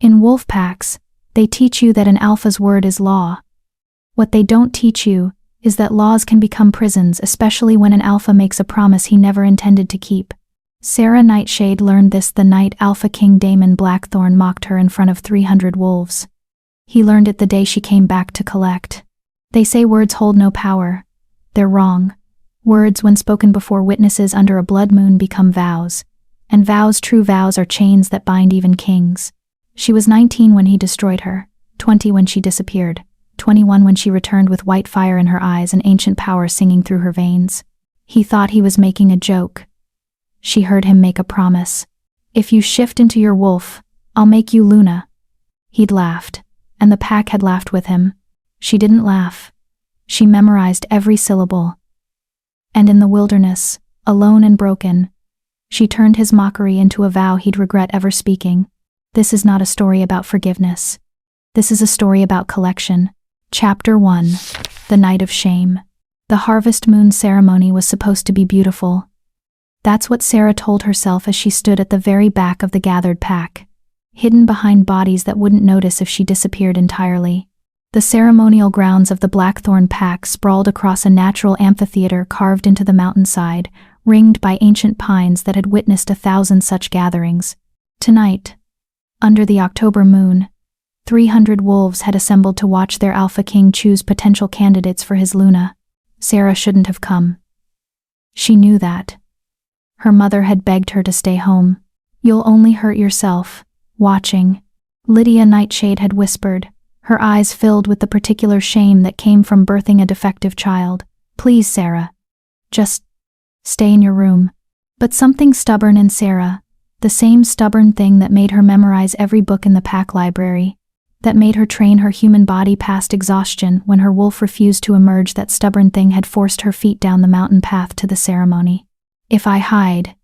In wolf packs, they teach you that an alpha's word is law. What they don't teach you is that laws can become prisons, especially when an alpha makes a promise he never intended to keep. Sarah Nightshade learned this the night Alpha King Damon Blackthorn mocked her in front of 300 wolves. He learned it the day she came back to collect. They say words hold no power. They're wrong. Words, when spoken before witnesses under a blood moon, become vows. And vows, true vows, are chains that bind even kings. She was 19 when he destroyed her, 20 when she disappeared, 21 when she returned with white fire in her eyes and ancient power singing through her veins. He thought he was making a joke. She heard him make a promise. If you shift into your wolf, I'll make you Luna. He'd laughed, and the pack had laughed with him. She didn't laugh. She memorized every syllable. And in the wilderness, alone and broken, she turned his mockery into a vow he'd regret ever speaking. This is not a story about forgiveness. This is a story about collection. Chapter 1. The Night of Shame. The harvest moon ceremony was supposed to be beautiful. That's what Sarah told herself as she stood at the very back of the gathered pack, hidden behind bodies that wouldn't notice if she disappeared entirely. The ceremonial grounds of the Blackthorn pack sprawled across a natural amphitheater carved into the mountainside, ringed by ancient pines that had witnessed 1,000 such gatherings. Tonight, under the October moon, 300 wolves had assembled to watch their Alpha King choose potential candidates for his Luna. Sarah shouldn't have come. She knew that. Her mother had begged her to stay home. You'll only hurt yourself, watching. Lydia Nightshade had whispered, her eyes filled with the particular shame that came from birthing a defective child. Please, Sarah. Just stay in your room. But something stubborn in Sarah, the same stubborn thing that made her memorize every book in the pack library, that made her train her human body past exhaustion when her wolf refused to emerge, that stubborn thing had forced her feet down the mountain path to the ceremony. If I hide,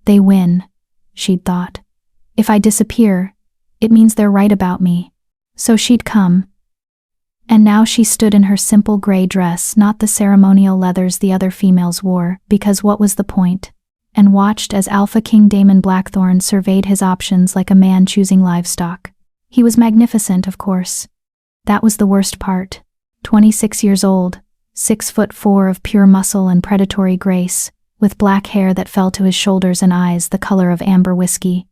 they win, she'd thought. If I disappear, it means they're right about me. So she'd come. And now she stood in her simple gray dress, not the ceremonial leathers the other females wore, because what was the point? And watched as Alpha King Damon Blackthorn surveyed his options like a man choosing livestock. He was magnificent, of course. That was the worst part. 26 years old, 6'4" of pure muscle and predatory grace, with black hair that fell to his shoulders and eyes the color of amber whiskey.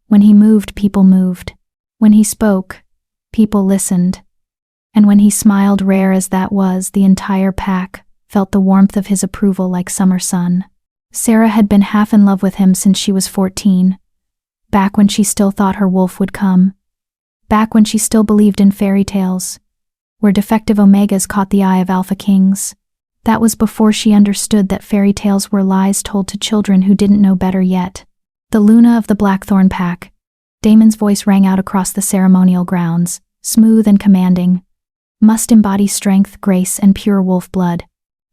When he moved, people moved. When he spoke, people listened. And when he smiled, rare as that was, the entire pack felt the warmth of his approval like summer sun. Sarah had been half in love with him since she was 14, back when she still thought her wolf would come, back when she still believed in fairy tales, where defective omegas caught the eye of Alpha Kings. That was before she understood that fairy tales were lies told to children who didn't know better yet. The Luna of the Blackthorn pack. Damon's voice rang out across the ceremonial grounds, smooth and commanding. Must embody strength, grace, and pure wolf blood.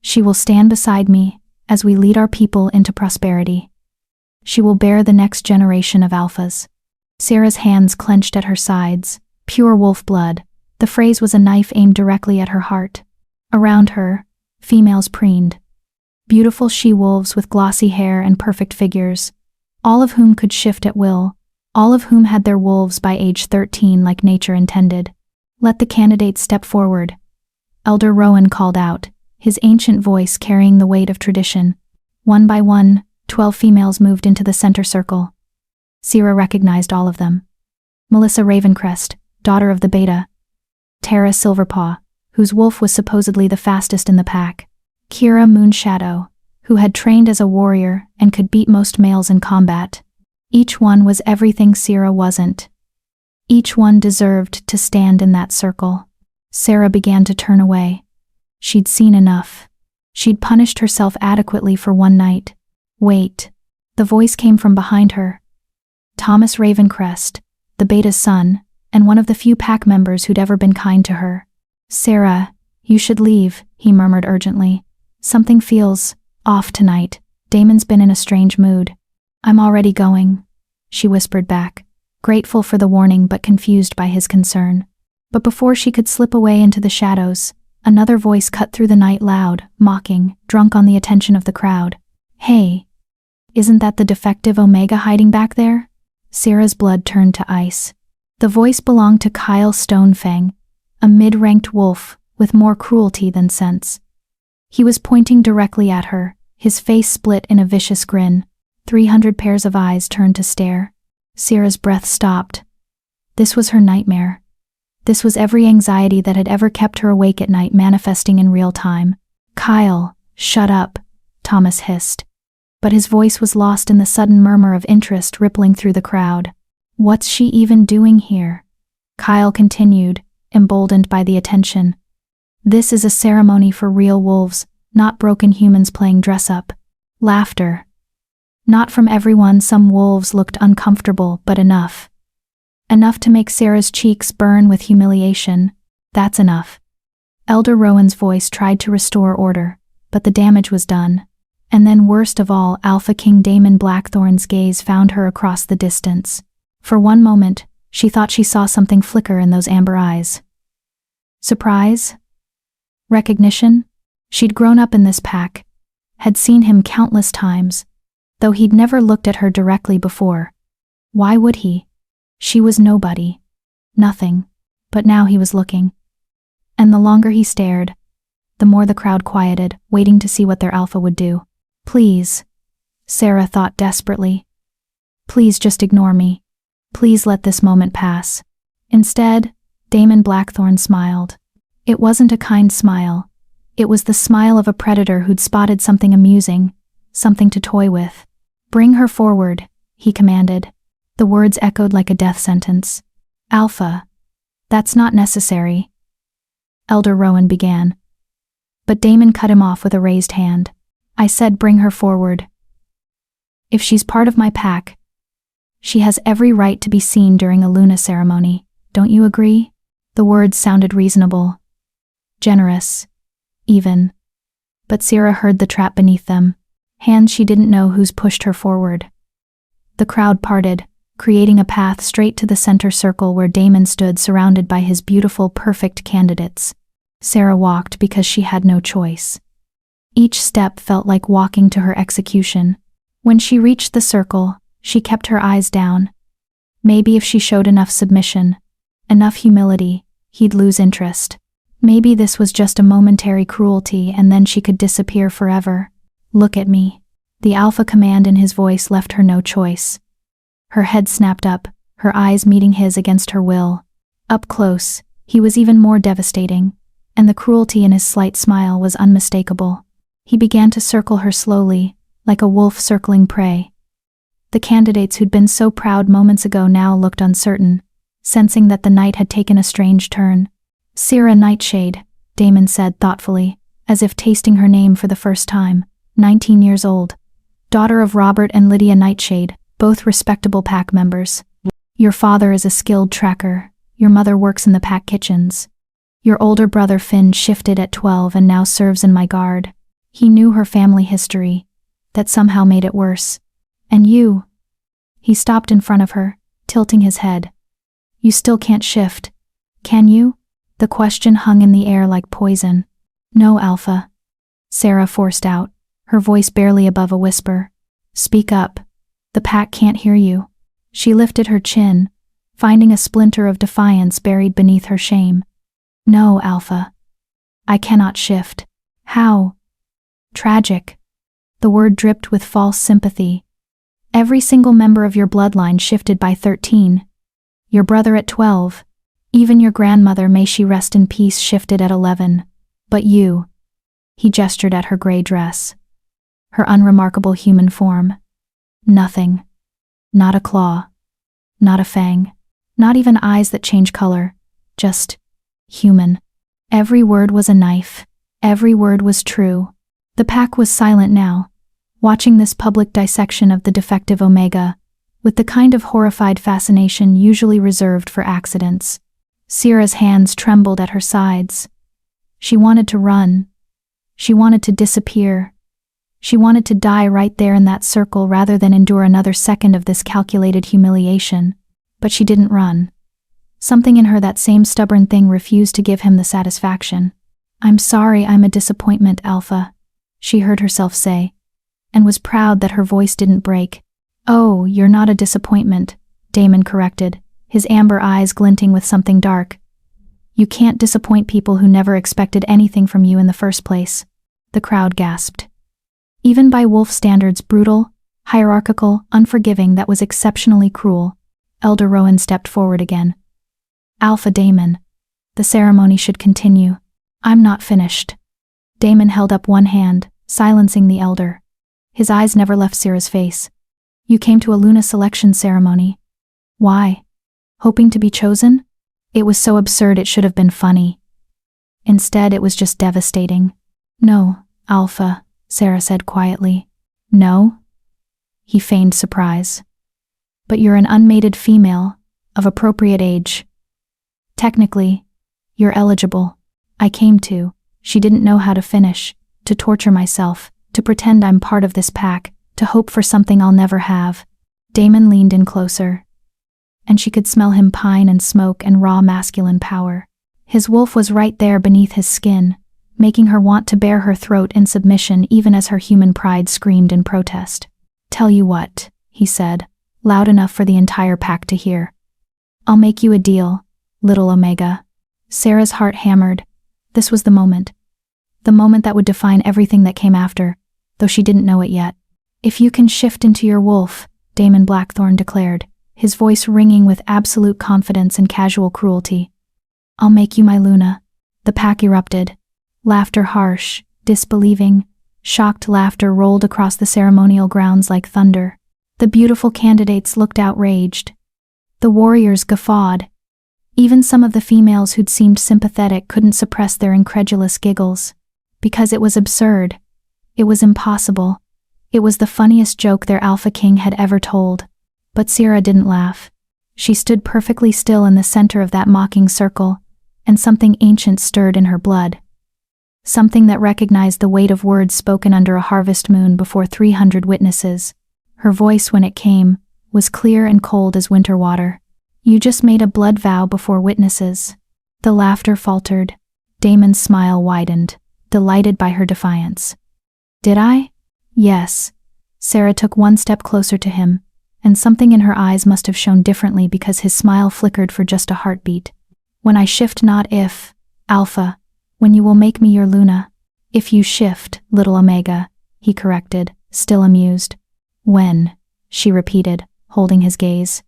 She will stand beside me as we lead our people into prosperity. She will bear the next generation of alphas. Sarah's hands clenched at her sides. Pure wolf blood. The phrase was a knife aimed directly at her heart. Around her, females preened. Beautiful she-wolves with glossy hair and perfect figures, all of whom could shift at will, all of whom had their wolves by age 13 like nature intended. Let the candidates step forward. Elder Rowan called out, his ancient voice carrying the weight of tradition. One by one, 12 females moved into the center circle. Sarah recognized all of them. Melissa Ravencrest, daughter of the Beta. Tara Silverpaw, whose wolf was supposedly the fastest in the pack. Kira Moonshadow, who had trained as a warrior and could beat most males in combat. Each one was everything Sarah wasn't. Each one deserved to stand in that circle. Sarah began to turn away. She'd seen enough. She'd punished herself adequately for one night. Wait. The voice came from behind her. Thomas Ravencrest, the Beta's son, and one of the few pack members who'd ever been kind to her. Sarah, you should leave, he murmured urgently. Something feels off tonight. Damon's been in a strange mood. I'm already going, she whispered back, grateful for the warning but confused by his concern. But before she could slip away into the shadows, another voice cut through the night, loud, mocking, drunk on the attention of the crowd. Hey, isn't that the defective Omega hiding back there? Sarah's blood turned to ice. The voice belonged to Kyle Stonefang, a mid-ranked wolf with more cruelty than sense. He was pointing directly at her, his face split in a vicious grin. 300 pairs of eyes turned to stare. Sierra's breath stopped. This was her nightmare. This was every anxiety that had ever kept her awake at night manifesting in real time. "Kyle, shut up," Thomas hissed. But his voice was lost in the sudden murmur of interest rippling through the crowd. "What's she even doing here?" Kyle continued, emboldened by the attention. "This is a ceremony for real wolves, not broken humans playing dress-up." Laughter. Not from everyone. Some wolves looked uncomfortable, but enough. Enough to make Sarah's cheeks burn with humiliation. "That's enough." Elder Rowan's voice tried to restore order, but the damage was done. And then worst of all, Alpha King Damon Blackthorn's gaze found her across the distance. For one moment, she thought she saw something flicker in those amber eyes. Surprise? Recognition? She'd grown up in this pack, had seen him countless times, though he'd never looked at her directly before. Why would he? She was nobody. Nothing. But now he was looking. And the longer he stared, the more the crowd quieted, waiting to see what their alpha would do. "Please," Sarah thought desperately. "Please just ignore me. Please let this moment pass." Instead, Damon Blackthorn smiled. It wasn't a kind smile. It was the smile of a predator who'd spotted something amusing, something to toy with. "Bring her forward," he commanded. The words echoed like a death sentence. "Alpha, that's not necessary," Elder Rowan began. But Damon cut him off with a raised hand. "I said bring her forward. If she's part of my pack, she has every right to be seen during a Luna ceremony. Don't you agree?" The words sounded reasonable. Generous. Even. But Sierra heard the trap beneath them. Hands she didn't know whose pushed her forward. The crowd parted, creating a path straight to the center circle where Damon stood surrounded by his beautiful, perfect candidates. Sarah walked because she had no choice. Each step felt like walking to her execution. When she reached the circle, she kept her eyes down. Maybe if she showed enough submission, enough humility, he'd lose interest. Maybe this was just a momentary cruelty and then she could disappear forever. "Look at me." The alpha command in his voice left her no choice. Her head snapped up, her eyes meeting his against her will. Up close, he was even more devastating, and the cruelty in his slight smile was unmistakable. He began to circle her slowly, like a wolf circling prey. The candidates who'd been so proud moments ago now looked uncertain, sensing that the night had taken a strange turn. "Sierra Nightshade," Damon said thoughtfully, as if tasting her name for the first time. 19 years old. Daughter of Robert and Lydia Nightshade, both respectable pack members. "Your father is a skilled tracker. Your mother works in the pack kitchens. Your older brother Finn shifted at 12 and now serves in my guard." He knew her family history. That somehow made it worse. "And you?" He stopped in front of her, tilting his head. "You still can't shift, can you?" The question hung in the air like poison. "No, Alpha," Sarah forced out, her voice barely above a whisper. "Speak up. The pack can't hear you." She lifted her chin, finding a splinter of defiance buried beneath her shame. "No, Alpha. I cannot shift." "How?" "Tragic." The word dripped with false sympathy. "Every single member of your bloodline shifted by 13. Your brother at 12. Even your grandmother, may she rest in peace, shifted at 11. But you." He gestured at her gray dress. Her unremarkable human form. Nothing. Not a claw. Not a fang. Not even eyes that change color. Just human. Every word was a knife. Every word was true. The pack was silent now, watching this public dissection of the defective Omega, with the kind of horrified fascination usually reserved for accidents. Sierra's hands trembled at her sides. She wanted to run. She wanted to disappear. She wanted to die right there in that circle rather than endure another second of this calculated humiliation. But she didn't run. Something in her, that same stubborn thing, refused to give him the satisfaction. "I'm sorry I'm a disappointment, Alpha," she heard herself say, and was proud that her voice didn't break. "Oh, you're not a disappointment," Damon corrected, his amber eyes glinting with something dark. "You can't disappoint people who never expected anything from you in the first place." The crowd gasped. Even by wolf standards, brutal, hierarchical, unforgiving, that was exceptionally cruel. Elder Rowan stepped forward again. "Alpha Damon, the ceremony should continue." "I'm not finished." Damon held up one hand, silencing the elder. His eyes never left Syrah's face. "You came to a Luna selection ceremony. Why? Hoping to be chosen?" It was so absurd it should have been funny. Instead, it was just devastating. "No, Alpha," Syrah said quietly. "No?" He feigned surprise. "But you're an unmated female, of appropriate age. Technically, you're eligible." "I came to," she didn't know how to finish, "to torture myself, to pretend I'm part of this pack, to hope for something I'll never have." Damon leaned in closer, and she could smell him pine and smoke and raw masculine power. His wolf was right there beneath his skin, making her want to bare her throat in submission even as her human pride screamed in protest. "Tell you what," he said, loud enough for the entire pack to hear. "I'll make you a deal, little Omega." Syrah's heart hammered. This was the moment. The moment that would define everything that came after, though she didn't know it yet. "If you can shift into your wolf," Damon Blackthorne declared, his voice ringing with absolute confidence and casual cruelty, "I'll make you my Luna." The pack erupted. Laughter, harsh, disbelieving, shocked laughter rolled across the ceremonial grounds like thunder. The beautiful candidates looked outraged. The warriors guffawed. Even some of the females who'd seemed sympathetic couldn't suppress their incredulous giggles. Because it was absurd. It was impossible. It was the funniest joke their Alpha King had ever told. But Syrah didn't laugh. She stood perfectly still in the center of that mocking circle, and something ancient stirred in her blood. Something that recognized the weight of words spoken under a harvest moon before 300 witnesses. Her voice, when it came, was clear and cold as winter water. "You just made a blood vow before witnesses." The laughter faltered. Damon's smile widened, delighted by her defiance. "Did I?" "Yes." Syrah took one step closer to him, and something in her eyes must have shone differently because his smile flickered for just a heartbeat. "When I shift, not if, Alpha. When you will make me your Luna." "If you shift, little Omega," he corrected, still amused. "When," she repeated, holding his gaze.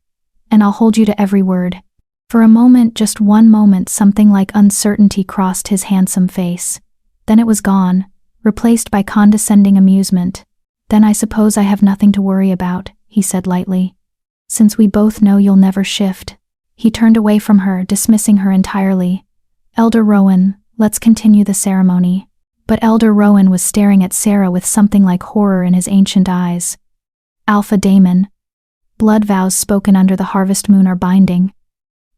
"And I'll hold you to every word." For a moment, just one moment, something like uncertainty crossed his handsome face. Then it was gone, replaced by condescending amusement. "Then I suppose I have nothing to worry about," he said lightly. "Since we both know you'll never shift." He turned away from her, dismissing her entirely. "Elder Rowan, let's continue the ceremony." But Elder Rowan was staring at Syrah with something like horror in his ancient eyes. "Alpha Damon, blood vows spoken under the harvest moon are binding."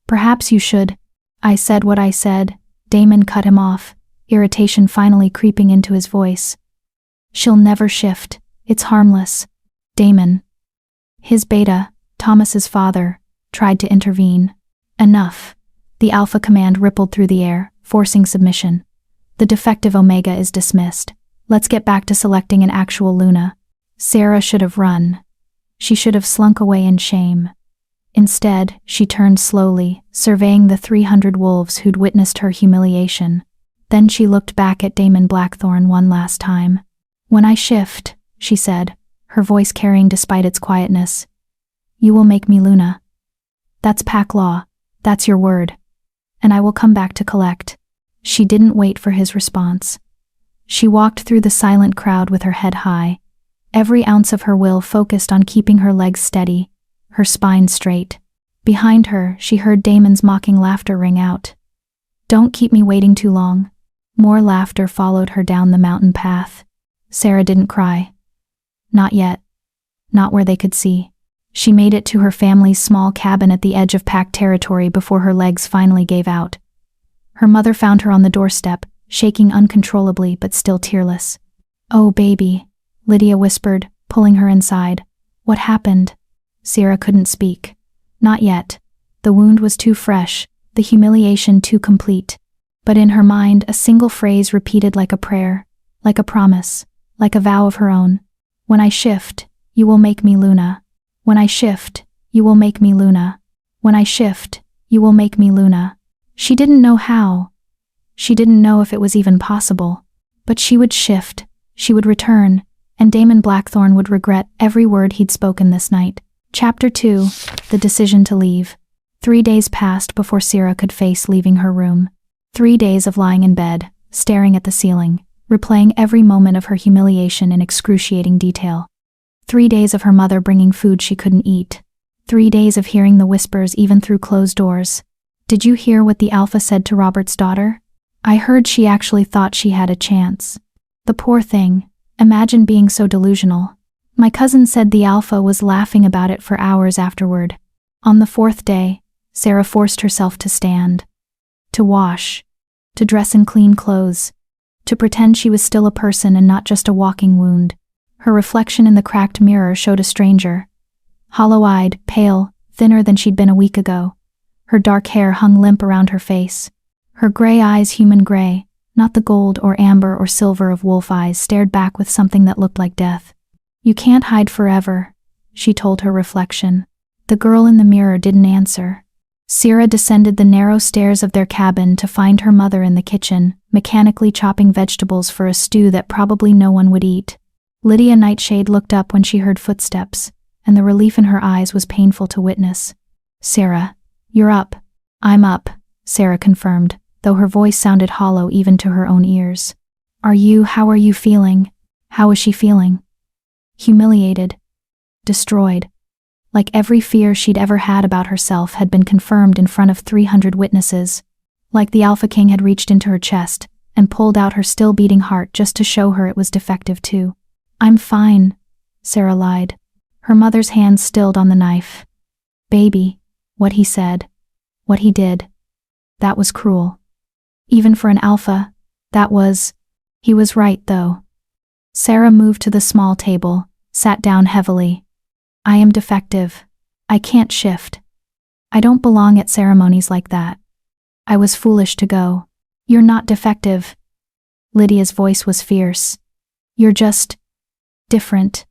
"Perhaps you should." "I said what I said," Damon cut him off, irritation finally creeping into his voice. "She'll never shift. It's harmless." Damon, his beta, Thomas's father, tried to intervene. "Enough." The Alpha command rippled through the air, forcing submission. "The defective Omega is dismissed. Let's get back to selecting an actual Luna." Syrah should have run. She should have slunk away in shame. Instead, she turned slowly, surveying the 300 wolves who'd witnessed her humiliation. Then she looked back at Damon Blackthorne one last time. "When I shift," she said, her voice carrying despite its quietness, "you will make me Luna. That's pack law. That's your word. And I will come back to collect." She didn't wait for his response. She walked through the silent crowd with her head high, every ounce of her will focused on keeping her legs steady, her spine straight. Behind her, she heard Damon's mocking laughter ring out. "Don't keep me waiting too long." More laughter followed her down the mountain path. Syrah didn't cry. Not yet. Not where they could see. She made it to her family's small cabin at the edge of pack territory before her legs finally gave out. Her mother found her on the doorstep, shaking uncontrollably but still tearless. "Oh, baby," Lydia whispered, pulling her inside. "What happened?" Syrah couldn't speak. Not yet. The wound was too fresh, the humiliation too complete. But in her mind, a single phrase repeated like a prayer, like a promise, like a vow of her own. "When I shift, you will make me Luna. When I shift, you will make me Luna. When I shift, you will make me Luna. She didn't know how. She didn't know if it was even possible. But she would shift, she would return, and Damon Blackthorne would regret every word he'd spoken this night. Chapter 2. The Decision to Leave. 3 days passed before Sierra could face leaving her room. 3 days of lying in bed, staring at the ceiling, replaying every moment of her humiliation in excruciating detail. 3 days of her mother bringing food she couldn't eat. 3 days of hearing the whispers even through closed doors. Did you hear what the Alpha said to Robert's daughter? I heard she actually thought she had a chance. The poor thing. Imagine being so delusional. My cousin said the Alpha was laughing about it for hours afterward. On the 4th day, Sarah forced herself to stand. To wash. To dress in clean clothes. To pretend she was still a person and not just a walking wound. Her reflection in the cracked mirror showed a stranger. Hollow-eyed, pale, thinner than she'd been a week ago. Her dark hair hung limp around her face. Her gray eyes, human gray, not the gold or amber or silver of wolf eyes, stared back with something that looked like death. You can't hide forever, she told her reflection. The girl in the mirror didn't answer. Sierra descended the narrow stairs of their cabin to find her mother in the kitchen, mechanically chopping vegetables for a stew that probably no one would eat. Lydia Nightshade looked up when she heard footsteps, and the relief in her eyes was painful to witness. Sarah, you're up. I'm up, Sarah confirmed, though her voice sounded hollow even to her own ears. How are you feeling? How is she feeling? Humiliated. Destroyed. Like every fear she'd ever had about herself had been confirmed in front of 300 witnesses. Like the Alpha King had reached into her chest and pulled out her still beating heart just to show her it was defective too. I'm fine, Sarah lied. Her mother's hand stilled on the knife. Baby, what he said, what he did, that was cruel. Even for an Alpha, he was right though. Sarah moved to the small table, sat down heavily. I am defective. I can't shift. I don't belong at ceremonies like that. I was foolish to go. You're not defective. Lydia's voice was fierce. You're just different.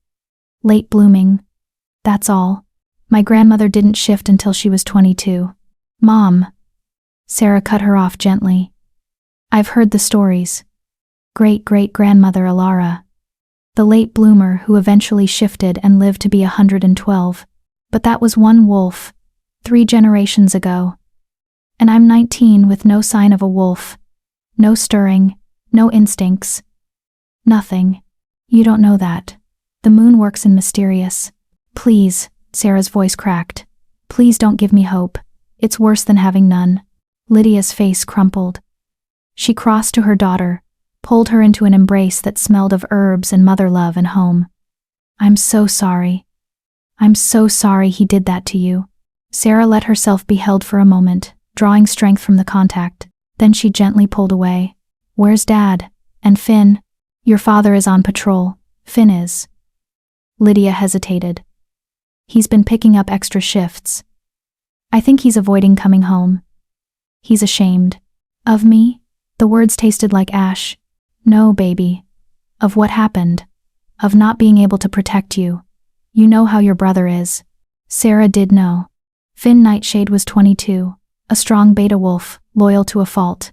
Late blooming. That's all. My grandmother didn't shift until she was 22. Mom. Sarah cut her off gently. I've heard the stories. Great-great-grandmother Alara. The late bloomer who eventually shifted and lived to be 112. But that was one wolf, 3 generations ago. And I'm 19 with no sign of a wolf. No stirring, no instincts. Nothing. You don't know that. The moon works in mysterious. Please, Sarah's voice cracked. Please don't give me hope. It's worse than having none. Lydia's face crumpled. She crossed to her daughter, pulled her into an embrace that smelled of herbs and mother love and home. I'm so sorry. I'm so sorry he did that to you. Sarah let herself be held for a moment, drawing strength from the contact. Then she gently pulled away. Where's Dad? And Finn? Your father is on patrol. Finn is. Lydia hesitated. He's been picking up extra shifts. I think he's avoiding coming home. He's ashamed. Of me? The words tasted like ash. No, baby. Of what happened. Of not being able to protect you. You know how your brother is. Sarah did know. Finn Nightshade was 22, a strong beta wolf, loyal to a fault.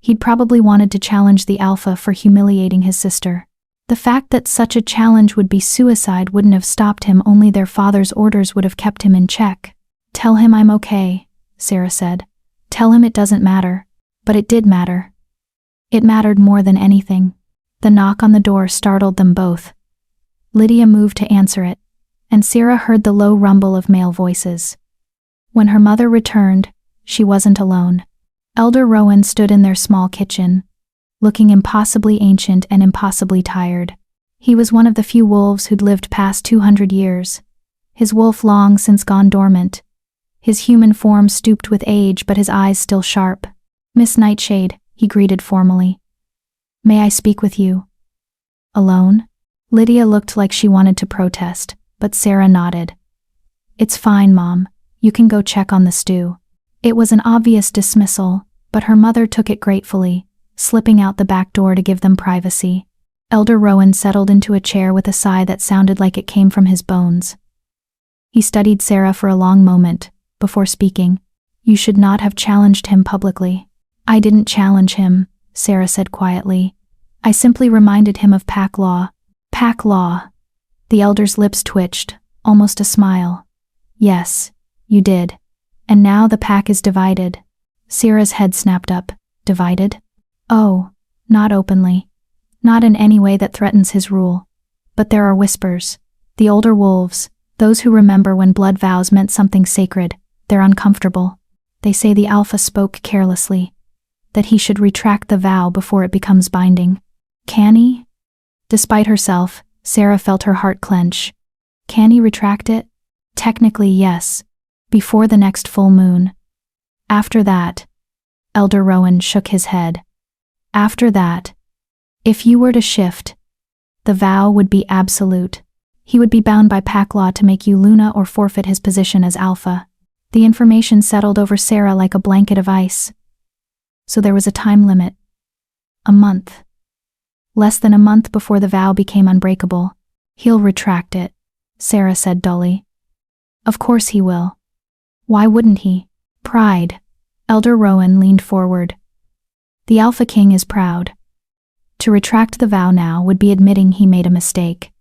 He'd probably wanted to challenge the Alpha for humiliating his sister. The fact that such a challenge would be suicide wouldn't have stopped him, only their father's orders would have kept him in check. Tell him I'm okay, Sarah said. Tell him it doesn't matter. But it did matter. It mattered more than anything. The knock on the door startled them both. Lydia moved to answer it, and Sarah heard the low rumble of male voices. When her mother returned, she wasn't alone. Elder Rowan stood in their small kitchen, looking impossibly ancient and impossibly tired. He was one of the few wolves who'd lived past 200 years. His wolf long since gone dormant. His human form stooped with age, but his eyes still sharp. Miss Nightshade, he greeted formally. May I speak with you? Alone? Lydia looked like she wanted to protest, but Sarah nodded. It's fine, Mom. You can go check on the stew. It was an obvious dismissal, but her mother took it gratefully, slipping out the back door to give them privacy. Elder Rowan settled into a chair with a sigh that sounded like it came from his bones. He studied Sarah for a long moment, before speaking. You should not have challenged him publicly. I didn't challenge him, Sarah said quietly. I simply reminded him of pack law. Pack law. The elder's lips twitched, almost a smile. Yes, you did. And now the pack is divided. Sarah's head snapped up. Divided? Oh, not openly. Not in any way that threatens his rule. But there are whispers. The older wolves, those who remember when blood vows meant something sacred, they're uncomfortable. They say the alpha spoke carelessly. That he should retract the vow before it becomes binding. Can he? Despite herself, Sarah felt her heart clench. Can he retract it? Technically, yes. Before the next full moon. After that, Elder Rowan shook his head. After that, if you were to shift, the vow would be absolute. He would be bound by pack law to make you Luna or forfeit his position as alpha. The information settled over Sarah like a blanket of ice. So there was a time limit. A month. Less than a month before the vow became unbreakable. He'll retract it, Sarah said dully. Of course he will. Why wouldn't he? Pride. Elder Rowan leaned forward. The Alpha King is proud. To retract the vow now would be admitting he made a mistake.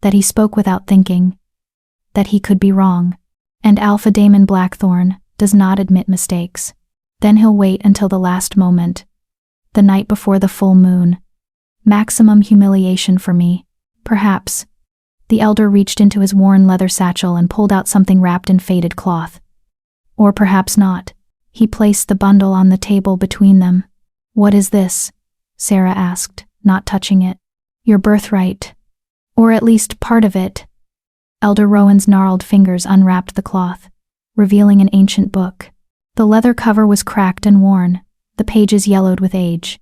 That he spoke without thinking. That he could be wrong. And Alpha Daemon Blackthorn does not admit mistakes. Then he'll wait until the last moment. The night before the full moon. Maximum humiliation for me. Perhaps. The elder reached into his worn leather satchel and pulled out something wrapped in faded cloth. Or perhaps not. He placed the bundle on the table between them. What is this? Sarah asked, not touching it. Your birthright. Or at least part of it. Elder Rowan's gnarled fingers unwrapped the cloth, revealing an ancient book. The leather cover was cracked and worn, the pages yellowed with age.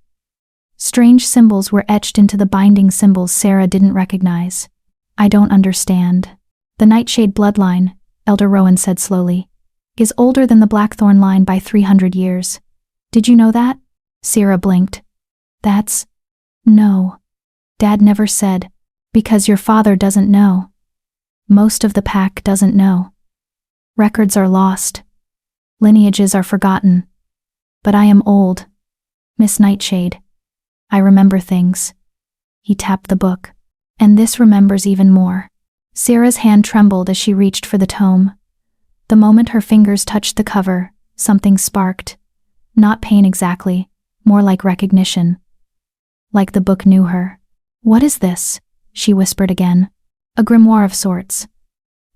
Strange symbols were etched into the binding symbols Sarah didn't recognize. I don't understand. The Nightshade bloodline, Elder Rowan said slowly, is older than the Blackthorn line by 300 years. Did you know that? Sarah blinked. That's... No. Dad never said. Because your father doesn't know. Most of the pack doesn't know. Records are lost. Lineages are forgotten. But I am old. Miss Nightshade. I remember things. He tapped the book. And this remembers even more. Sarah's hand trembled as she reached for the tome. The moment her fingers touched the cover, something sparked. Not pain exactly, more like recognition. Like the book knew her. What is this? She whispered again. A grimoire of sorts.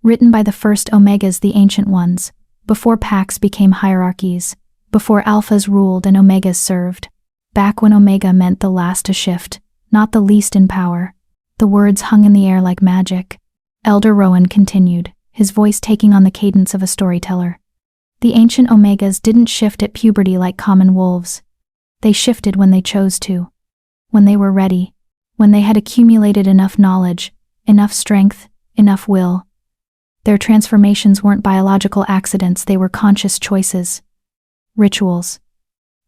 Written by the first Omegas, the ancient ones, before packs became hierarchies, before alphas ruled and Omegas served. Back when Omega meant the last to shift, not the least in power. The words hung in the air like magic. Elder Rowan continued, his voice taking on the cadence of a storyteller. The ancient Omegas didn't shift at puberty like common wolves. They shifted when they chose to. When they were ready. When they had accumulated enough knowledge, enough strength, enough will. Their transformations weren't biological accidents, they were conscious choices. Rituals.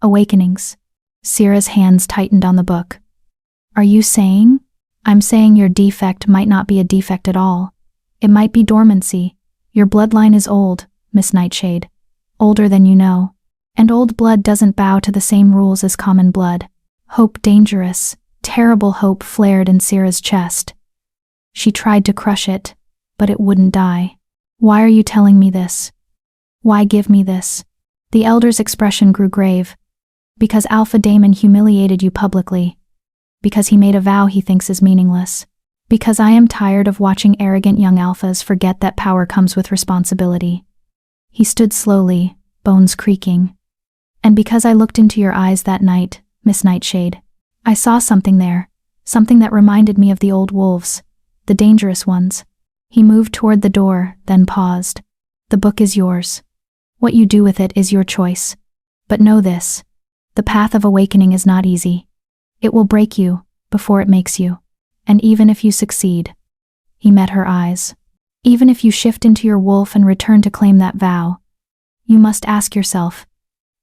Awakenings. Sarah's hands tightened on the book. Are you saying? I'm saying your defect might not be a defect at all. It might be dormancy. Your bloodline is old, Miss Nightshade. Older than you know. And old blood doesn't bow to the same rules as common blood. Hope dangerous. Terrible hope flared in Sarah's chest. She tried to crush it, but it wouldn't die. Why are you telling me this? Why give me this? The elder's expression grew grave. Because Alpha Daemon humiliated you publicly. Because he made a vow he thinks is meaningless. Because I am tired of watching arrogant young alphas forget that power comes with responsibility. He stood slowly, bones creaking. And because I looked into your eyes that night, Miss Nightshade, I saw something there, something that reminded me of the old wolves, the dangerous ones. He moved toward the door, then paused. The book is yours. What you do with it is your choice. But know this, the path of awakening is not easy. It will break you, before it makes you. And even if you succeed, he met her eyes. Even if you shift into your wolf and return to claim that vow, you must ask yourself,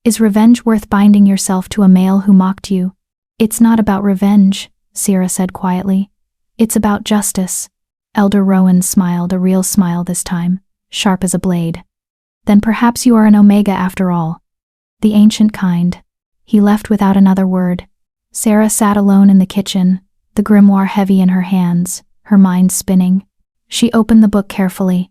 is revenge worth binding yourself to a male who mocked you? It's not about revenge, Sarah said quietly. It's about justice. Elder Rowan smiled, a real smile this time, sharp as a blade. Then perhaps you are an Omega after all. The ancient kind. He left without another word. Sarah sat alone in the kitchen, the grimoire heavy in her hands, her mind spinning. She opened the book carefully.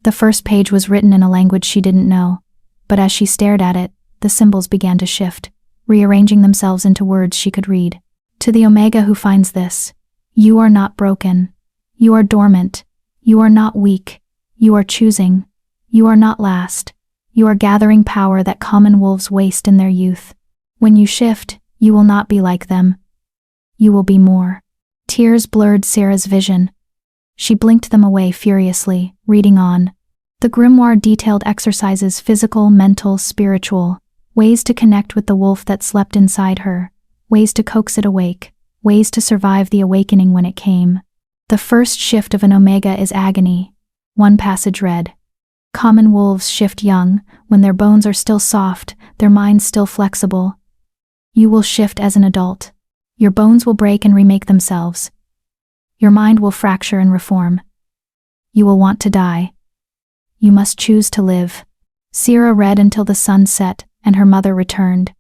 The first page was written in a language she didn't know, but as she stared at it, the symbols began to shift, rearranging themselves into words she could read. To the Omega who finds this, you are not broken. You are dormant. You are not weak. You are choosing. You are not last. You are gathering power that common wolves waste in their youth. When you shift, you will not be like them. You will be more. Tears blurred Sarah's vision. She blinked them away furiously, reading on. The grimoire detailed exercises, physical, mental, spiritual, ways to connect with the wolf that slept inside her, ways to coax it awake, ways to survive the awakening when it came. The first shift of an Omega is agony. One passage read, common wolves shift young, when their bones are still soft, their minds still flexible. You will shift as an adult. Your bones will break and remake themselves. Your mind will fracture and reform. You will want to die. You must choose to live. Sarah read until the sun set and her mother returned.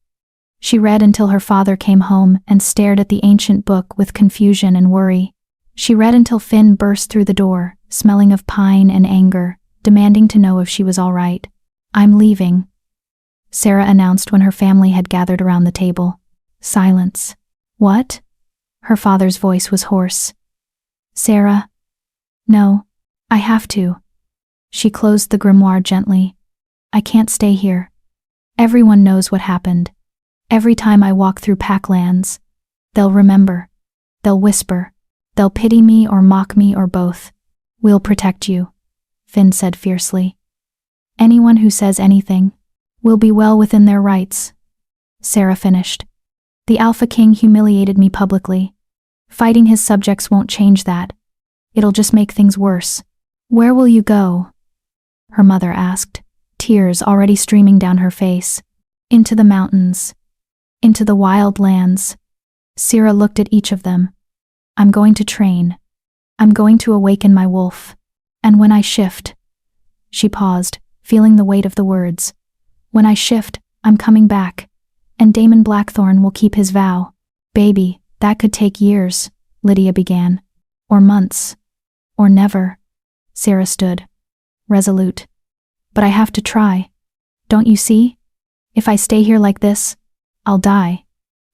She read until her father came home and stared at the ancient book with confusion and worry. She read until Finn burst through the door, smelling of pine and anger, demanding to know if she was all right. I'm leaving, Sarah announced when her family had gathered around the table. Silence. What? Her father's voice was hoarse. Sarah. No, I have to. She closed the grimoire gently. I can't stay here. Everyone knows what happened. Every time I walk through Packlands, they'll remember. They'll whisper. They'll pity me or mock me or both. We'll protect you, Finn said fiercely. Anyone who says anything will be well within their rights, Sarah finished. The Alpha King humiliated me publicly. Fighting his subjects won't change that. It'll just make things worse. Where will you go? Her mother asked, tears already streaming down her face. Into the mountains. Into the wild lands. Sarah looked at each of them. I'm going to train. I'm going to awaken my wolf. And when I shift. She paused, feeling the weight of the words. When I shift, I'm coming back. And Damon Blackthorn will keep his vow. Baby, that could take years, Lydia began. Or months. Or never. Sarah stood. Resolute. But I have to try. Don't you see? If I stay here like this, I'll die.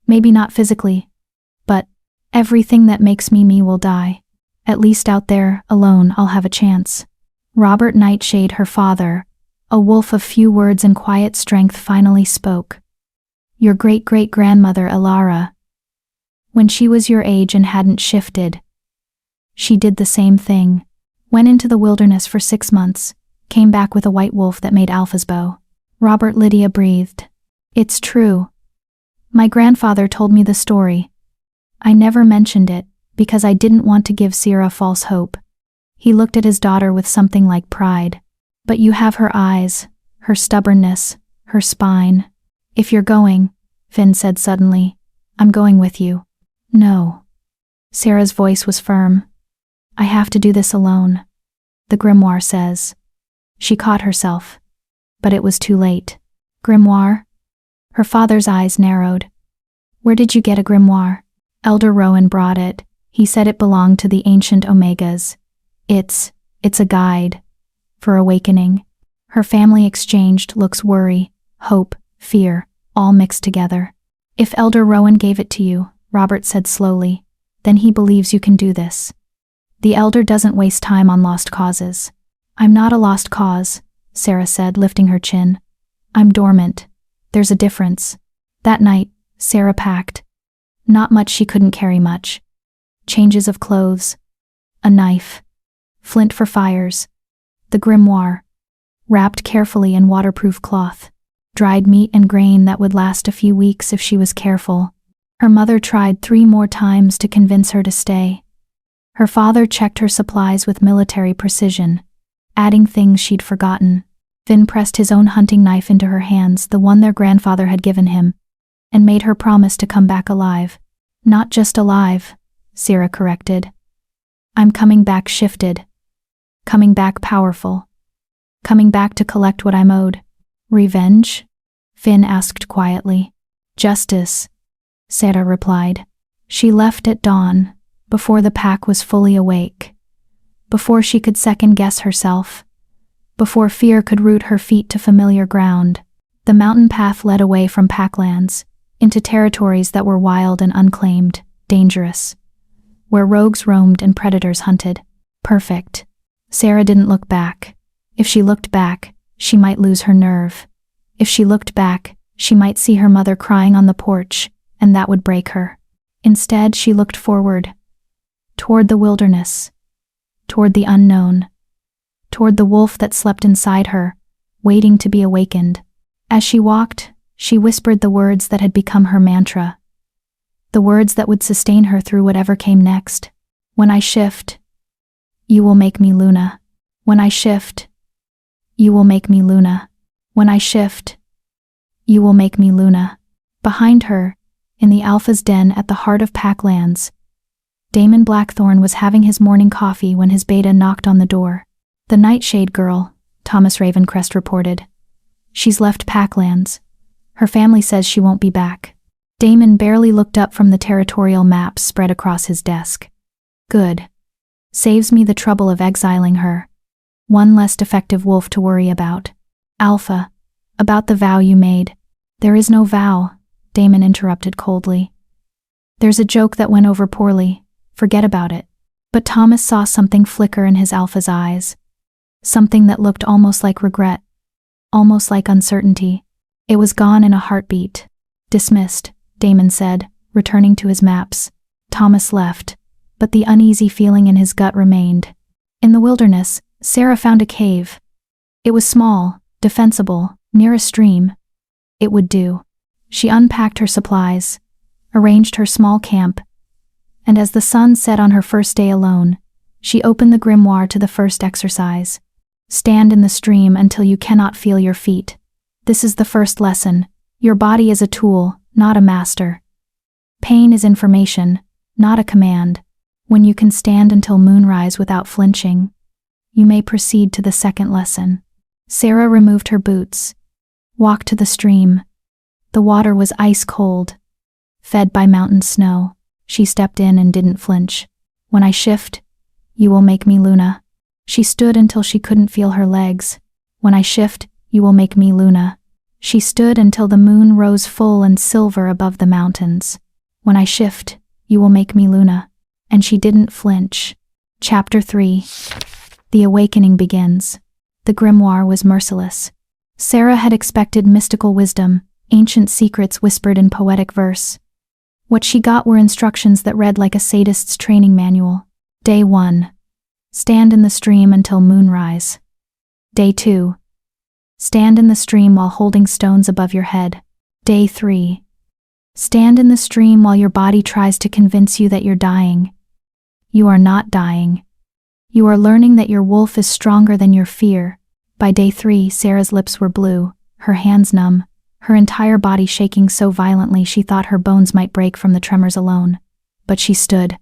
Maybe not physically, but everything that makes me me will die. At least out there, alone, I'll have a chance. Robert Nightshade, her father, a wolf of few words and quiet strength, finally spoke. Your great-great-grandmother Elara. When she was your age and hadn't shifted. She did the same thing. Went into the wilderness for 6 months, came back with a white wolf that made Alpha's bow. Robert. Lydia breathed. It's true. My grandfather told me the story. I never mentioned it, because I didn't want to give Sarah false hope. He looked at his daughter with something like pride. But you have her eyes, her stubbornness, her spine. If you're going, Finn said suddenly, I'm going with you. No. Sarah's voice was firm. I have to do this alone. The grimoire says. She caught herself. But it was too late. Grimoire? Her father's eyes narrowed. Where did you get a grimoire? Elder Rowan brought it. He said it belonged to the ancient Omegas. It's a guide. For awakening. Her family exchanged looks, worry, hope, fear, all mixed together. If Elder Rowan gave it to you, Robert said slowly, then he believes you can do this. The elder doesn't waste time on lost causes. I'm not a lost cause, Sarah said, lifting her chin. I'm dormant. There's a difference. That night, Sarah packed. Not much, she couldn't carry much. Changes of clothes. A knife. Flint for fires. The grimoire. Wrapped carefully in waterproof cloth. Dried meat and grain that would last a few weeks if she was careful. Her mother tried 3 more times to convince her to stay. Her father checked her supplies with military precision, adding things she'd forgotten. Finn pressed his own hunting knife into her hands, the one their grandfather had given him, and made her promise to come back alive. Not just alive, Sarah corrected. I'm coming back shifted. Coming back powerful. coming back to collect what I'm owed. Revenge? Finn asked quietly. Justice, Sarah replied. She left at dawn, before the pack was fully awake, before she could second-guess herself, before fear could root her feet to familiar ground. The mountain path led away from packlands, into territories that were wild and unclaimed, dangerous, where rogues roamed and predators hunted. Perfect. Sarah didn't look back. If she looked back, she might lose her nerve. If she looked back, she might see her mother crying on the porch, and that would break her. Instead, she looked forward, toward the wilderness, toward the unknown, toward the wolf that slept inside her, waiting to be awakened. As she walked, she whispered the words that had become her mantra, the words that would sustain her through whatever came next. When I shift, you will make me Luna. When I shift, you will make me Luna. When I shift, you will make me Luna. Behind her, in the Alpha's den at the heart of Packlands, Damon Blackthorne was having his morning coffee when his beta knocked on the door. The Nightshade girl, Thomas Ravencrest reported. She's left Packlands. Her family says she won't be back. Damon barely looked up from the territorial maps spread across his desk. Good. Saves me the trouble of exiling her. One less defective wolf to worry about. Alpha, about the vow you made. There is no vow, Damon interrupted coldly. There's a joke that went over poorly. Forget about it. But Thomas saw something flicker in his Alpha's eyes. Something that looked almost like regret. Almost like uncertainty. It was gone in a heartbeat. Dismissed, Damon said, returning to his maps. Thomas left, but the uneasy feeling in his gut remained. In the wilderness, Sarah found a cave. It was small, defensible, near a stream. It would do. She unpacked her supplies, arranged her small camp, and as the sun set on her first day alone, she opened the grimoire to the first exercise. Stand in the stream until you cannot feel your feet. This is the first lesson. Your body is a tool, not a master. Pain is information, not a command. When you can stand until moonrise without flinching, you may proceed to the second lesson. Sarah removed her boots, walked to the stream. The water was ice cold, fed by mountain snow. She stepped in and didn't flinch. When I shift, you will make me Luna. She stood until she couldn't feel her legs. When I shift, you will make me Luna. She stood until the moon rose full and silver above the mountains. When I shift, you will make me Luna. And she didn't flinch. Chapter 3. The awakening begins. The grimoire was merciless. Sarah had expected mystical wisdom, ancient secrets whispered in poetic verse. What she got were instructions that read like a sadist's training manual. Day 1. Stand in the stream until moonrise. Day 2. Stand in the stream while holding stones above your head. Day 3. Stand in the stream while your body tries to convince you that you're dying. You are not dying. You are learning that your wolf is stronger than your fear. By day 3, Sarah's lips were blue, her hands numb, her entire body shaking so violently she thought her bones might break from the tremors alone. But she stood.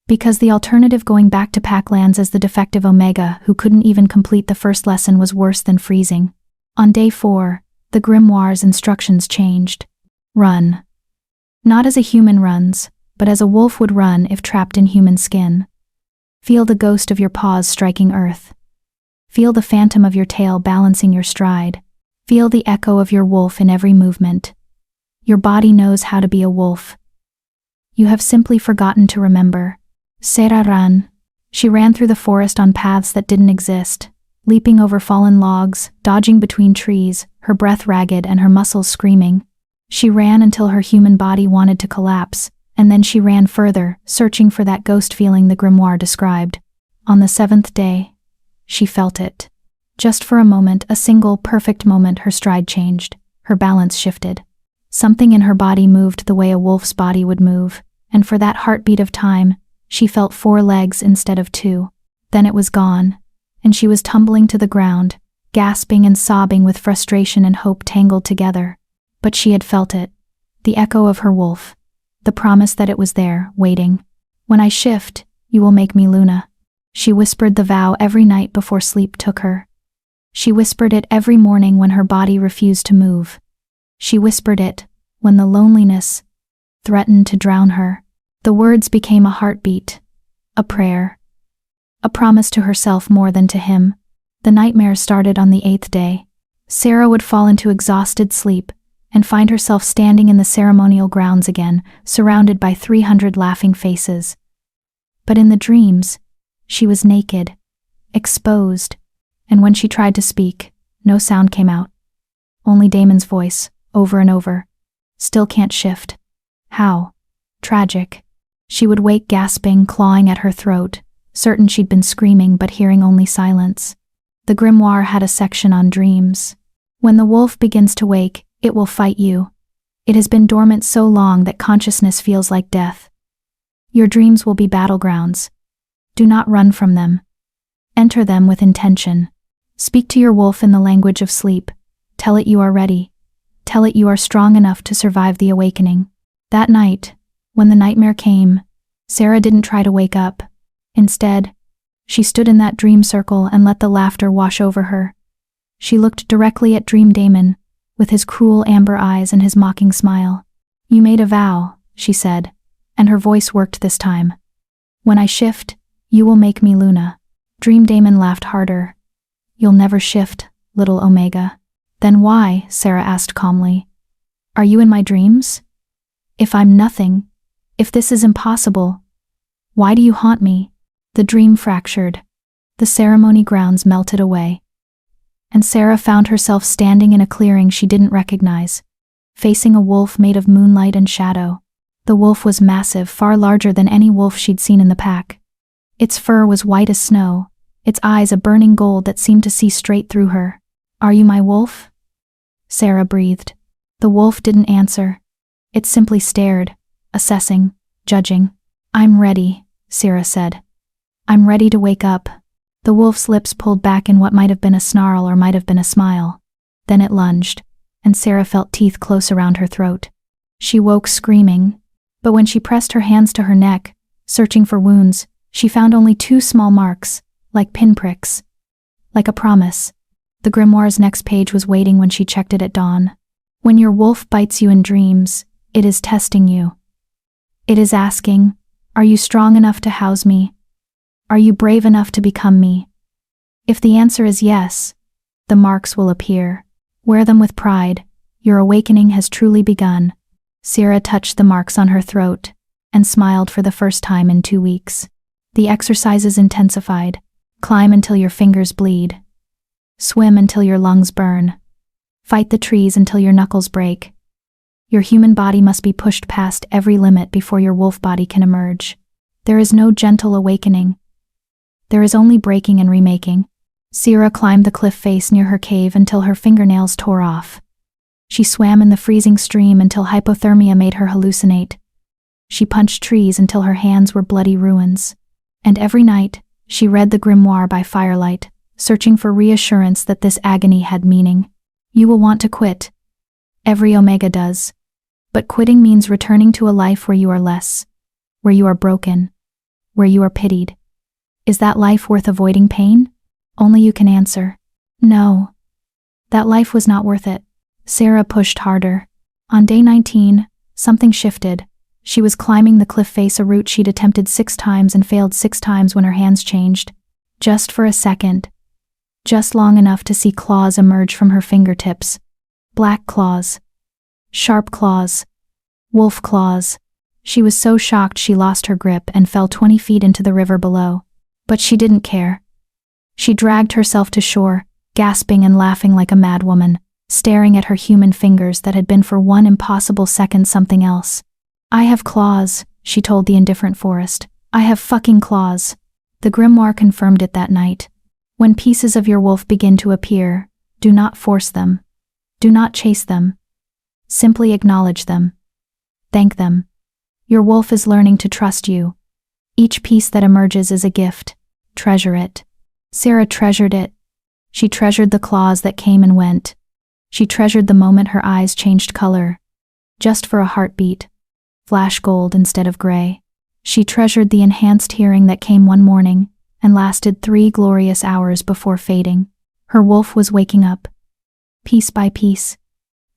Because the alternative, going back to Packlands as the defective Omega who couldn't even complete the first lesson, was worse than freezing. On day 4, the grimoire's instructions changed. Run. Not as a human runs, but as a wolf would run if trapped in human skin. Feel the ghost of your paws striking earth. Feel the phantom of your tail balancing your stride. Feel the echo of your wolf in every movement. Your body knows how to be a wolf. You have simply forgotten to remember. Sarah ran. She ran through the forest on paths that didn't exist, leaping over fallen logs, dodging between trees, her breath ragged and her muscles screaming. She ran until her human body wanted to collapse, and then she ran further, searching for that ghost feeling the grimoire described. On the 7th day, she felt it. Just for a moment, a single, perfect moment, her stride changed, her balance shifted. Something in her body moved the way a wolf's body would move, and for that heartbeat of time, she felt 4 legs instead of 2. Then it was gone, and she was tumbling to the ground, gasping and sobbing with frustration and hope tangled together. But she had felt it, the echo of her wolf, the promise that it was there, waiting. When I shift, you will make me Luna. She whispered the vow every night before sleep took her. She whispered it every morning when her body refused to move. She whispered it when the loneliness threatened to drown her. The words became a heartbeat, a prayer, a promise to herself more than to him. The nightmare started on the 8th day. Sarah would fall into exhausted sleep and find herself standing in the ceremonial grounds again, surrounded by 300 laughing faces. But in the dreams, she was naked, exposed, and when she tried to speak, no sound came out. Only Damon's voice, over and over. Still can't shift. How? Tragic. She would wake gasping, clawing at her throat, certain she'd been screaming but hearing only silence. The grimoire had a section on dreams. When the wolf begins to wake, it will fight you. It has been dormant so long that consciousness feels like death. Your dreams will be battlegrounds. Do not run from them. Enter them with intention. Speak to your wolf in the language of sleep. Tell it you are ready. Tell it you are strong enough to survive the awakening. That night, when the nightmare came, Sarah didn't try to wake up. Instead, she stood in that dream circle and let the laughter wash over her. She looked directly at Dream Damon, with his cruel amber eyes and his mocking smile. You made a vow, she said, and her voice worked this time. When I shift, you will make me Luna. Dream Damon laughed harder. You'll never shift, little Omega. Then why? Sarah asked calmly. Are you in my dreams? If I'm nothing, if this is impossible, why do you haunt me? The dream fractured. The ceremony grounds melted away. And Sarah found herself standing in a clearing she didn't recognize, facing a wolf made of moonlight and shadow. The wolf was massive, far larger than any wolf she'd seen in the pack. Its fur was white as snow, its eyes a burning gold that seemed to see straight through her. Are you my wolf? Sarah breathed. The wolf didn't answer. It simply stared, assessing, judging. I'm ready, Sarah said. I'm ready to wake up. The wolf's lips pulled back in what might have been a snarl or might have been a smile. Then it lunged, and Sarah felt teeth close around her throat. She woke screaming, but when she pressed her hands to her neck, searching for wounds, she found only 2 small marks, like pinpricks. Like a promise. The grimoire's next page was waiting when she checked it at dawn. When your wolf bites you in dreams, it is testing you. It is asking, are you strong enough to house me? Are you brave enough to become me? If the answer is yes, the marks will appear. Wear them with pride. Your awakening has truly begun. Sarah touched the marks on her throat and smiled for the first time in 2 weeks. The exercises intensified. Climb until your fingers bleed. Swim until your lungs burn. Fight the trees until your knuckles break. Your human body must be pushed past every limit before your wolf body can emerge. There is no gentle awakening. There is only breaking and remaking. Sarah climbed the cliff face near her cave until her fingernails tore off. She swam in the freezing stream until hypothermia made her hallucinate. She punched trees until her hands were bloody ruins. And every night, she read the grimoire by firelight, searching for reassurance that this agony had meaning. You will want to quit. Every Omega does. But quitting means returning to a life where you are less, where you are broken, where you are pitied. Is that life worth avoiding pain? Only you can answer. No. That life was not worth it. Sarah pushed harder. On day 19, something shifted. She was climbing the cliff face, a route she'd attempted 6 times and failed 6 times when her hands changed. Just for a second. Just long enough to see claws emerge from her fingertips. Black claws. Sharp claws. Wolf claws. She was so shocked she lost her grip and fell 20 feet into the river below. But she didn't care. She dragged herself to shore, gasping and laughing like a madwoman, staring at her human fingers that had been for one impossible second something else. I have claws, she told the indifferent forest. I have fucking claws. The grimoire confirmed it that night. When pieces of your wolf begin to appear, do not force them. Do not chase them. Simply acknowledge them. Thank them. Your wolf is learning to trust you. Each piece that emerges is a gift. Treasure it. Sarah treasured it. She treasured the claws that came and went. She treasured the moment her eyes changed color. Just for a heartbeat. Flash gold instead of gray. She treasured the enhanced hearing that came one morning and lasted 3 glorious hours before fading. Her wolf was waking up. Piece by piece.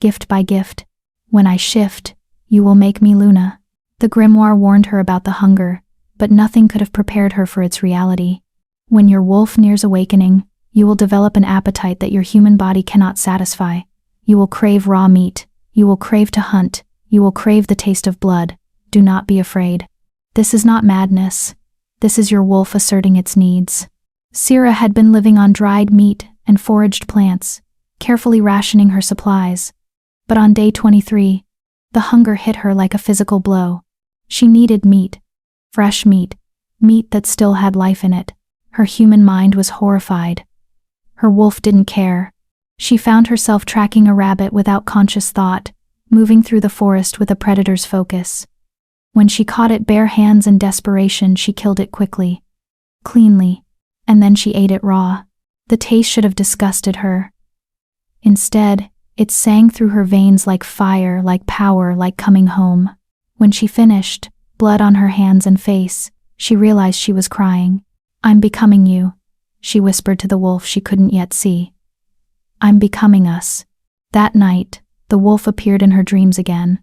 Gift by gift. When I shift, you will make me Luna. The grimoire warned her about the hunger, but nothing could have prepared her for its reality. When your wolf nears awakening, you will develop an appetite that your human body cannot satisfy. You will crave raw meat. You will crave to hunt. You will crave the taste of blood. Do not be afraid. This is not madness. This is your wolf asserting its needs. Sira had been living on dried meat and foraged plants, carefully rationing her supplies. But on day 23, the hunger hit her like a physical blow. She needed meat. Fresh meat. Meat that still had life in it. Her human mind was horrified. Her wolf didn't care. She found herself tracking a rabbit without conscious thought, moving through the forest with a predator's focus. When she caught it bare hands in desperation, she killed it quickly, cleanly, and then she ate it raw. The taste should have disgusted her. Instead, it sang through her veins like fire, like power, like coming home. When she finished, blood on her hands and face, she realized she was crying. "I'm becoming you," she whispered to the wolf she couldn't yet see. "I'm becoming us." That night, the wolf appeared in her dreams again.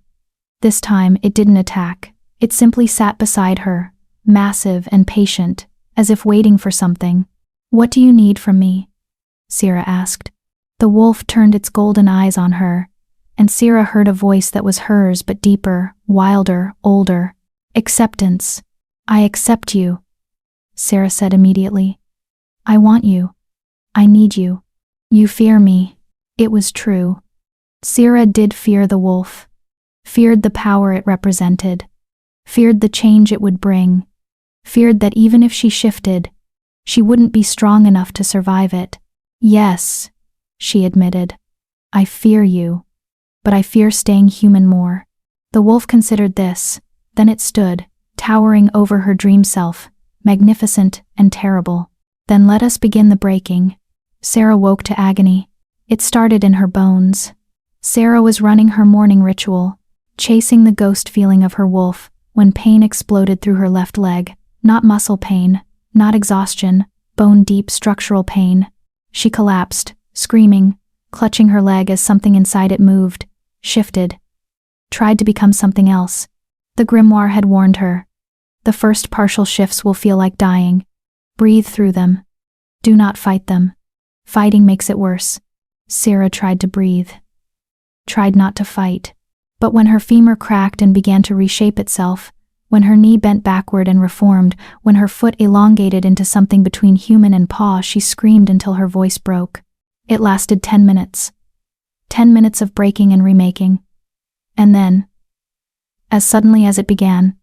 This time, it didn't attack. It simply sat beside her, massive and patient, as if waiting for something. "What do you need from me?" Sira asked. The wolf turned its golden eyes on her, and Sira heard a voice that was hers but deeper, wilder, older. "Acceptance. I accept you," Sira said immediately. "I want you. I need you. You fear me." It was true. Sira did fear the wolf. Feared the power it represented. Feared the change it would bring. Feared that even if she shifted, she wouldn't be strong enough to survive it. "Yes," she admitted. "I fear you. But I fear staying human more." The wolf considered this. Then it stood, towering over her dream self, magnificent and terrible. "Then let us begin the breaking." Sara woke to agony. It started in her bones. Sara was running her morning ritual, chasing the ghost feeling of her wolf, when pain exploded through her left leg. Not muscle pain, not exhaustion, bone-deep structural pain. She collapsed, screaming, clutching her leg as something inside it moved, shifted, tried to become something else. The grimoire had warned her. The first partial shifts will feel like dying. Breathe through them. Do not fight them. Fighting makes it worse. Sara tried to breathe. Tried not to fight. But when her femur cracked and began to reshape itself, when her knee bent backward and reformed, when her foot elongated into something between human and paw, she screamed until her voice broke. It lasted 10 minutes. 10 minutes of breaking and remaking. And then, as suddenly as it began,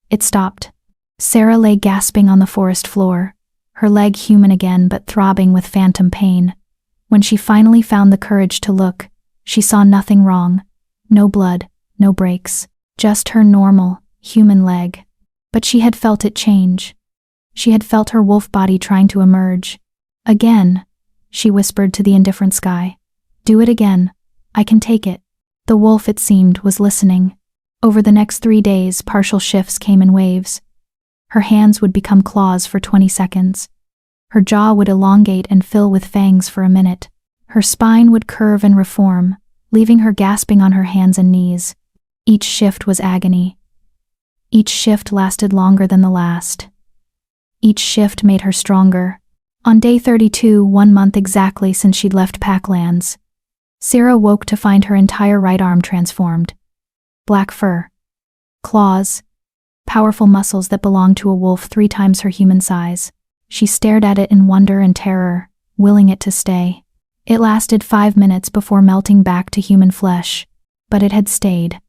it stopped. Sara lay gasping on the forest floor, her leg human again but throbbing with phantom pain. When she finally found the courage to look, she saw nothing wrong. No blood, no breaks, just her normal, human leg. But she had felt it change. She had felt her wolf body trying to emerge. "Again," she whispered to the indifferent sky. "Do it again. I can take it." The wolf, it seemed, was listening. Over the next 3 days, partial shifts came in waves. Her hands would become claws for 20 seconds. Her jaw would elongate and fill with fangs for a minute. Her spine would curve and reform, leaving her gasping on her hands and knees. Each shift was agony. Each shift lasted longer than the last. Each shift made her stronger. On day 32, 1 month exactly since she'd left Packlands, Sara woke to find her entire right arm transformed. Black fur. Claws. Powerful muscles that belonged to a wolf 3 times her human size. She stared at it in wonder and terror, willing it to stay. It lasted 5 minutes before melting back to human flesh, but it had stayed.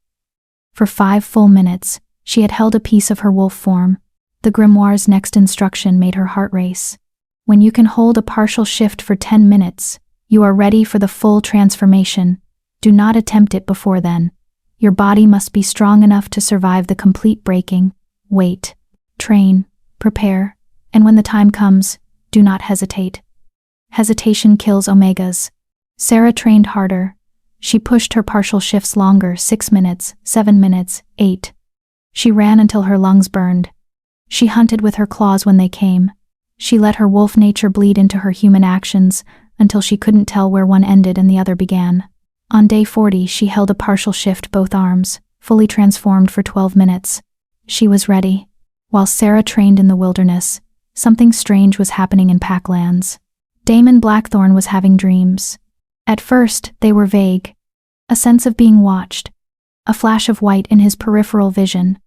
For 5 full minutes, she had held a piece of her wolf form. The grimoire's next instruction made her heart race. When you can hold a partial shift for 10 minutes, you are ready for the full transformation. Do not attempt it before then. Your body must be strong enough to survive the complete breaking. Wait, train, prepare, and when the time comes, do not hesitate. Hesitation kills omegas. Sara trained harder. She pushed her partial shifts longer, 6 minutes, 7 minutes, 8. She ran until her lungs burned. She hunted with her claws when they came. She let her wolf nature bleed into her human actions until she couldn't tell where one ended and the other began. On day 40, she held a partial shift both arms, fully transformed for 12 minutes. She was ready. While Sarah trained in the wilderness, something strange was happening in Packlands. Damon Blackthorne was having dreams. At first, they were vague. A sense of being watched. A flash of white in his peripheral vision.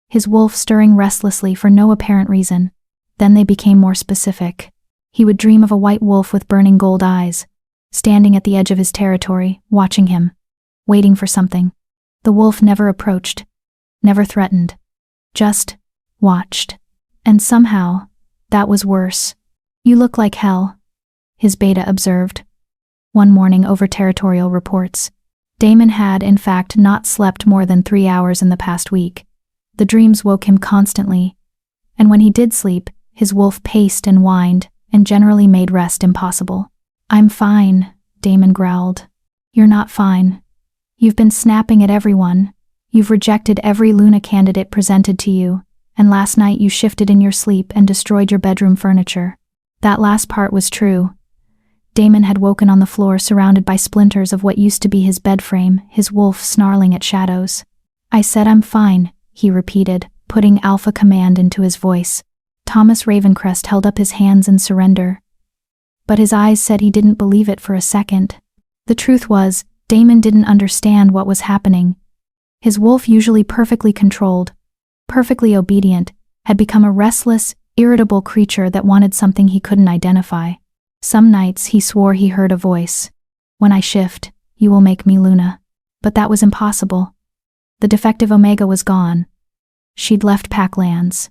His wolf stirring restlessly for no apparent reason. Then they became more specific. He would dream of a white wolf with burning gold eyes, standing at the edge of his territory, watching him, waiting for something. The wolf never approached, never threatened, just watched. And somehow, that was worse. "You look like hell," his beta observed. One morning over territorial reports. Damon had, in fact, not slept more than 3 hours in the past week. The dreams woke him constantly, and when he did sleep, his wolf paced and whined, and generally made rest impossible. "I'm fine," Damon growled. "You're not fine. You've been snapping at everyone. You've rejected every Luna candidate presented to you, and last night you shifted in your sleep and destroyed your bedroom furniture." That last part was true. Damon had woken on the floor surrounded by splinters of what used to be his bed frame, his wolf snarling at shadows. "I said I'm fine," he repeated, putting alpha command into his voice. Thomas Ravencrest held up his hands in surrender. But his eyes said he didn't believe it for a second. The truth was, Damon didn't understand what was happening. His wolf, usually perfectly controlled, perfectly obedient, had become a restless, irritable creature that wanted something he couldn't identify. Some nights he swore he heard a voice. "When I shift, you will make me Luna." But that was impossible. The defective Omega was gone. She'd left Packlands.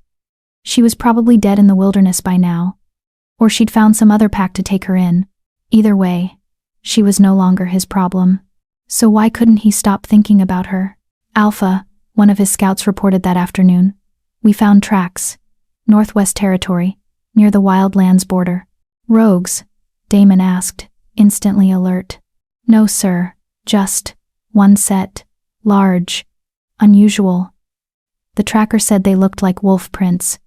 She was probably dead in the wilderness by now. Or she'd found some other pack to take her in. Either way, she was no longer his problem. So why couldn't he stop thinking about her? "Alpha," one of his scouts reported that afternoon. "We found tracks. Northwest Territory, near the Wildlands border." "Rogues?" Damon asked, instantly alert. "No, sir. Just one set. Large. Unusual." The tracker said they looked like wolf prints,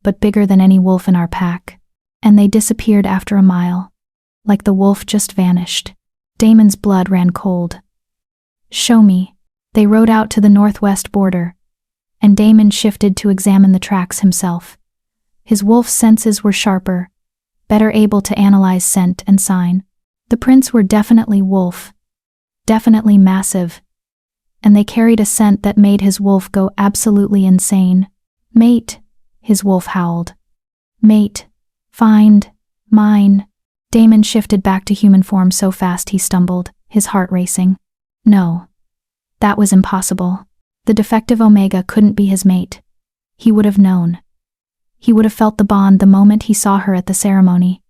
but bigger than any wolf in our pack. And they disappeared after a mile. Like the wolf just vanished. Damon's blood ran cold. "Show me." They rode out to the northwest border, and Damon shifted to examine the tracks himself. His wolf's senses were sharper, better able to analyze scent and sign. The prints were definitely wolf, definitely massive, and they carried a scent that made his wolf go absolutely insane. "Mate," his wolf howled. "Mate, find mine." Damon shifted back to human form so fast he stumbled, his heart racing. No, that was impossible. The defective Omega couldn't be his mate. He would have known. He would have felt the bond the moment he saw her at the ceremony.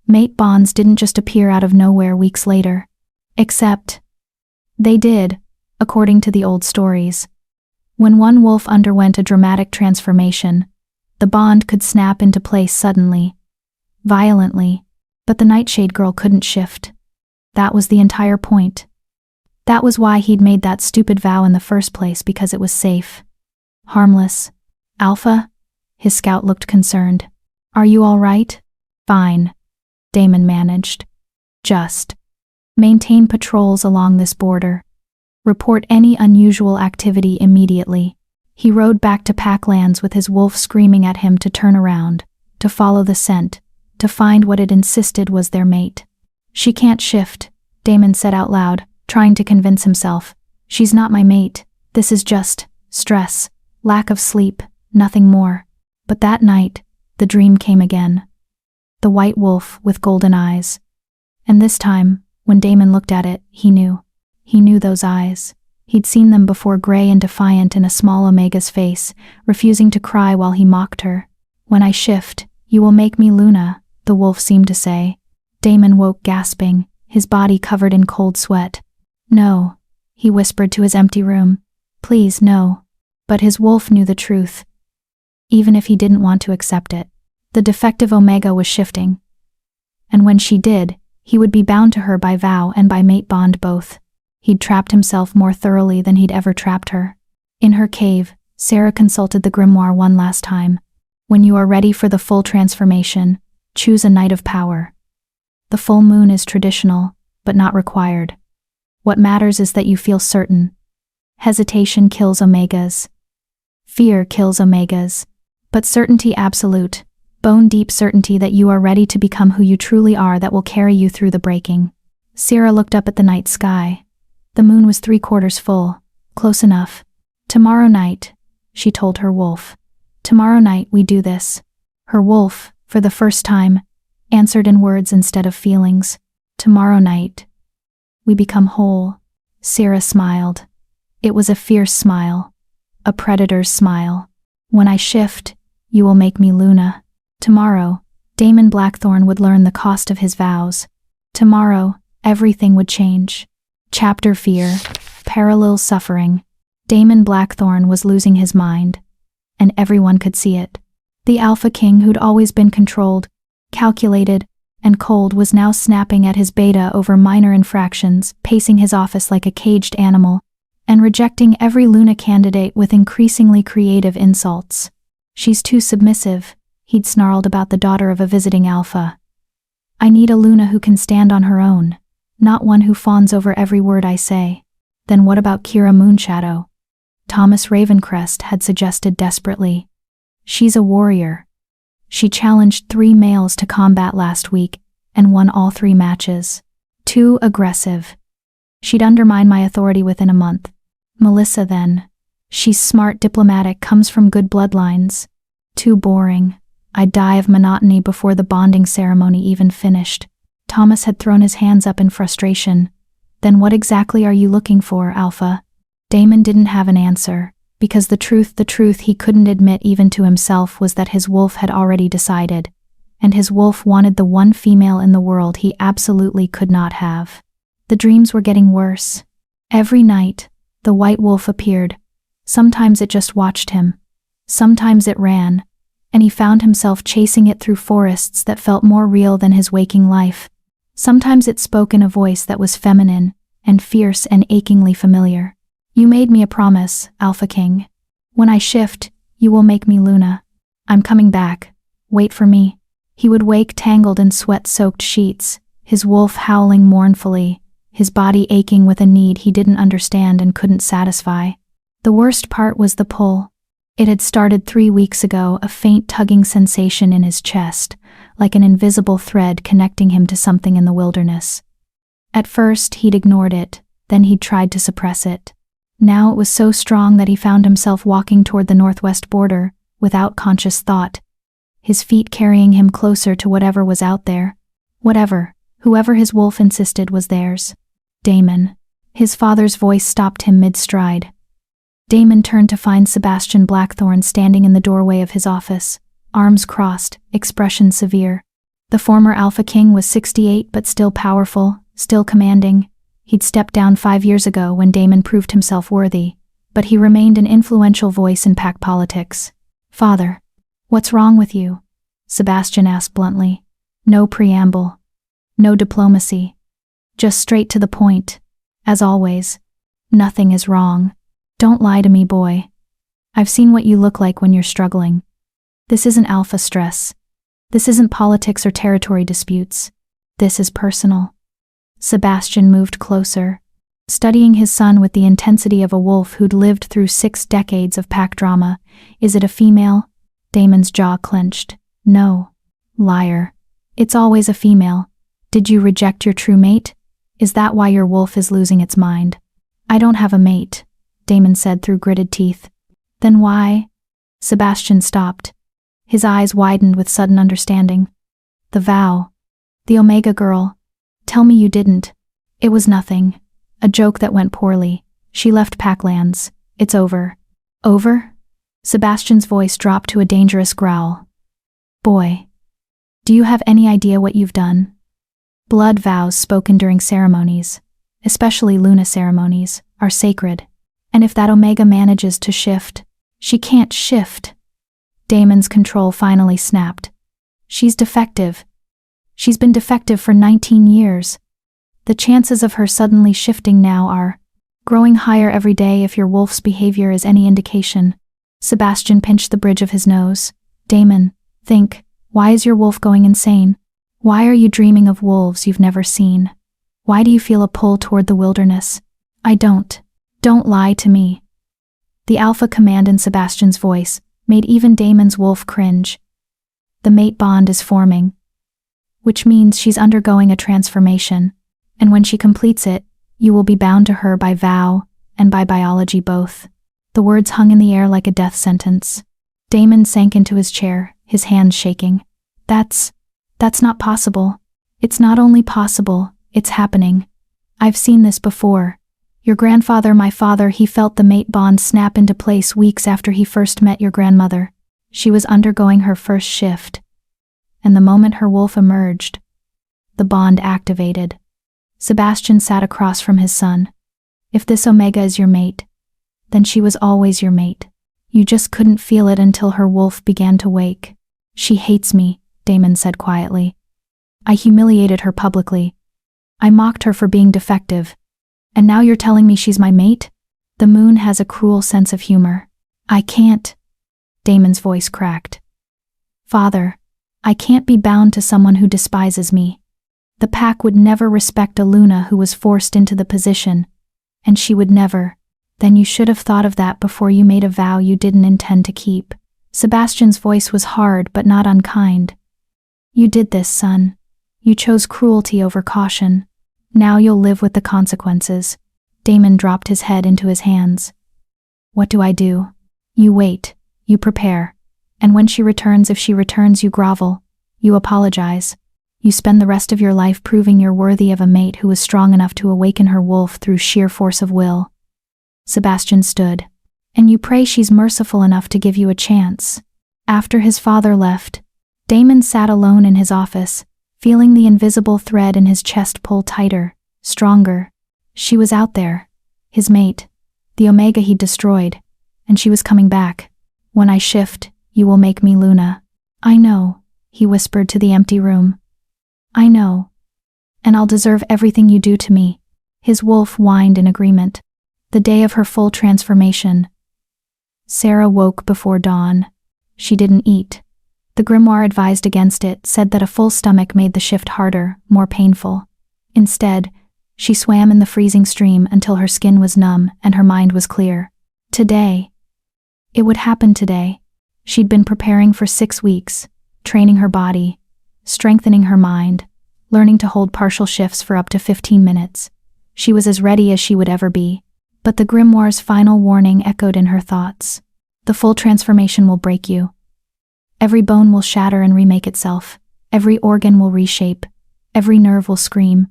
Mate bonds didn't just appear out of nowhere weeks later. Except, they did, according to the old stories. When one wolf underwent a dramatic transformation, the bond could snap into place suddenly, violently, but the Nightshade girl couldn't shift. That was the entire point. That was why he'd made that stupid vow in the first place, because it was safe. Harmless. "Alpha?" His scout looked concerned. "Are you all right?" "Fine," Damon managed. "Just maintain patrols along this border. Report any unusual activity immediately." He rode back to Packlands with his wolf screaming at him to turn around, to follow the scent, to find what it insisted was their mate. "She can't shift," Damon said out loud, trying to convince himself. "She's not my mate. This is just stress, lack of sleep, nothing more." But that night, the dream came again. The white wolf with golden eyes. And this time, when Damon looked at it, he knew. He knew those eyes. He'd seen them before, gray and defiant in a small Omega's face, refusing to cry while he mocked her. "When I shift, you will make me Luna," the wolf seemed to say. Damon woke gasping, his body covered in cold sweat. "No," he whispered to his empty room. "Please, no." But his wolf knew the truth. Even if he didn't want to accept it. The defective Omega was shifting. And when she did, he would be bound to her by vow and by mate bond both. He'd trapped himself more thoroughly than he'd ever trapped her. In her cave, Sarah consulted the grimoire one last time. "When you are ready for the full transformation, choose a Knight of Power." The The full moon is traditional, but not required. What matters is that you feel certain. Hesitation kills omegas. Fear kills omegas. But certainty absolute, bone-deep certainty that you are ready to become who you truly are, that will carry you through the breaking. Sierra looked up at the night sky. The moon was 3/4 full, close enough. Tomorrow night, she told her wolf. Tomorrow night we do this. Her wolf, for the first time, answered in words instead of feelings. Tomorrow night, we become whole. Sierra smiled. It was a fierce smile. A predator's smile. When I shift, you will make me Luna. Tomorrow, Damon Blackthorne would learn the cost of his vows. Tomorrow, everything would change. Chapter Fear. Parallel Suffering. Damon Blackthorne was losing his mind, and everyone could see it. The Alpha King, who'd always been controlled, calculated, and cold, was now snapping at his beta over minor infractions, pacing his office like a caged animal, and rejecting every Luna candidate with increasingly creative insults. She's too submissive, he'd snarled about the daughter of a visiting alpha. I need a Luna who can stand on her own, not one who fawns over every word I say. Then what about Kira Moonshadow? Thomas Ravencrest had suggested desperately. She's a warrior. She challenged 3 males to combat last week and won all 3 matches. Too aggressive. She'd undermine my authority within a month. Melissa then. She's smart, diplomatic, comes from good bloodlines. Too boring. I'd die of monotony before the bonding ceremony even finished. Thomas had thrown his hands up in frustration. Then what exactly are you looking for, Alpha? Damon didn't have an answer, because the truth he couldn't admit even to himself was that his wolf had already decided, and his wolf wanted the one female in the world he absolutely could not have. The dreams were getting worse. Every night, the white wolf appeared. Sometimes it just watched him. Sometimes it ran, and he found himself chasing it through forests that felt more real than his waking life. Sometimes it spoke in a voice that was feminine and fierce and achingly familiar. You made me a promise, Alpha King. When I shift, you will make me Luna. I'm coming back. Wait for me. He would wake tangled in sweat-soaked sheets, his wolf howling mournfully, his body aching with a need he didn't understand and couldn't satisfy. The worst part was the pull. It had started 3 weeks ago, a faint tugging sensation in his chest, like an invisible thread connecting him to something in the wilderness. At first, he'd ignored it, then he'd tried to suppress it. Now it was so strong that he found himself walking toward the northwest border, without conscious thought, his feet carrying him closer to whatever was out there. Whatever, whoever his wolf insisted was theirs. Damon. His father's voice stopped him mid-stride. Damon turned to find Sebastian Blackthorne standing in the doorway of his office, arms crossed, expression severe. The former Alpha King was 68 but still powerful, still commanding. He'd stepped down 5 years ago when Damon proved himself worthy, but he remained an influential voice in pack politics. Father, what's wrong with you? Sebastian asked bluntly. No preamble. No diplomacy. Just straight to the point. As always. Nothing is wrong. Don't lie to me, boy. I've seen what you look like when you're struggling. This isn't alpha stress. This isn't politics or territory disputes. This is personal. Sebastian moved closer, studying his son with the intensity of a wolf who'd lived through 6 decades of pack drama. Is it a female? Damon's jaw clenched. No. Liar. It's always a female. Did you reject your true mate? Is that why your wolf is losing its mind? I don't have a mate, Damon said through gritted teeth. Then why? Sebastian stopped. His eyes widened with sudden understanding. The vow. The Omega girl. Tell me you didn't. It was nothing. A joke that went poorly. She left Packlands. It's over. Over? Sebastian's voice dropped to a dangerous growl. Boy. Do you have any idea what you've done? Blood vows spoken during ceremonies, especially Luna ceremonies, are sacred. And if that Omega manages to shift, she can't shift. Damon's control finally snapped. She's defective. She's been defective for 19 years. The chances of her suddenly shifting now are growing higher every day if your wolf's behavior is any indication. Sebastian pinched the bridge of his nose. Damon, think, why is your wolf going insane? Why are you dreaming of wolves you've never seen? Why do you feel a pull toward the wilderness? I don't. Don't lie to me. The alpha command in Sebastian's voice made even Damon's wolf cringe. The mate bond is forming, which means she's undergoing a transformation, and when she completes it, you will be bound to her by vow and by biology both. The words hung in the air like a death sentence. Damon sank into his chair, his hands shaking. That's not possible. It's not only possible, it's happening. I've seen this before. Your grandfather, my father, he felt the mate bond snap into place weeks after he first met your grandmother. She was undergoing her first shift. And the moment her wolf emerged, the bond activated. Sebastian sat across from his son. If this Omega is your mate, then she was always your mate. You just couldn't feel it until her wolf began to wake. She hates me, Damon said quietly. I humiliated her publicly. I mocked her for being defective. And now you're telling me she's my mate? The moon has a cruel sense of humor. I can't. Damon's voice cracked. Father, I can't be bound to someone who despises me. The pack would never respect a Luna who was forced into the position, and she would never. Then you should have thought of that before you made a vow you didn't intend to keep. Sebastian's voice was hard but not unkind. You did this, son. You chose cruelty over caution. Now you'll live with the consequences. Damon dropped his head into his hands. What do I do? You wait. You prepare. And when she returns, if she returns, you grovel. You apologize. You spend the rest of your life proving you're worthy of a mate who is strong enough to awaken her wolf through sheer force of will. Sebastian stood. And you pray she's merciful enough to give you a chance. After his father left, Damon sat alone in his office, feeling the invisible thread in his chest pull tighter, stronger. She was out there, his mate, the Omega he'd destroyed, and she was coming back. When I shift, you will make me Luna. I know, he whispered to the empty room. I know. And I'll deserve everything you do to me. His wolf whined in agreement. The day of her full transformation. Sarah woke before dawn. She didn't eat. The grimoire advised against it, said that a full stomach made the shift harder, more painful. Instead, she swam in the freezing stream until her skin was numb and her mind was clear. Today. It would happen today. She'd been preparing for 6 weeks, training her body, strengthening her mind, learning to hold partial shifts for up to 15 minutes. She was as ready as she would ever be. But the grimoire's final warning echoed in her thoughts. The full transformation will break you. Every bone will shatter and remake itself. Every organ will reshape. Every nerve will scream.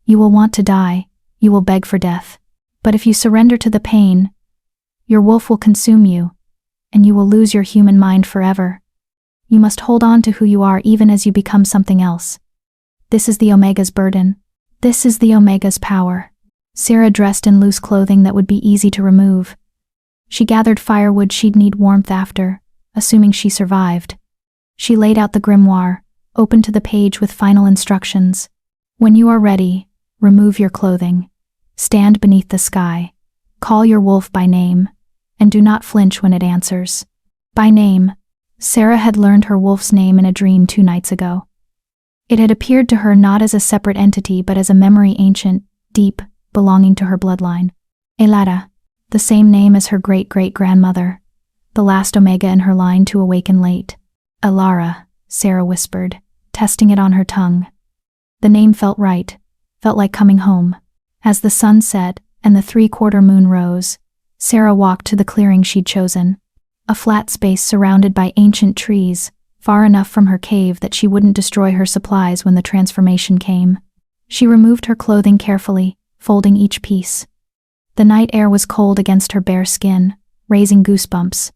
You will want to die. You will beg for death. But if you surrender to the pain, your wolf will consume you, and you will lose your human mind forever. You must hold on to who you are even as you become something else. This is the Omega's burden. This is the Omega's power. Sarah dressed in loose clothing that would be easy to remove. She gathered firewood she'd need warmth after, assuming she survived. She laid out the grimoire, opened to the page with final instructions. When you are ready, remove your clothing. Stand beneath the sky. Call your wolf by name, and do not flinch when it answers. By name. Sarah had learned her wolf's name in a dream 2 nights ago. It had appeared to her not as a separate entity but as a memory ancient, deep, belonging to her bloodline. Elara, the same name as her great-great-grandmother, the last Omega in her line to awaken late. Elara, Sarah whispered, testing it on her tongue. The name felt right, felt like coming home. As the sun set and the 3/4 moon rose, Sarah walked to the clearing she'd chosen. A flat space surrounded by ancient trees, far enough from her cave that she wouldn't destroy her supplies when the transformation came. She removed her clothing carefully, folding each piece. The night air was cold against her bare skin, raising goosebumps.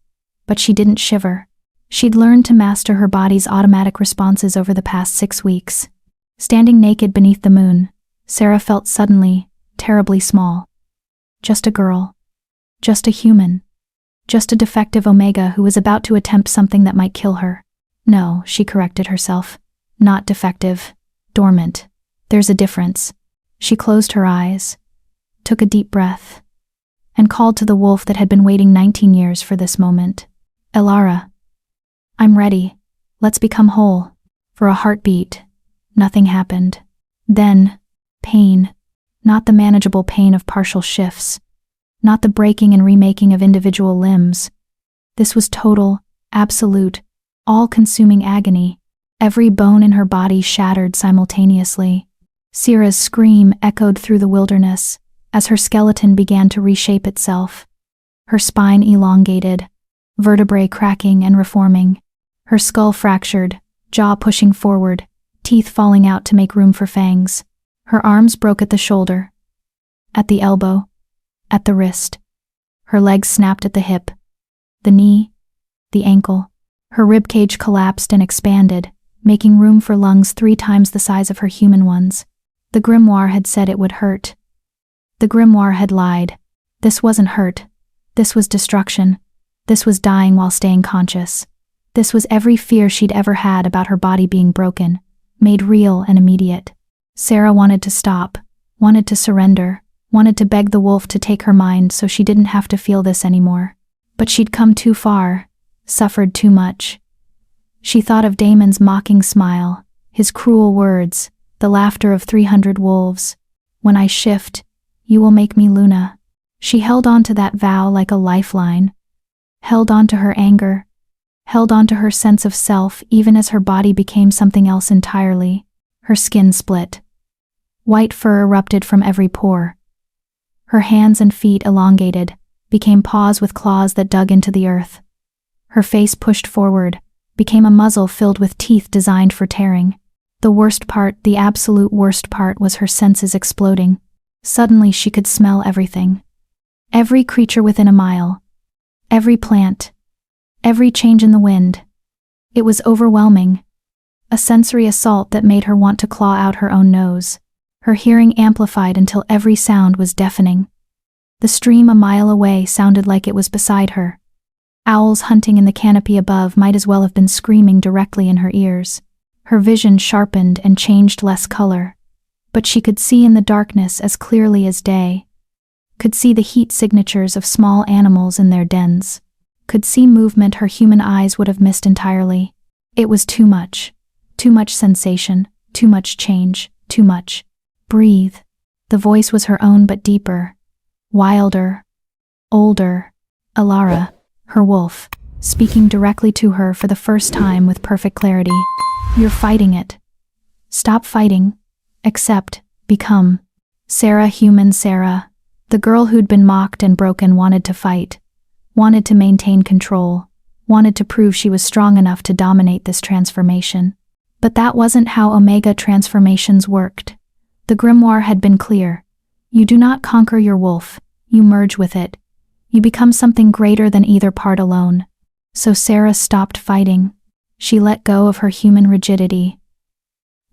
But she didn't shiver. She'd learned to master her body's automatic responses over the past 6 weeks. Standing naked beneath the moon, Sarah felt suddenly, terribly small. Just a girl. Just a human. Just a defective Omega who was about to attempt something that might kill her. No, she corrected herself. Not defective. Dormant. There's a difference. She closed her eyes, took a deep breath, and called to the wolf that had been waiting 19 years for this moment. Elara. I'm ready. Let's become whole. For a heartbeat, Nothing happened. Then, pain. Not the manageable pain of partial shifts. Not the breaking and remaking of individual limbs. This was total, absolute, all-consuming agony. Every bone in her body shattered simultaneously. Sierra's scream echoed through the wilderness as her skeleton began to reshape itself. Her spine elongated, vertebrae cracking and reforming. Her skull fractured, jaw pushing forward, teeth falling out to make room for fangs. Her arms broke at the shoulder, at the elbow, at the wrist. Her legs snapped at the hip, the knee, the ankle. Her ribcage collapsed and expanded, making room for lungs 3 times the size of her human ones. The grimoire had said it would hurt. The grimoire had lied. This wasn't hurt. This was destruction. This was dying while staying conscious. This was every fear she'd ever had about her body being broken, made real and immediate. Sarah wanted to stop, wanted to surrender, wanted to beg the wolf to take her mind so she didn't have to feel this anymore. But she'd come too far, suffered too much. She thought of Damon's mocking smile, his cruel words, the laughter of 300 wolves. When I shift, you will make me Luna. She held on to that vow like a lifeline, held on to her anger, held on to her sense of self even as her body became something else entirely. Her skin split. White fur erupted from every pore. Her hands and feet elongated, became paws with claws that dug into the earth. Her face pushed forward, became a muzzle filled with teeth designed for tearing. The worst part, the absolute worst part, was her senses exploding. Suddenly she could smell everything. Every creature within a mile. Every plant. Every change in the wind. It was overwhelming. A sensory assault that made her want to claw out her own nose. Her hearing amplified until every sound was deafening. The stream a mile away sounded like it was beside her. Owls hunting in the canopy above might as well have been screaming directly in her ears. Her vision sharpened and changed less color, but she could see in the darkness as clearly as day. Could see the heat signatures of small animals in their dens. Could see movement her human eyes would have missed entirely. It was too much. Too much sensation, too much change, too much. Breathe. The voice was her own but deeper. Wilder. Older. Alara, her wolf, speaking directly to her for the first time with perfect clarity. You're fighting it. Stop fighting. Accept. Become. Sarah, human Sarah. The girl who'd been mocked and broken wanted to fight. Wanted to maintain control. Wanted to prove she was strong enough to dominate this transformation. But that wasn't how Omega transformations worked. The grimoire had been clear. You do not conquer your wolf, you merge with it. You become something greater than either part alone. So Sarah stopped fighting. She let go of her human rigidity.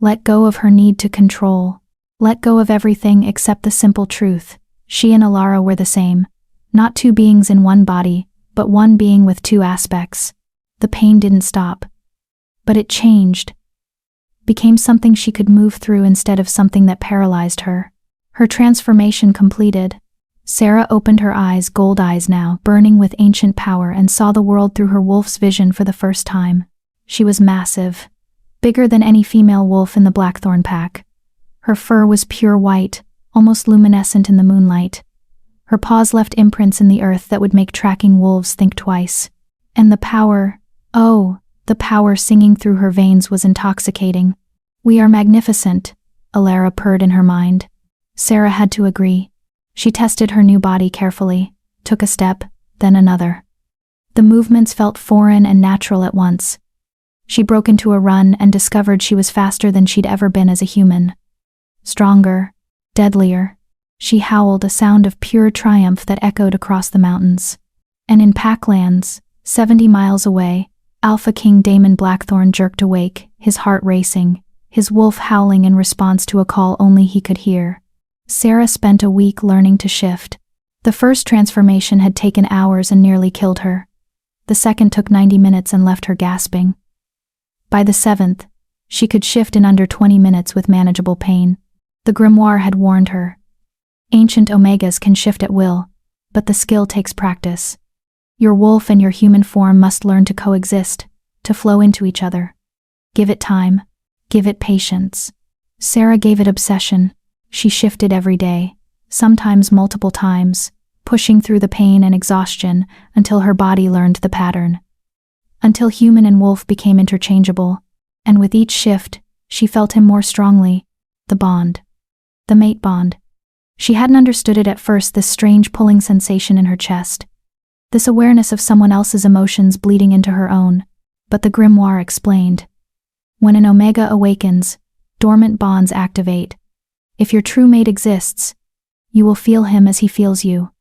Let go of her need to control. Let go of everything except the simple truth. She and Alara were the same. Not 2 beings in one body, but one being with 2 aspects. The pain didn't stop. But it changed. Became something she could move through instead of something that paralyzed her. Her transformation completed. Sarah opened her eyes, gold eyes now, burning with ancient power, and saw the world through her wolf's vision for the first time. She was massive. Bigger than any female wolf in the Blackthorn pack. Her fur was pure white, almost luminescent in the moonlight. Her paws left imprints in the earth that would make tracking wolves think twice. And the power, oh, the power singing through her veins was intoxicating. We are magnificent, Alara purred in her mind. Sarah had to agree. She tested her new body carefully, took a step, then another. The movements felt foreign and natural at once. She broke into a run and discovered she was faster than she'd ever been as a human. Stronger, deadlier. She howled, a sound of pure triumph that echoed across the mountains. And in Packlands, 70 miles away, Alpha King Damon Blackthorn jerked awake, his heart racing, his wolf howling in response to a call only he could hear. Sarah spent a week learning to shift. The first transformation had taken hours and nearly killed her. The second took 90 minutes and left her gasping. By the 7th, she could shift in under 20 minutes with manageable pain. The grimoire had warned her. Ancient Omegas can shift at will, but the skill takes practice. Your wolf and your human form must learn to coexist, to flow into each other. Give it time. Give it patience. Sarah gave it obsession. She shifted every day, sometimes multiple times, pushing through the pain and exhaustion until her body learned the pattern. Until human and wolf became interchangeable, and with each shift, she felt him more strongly. The bond. The mate bond. She hadn't understood it at first, this strange pulling sensation in her chest. This awareness of someone else's emotions bleeding into her own. But the grimoire explained. When an omega awakens, dormant bonds activate. If your true mate exists, you will feel him as he feels you.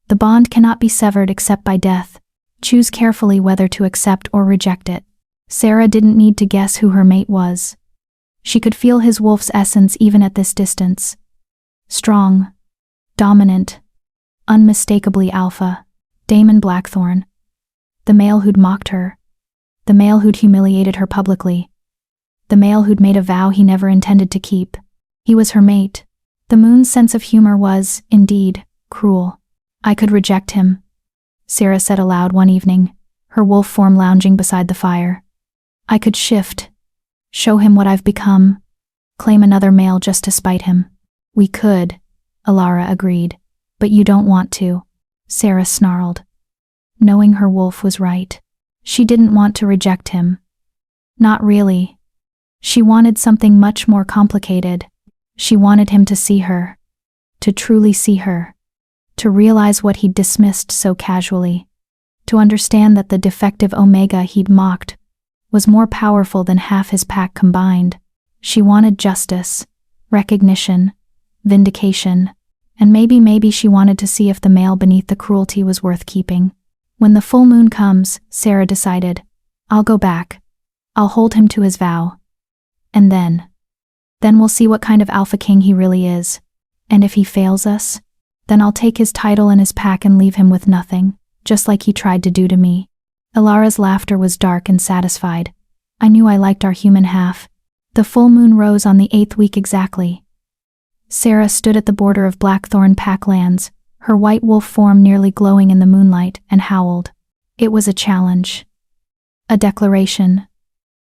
The bond cannot be severed except by death. Choose carefully whether to accept or reject it. Sarah didn't need to guess who her mate was. She could feel his wolf's essence even at this distance. Strong, dominant, unmistakably alpha. Damon Blackthorne. The male who'd mocked her. The male who'd humiliated her publicly. The male who'd made a vow he never intended to keep. He was her mate. The moon's sense of humor was, indeed, cruel. I could reject him, Sarah said aloud one evening, her wolf form lounging beside the fire. I could shift, show him what I've become, claim another male just to spite him. We could, Alara agreed, but you don't want to, Sarah snarled. Knowing her wolf was right. She didn't want to reject him. Not really. She wanted something much more complicated. She wanted him to see her. To truly see her. To realize what he'd dismissed so casually. To understand that the defective omega he'd mocked was more powerful than half his pack combined. She wanted justice, recognition, vindication, and maybe she wanted to see if the male beneath the cruelty was worth keeping. When the full moon comes, Sarah decided, I'll go back. I'll hold him to his vow. And then we'll see what kind of alpha king he really is. And if he fails us, then I'll take his title and his pack and leave him with nothing, just like he tried to do to me. Alara's laughter was dark and satisfied. I knew I liked our human half. The full moon rose on the 8th week exactly. Sarah stood at the border of Blackthorn pack lands, her white wolf form nearly glowing in the moonlight, and howled. It was a challenge. A declaration.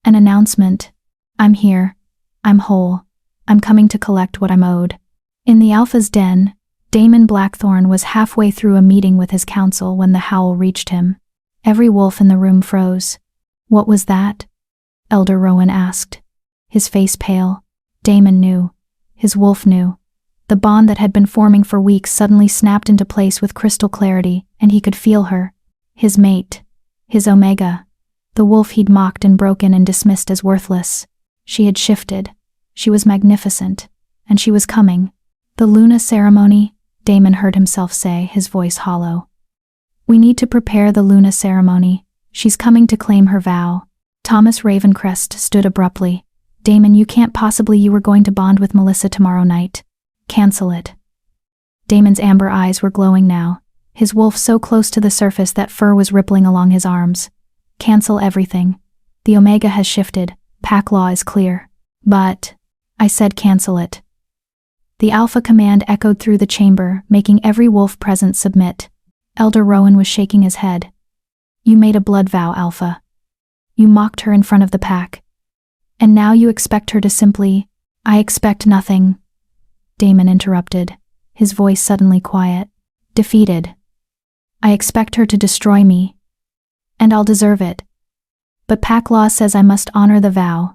An announcement. I'm here. I'm whole. I'm coming to collect what I'm owed. In the Alpha's den, Damon Blackthorn was halfway through a meeting with his council when the howl reached him. Every wolf in the room froze. What was that? Elder Rowan asked. His face pale. Damon knew. His wolf knew. The bond that had been forming for weeks suddenly snapped into place with crystal clarity, and he could feel her. His mate. His omega. The wolf he'd mocked and broken and dismissed as worthless. She had shifted. She was magnificent. And she was coming. The Luna ceremony, Damon heard himself say, his voice hollow. We need to prepare the Luna ceremony. She's coming to claim her vow. Thomas Ravencrest stood abruptly. Damon, you can't possibly. You were going to bond with Melissa tomorrow night. Cancel it. Damon's amber eyes were glowing now, his wolf so close to the surface that fur was rippling along his arms. Cancel everything. The omega has shifted. Pack law is clear. But, I said cancel it. The alpha command echoed through the chamber, making every wolf present submit. Elder Rowan was shaking his head. You made a blood vow, Alpha. You mocked her in front of the pack. And now you expect her to simply— I expect nothing. Damon interrupted, his voice suddenly quiet. Defeated. I expect her to destroy me. And I'll deserve it. But pack law says I must honor the vow.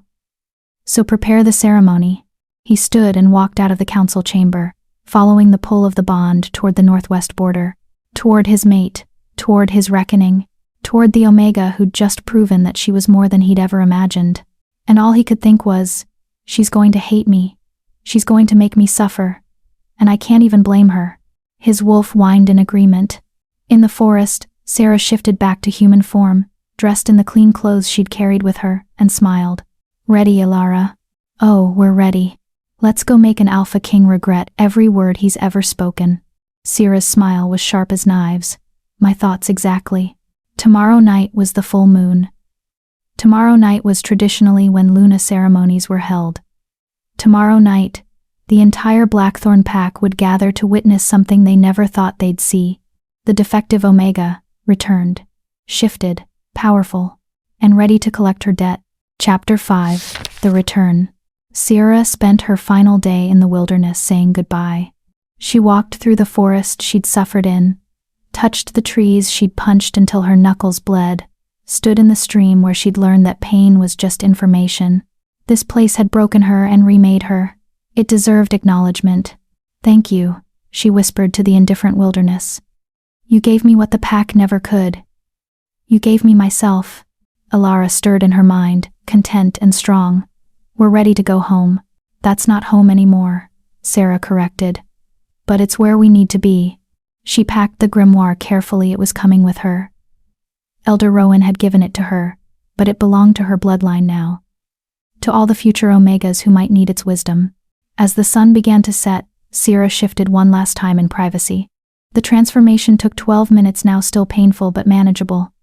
So prepare the ceremony. He stood and walked out of the council chamber, following the pull of the bond toward the northwest border, toward his mate, toward his reckoning, toward the omega who'd just proven that she was more than he'd ever imagined. And all he could think was, she's going to hate me. She's going to make me suffer. And I can't even blame her. His wolf whined in agreement. In the forest, Sarah shifted back to human form, dressed in the clean clothes she'd carried with her, and smiled. Ready, Alara? Oh, we're ready. Let's go make an alpha king regret every word he's ever spoken. Sarah's smile was sharp as knives. My thoughts exactly. Tomorrow night was the full moon. Tomorrow night was traditionally when Luna ceremonies were held. Tomorrow night, the entire Blackthorn pack would gather to witness something they never thought they'd see. The defective Omega returned, shifted, powerful, and ready to collect her debt. Chapter 5. The return. Sierra spent her final day in the wilderness saying goodbye. She walked through the forest she'd suffered in, touched the trees she'd punched until her knuckles bled, stood in the stream where she'd learned that pain was just information. This place had broken her and remade her. It deserved acknowledgement. "Thank you," she whispered to the indifferent wilderness. "You gave me what the pack never could. You gave me myself." Alara stirred in her mind, content and strong. "We're ready to go home." "That's not home anymore," Sarah corrected. "But it's where we need to be." She packed the grimoire carefully. It was coming with her. Elder Rowan had given it to her, but it belonged to her bloodline now. To all the future Omegas who might need its wisdom. As the sun began to set, Sierra shifted one last time in privacy. The transformation took 12 minutes, now still painful but manageable.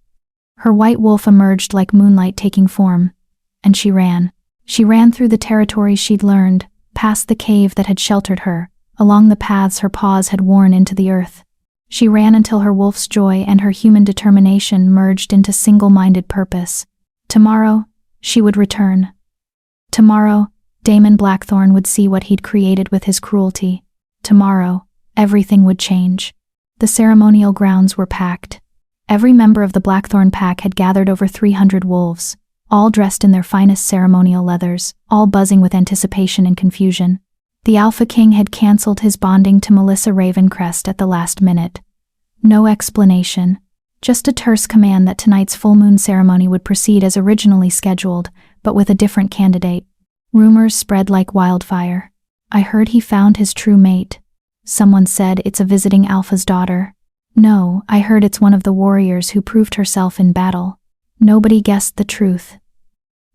Her white wolf emerged like moonlight taking form, and she ran. She ran through the territory she'd learned, past the cave that had sheltered her, along the paths her paws had worn into the earth. She ran until her wolf's joy and her human determination merged into single-minded purpose. Tomorrow, she would return. Tomorrow, Damon Blackthorn would see what he'd created with his cruelty. Tomorrow, everything would change. The ceremonial grounds were packed. Every member of the Blackthorn pack had gathered over 300 wolves, all dressed in their finest ceremonial leathers, all buzzing with anticipation and confusion. The Alpha King had cancelled his bonding to Melissa Ravencrest at the last minute. No explanation, just a terse command that tonight's full moon ceremony would proceed as originally scheduled, but with a different candidate. Rumors spread like wildfire. "I heard he found his true mate." Someone said it's a visiting Alpha's daughter. "No, I heard it's one of the warriors who proved herself in battle." Nobody guessed the truth.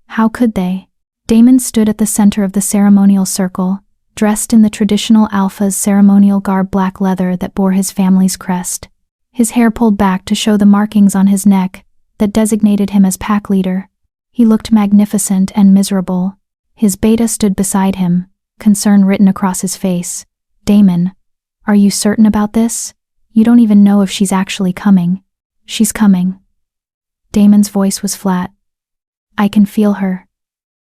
How could they? Damon stood at the center of the ceremonial circle, dressed in the traditional Alpha's ceremonial garb, black leather that bore his family's crest. His hair pulled back to show the markings on his neck that designated him as pack leader. He looked magnificent and miserable. His beta stood beside him, concern written across his face. "Damon, are you certain about this? You don't even know if she's actually coming." "She's coming." Damon's voice was flat. "I can feel her.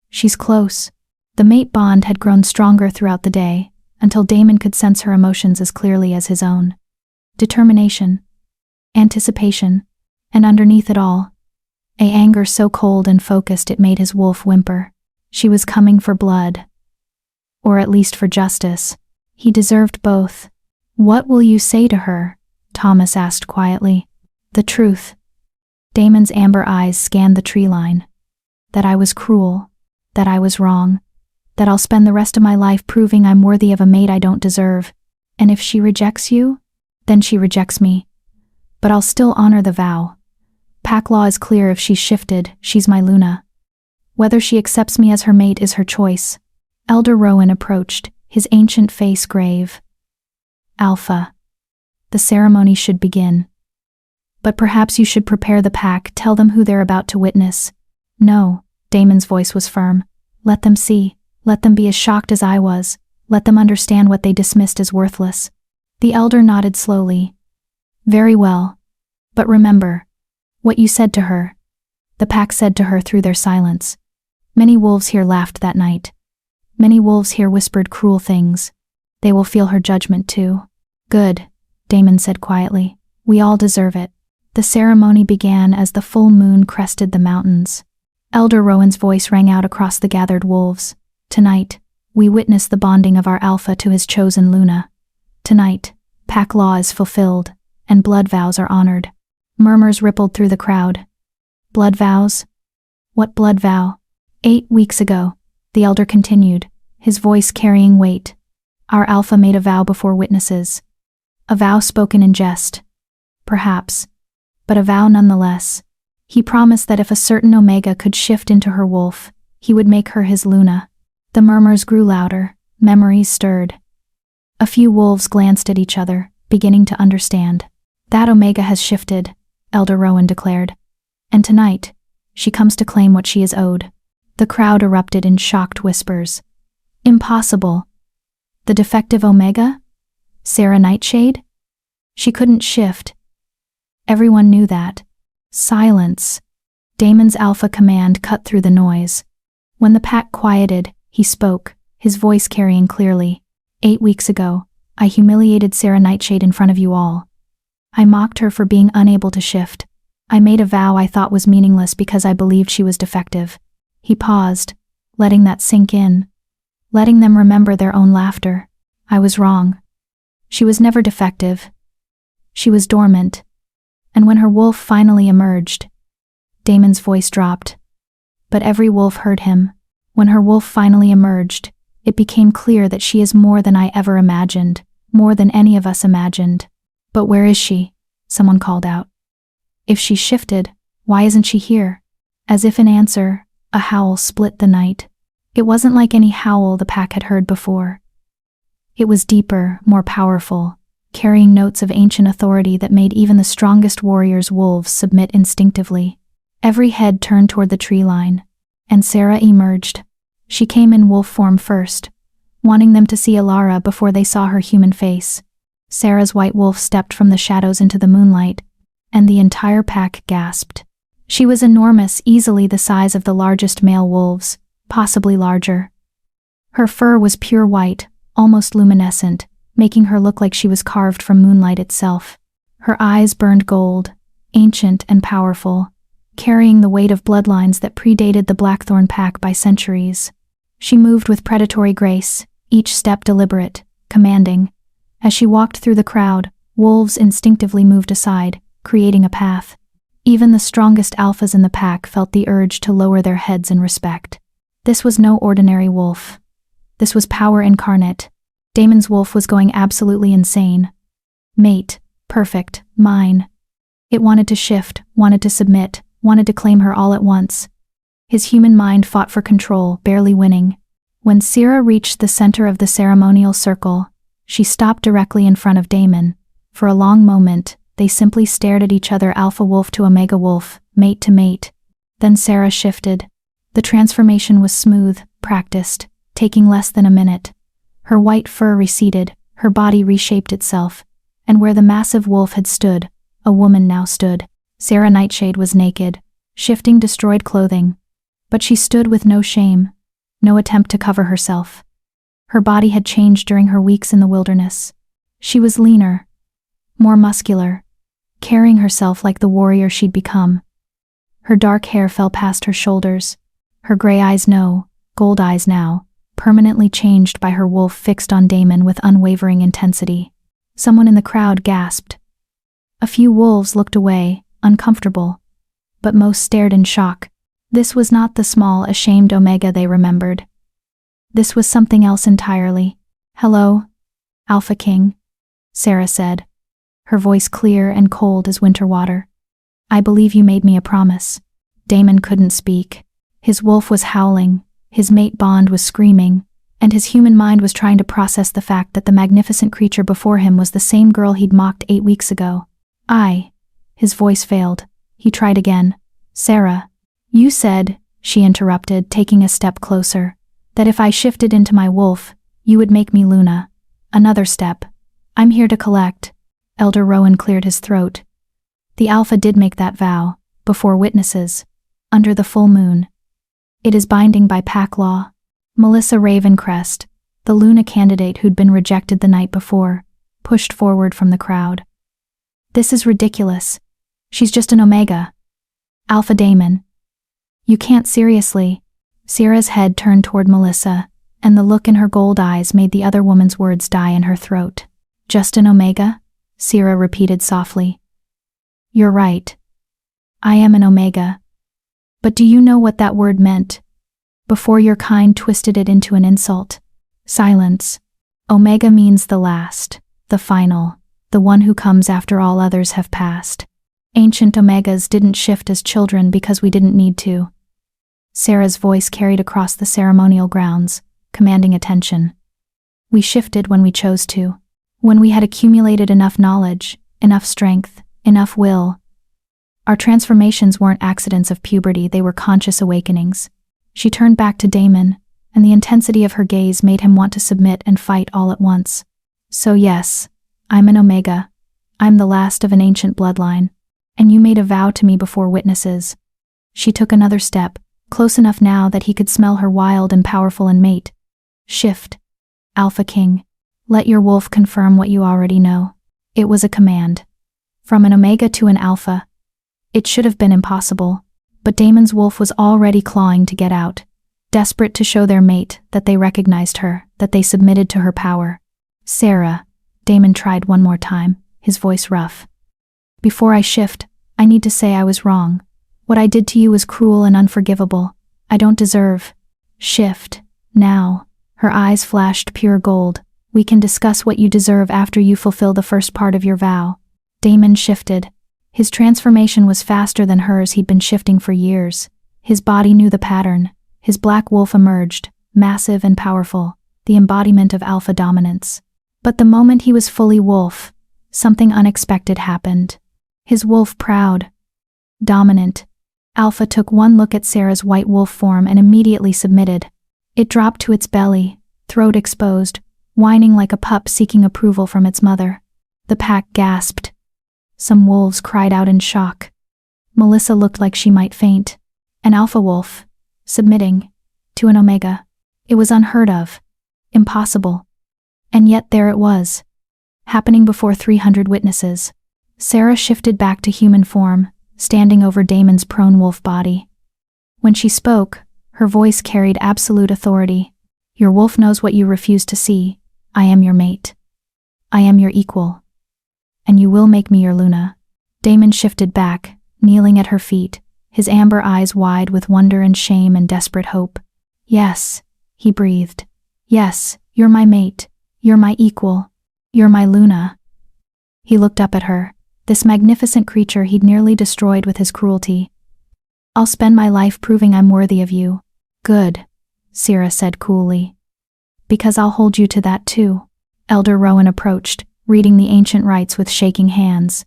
She's close." The mate bond had grown stronger throughout the day, until Damon could sense her emotions as clearly as his own. Determination, anticipation, and underneath it all, a anger so cold and focused it made his wolf whimper. She was coming for blood. Or at least for justice. He deserved both. "What will you say to her?" Thomas asked quietly. "The truth." Damon's amber eyes scanned the tree line. "That I was cruel. That I was wrong. That I'll spend the rest of my life proving I'm worthy of a mate I don't deserve. And if she rejects you, then she rejects me. But I'll still honor the vow. Pack law is clear. If she's shifted, she's my Luna. Whether she accepts me as her mate is her choice." Elder Rowan approached, his ancient face grave. "Alpha, the ceremony should begin. But perhaps you should prepare the pack, tell them who they're about to witness." "No," Damon's voice was firm. "Let them see. Let them be as shocked as I was. Let them understand what they dismissed as worthless." The elder nodded slowly. "Very well. But remember what you said to her." The pack said to her through their silence. Many wolves here laughed that night. Many wolves here whispered cruel things. They will feel her judgment too. "Good," Damon said quietly. "We all deserve it." The ceremony began as the full moon crested the mountains. Elder Rowan's voice rang out across the gathered wolves. "Tonight, we witness the bonding of our Alpha to his chosen Luna. Tonight, pack law is fulfilled, and blood vows are honored." Murmurs rippled through the crowd. "Blood vows? What blood vow?" 8 weeks ago, the elder continued, his voice carrying weight. "Our Alpha made a vow before witnesses. A vow spoken in jest. Perhaps. But a vow nonetheless. He promised that if a certain Omega could shift into her wolf, he would make her his Luna." The murmurs grew louder, memories stirred. A few wolves glanced at each other, beginning to understand. "That Omega has shifted," Elder Rowan declared. "And tonight, she comes to claim what she is owed." The crowd erupted in shocked whispers. "Impossible. The defective Omega? Sarah Nightshade? She couldn't shift." Everyone knew that. Silence. Damon's Alpha command cut through the noise. When the pack quieted, he spoke, his voice carrying clearly. 8 weeks ago, I humiliated Sarah Nightshade in front of you all. I mocked her for being unable to shift. I made a vow I thought was meaningless because I believed she was defective. He paused, letting that sink in, letting them remember their own laughter. I was wrong. She was never defective. She was dormant. And when her wolf finally emerged, Damon's voice dropped. But every wolf heard him. When her wolf finally emerged, it became clear that she is more than I ever imagined, more than any of us imagined. But where is she? Someone called out. If she shifted, why isn't she here? As if in answer, a howl split the night. It wasn't like any howl the pack had heard before. It was deeper, more powerful, carrying notes of ancient authority that made even the strongest warriors' wolves submit instinctively. Every head turned toward the tree line, and Sarah emerged. She came in wolf form first, wanting them to see Alara before they saw her human face. Sarah's white wolf stepped from the shadows into the moonlight, and the entire pack gasped. She was enormous, easily the size of the largest male wolves, possibly larger. Her fur was pure white, almost luminescent, making her look like she was carved from moonlight itself. Her eyes burned gold, ancient and powerful, carrying the weight of bloodlines that predated the Blackthorn pack by centuries. She moved with predatory grace, each step deliberate, commanding. As she walked through the crowd, wolves instinctively moved aside, creating a path. Even the strongest alphas in the pack felt the urge to lower their heads in respect. This was no ordinary wolf. This was power incarnate. Damon's wolf was going absolutely insane. Mate, perfect, mine. It wanted to shift, wanted to submit, wanted to claim her all at once. His human mind fought for control, barely winning. When Sarah reached the center of the ceremonial circle, she stopped directly in front of Damon. For a long moment, they simply stared at each other, alpha wolf to omega wolf, mate to mate. Then Sarah shifted. The transformation was smooth, practiced, taking less than a minute. Her white fur receded, her body reshaped itself, and where the massive wolf had stood, a woman now stood. Sarah Nightshade was naked, shifting destroyed clothing, but she stood with no shame, no attempt to cover herself. Her body had changed during her weeks in the wilderness. She was leaner, more muscular, carrying herself like the warrior she'd become. Her dark hair fell past her shoulders, her gray eyes gold eyes now, permanently changed by her wolf fixed on Damon with unwavering intensity. Someone in the crowd gasped. A few wolves looked away, uncomfortable, but most stared in shock. This was not the small, ashamed Omega they remembered. This was something else entirely. "Hello, Alpha King," Sarah said, her voice clear and cold as winter water. "I believe you made me a promise." Damon couldn't speak. His wolf was howling, his mate bond was screaming, and his human mind was trying to process the fact that the magnificent creature before him was the same girl he'd mocked 8 weeks ago. His voice failed. He tried again. "Sarah, you said," she interrupted, taking a step closer, "that if I shifted into my wolf, you would make me Luna." "Another step. I'm here to collect." Elder Rowan cleared his throat. "The Alpha did make that vow, before witnesses, under the full moon. It is binding by pack law." Melissa Ravencrest, the Luna candidate who'd been rejected the night before, pushed forward from the crowd. "This is ridiculous. She's just an Omega." "Alpha Damon. You can't seriously." Sarah's head turned toward Melissa, and the look in her gold eyes made the other woman's words die in her throat. "Just an Omega?" Sarah repeated softly. "You're right. I am an Omega. But do you know what that word meant? Before your kind twisted it into an insult." "Silence. Omega means the last, the final, the one who comes after all others have passed. Ancient Omegas didn't shift as children because we didn't need to." Sarah's voice carried across the ceremonial grounds, commanding attention. "We shifted when we chose to. When we had accumulated enough knowledge, enough strength, enough will. Our transformations weren't accidents of puberty, they were conscious awakenings." She turned back to Damon, and the intensity of her gaze made him want to submit and fight all at once. "So yes, I'm an Omega. I'm the last of an ancient bloodline. And you made a vow to me before witnesses." She took another step, close enough now that he could smell her wild and powerful and mate. Shift. Alpha King. Let your wolf confirm what you already know. It was a command. From an Omega to an Alpha. It should have been impossible, but Damon's wolf was already clawing to get out, desperate to show their mate that they recognized her, that they submitted to her power. Sarah, Damon tried one more time, his voice rough. Before I shift, I need to say I was wrong. What I did to you was cruel and unforgivable. I don't deserve. Shift. Now. Her eyes flashed pure gold. We can discuss what you deserve after you fulfill the first part of your vow. Damon shifted. His transformation was faster than hers. He'd been shifting for years. His body knew the pattern. His black wolf emerged, massive and powerful, the embodiment of alpha dominance. But the moment he was fully wolf, something unexpected happened. His wolf proud, dominant. Alpha took one look at Sarah's white wolf form and immediately submitted. It dropped to its belly, throat exposed, whining like a pup seeking approval from its mother. The pack gasped. Some wolves cried out in shock. Melissa looked like she might faint. An alpha wolf, submitting to an Omega. It was unheard of, impossible. And yet there it was, happening before 300 witnesses. Sarah shifted back to human form, standing over Damon's prone wolf body. When she spoke, her voice carried absolute authority. Your wolf knows what you refuse to see. I am your mate. I am your equal. And you will make me your Luna. Damon shifted back, kneeling at her feet, his amber eyes wide with wonder and shame and desperate hope. Yes, he breathed. Yes, you're my mate. You're my equal. You're my Luna. He looked up at her, this magnificent creature he'd nearly destroyed with his cruelty. I'll spend my life proving I'm worthy of you. Good, Sarah said coolly. Because I'll hold you to that too. Elder Rowan approached, reading the ancient rites with shaking hands.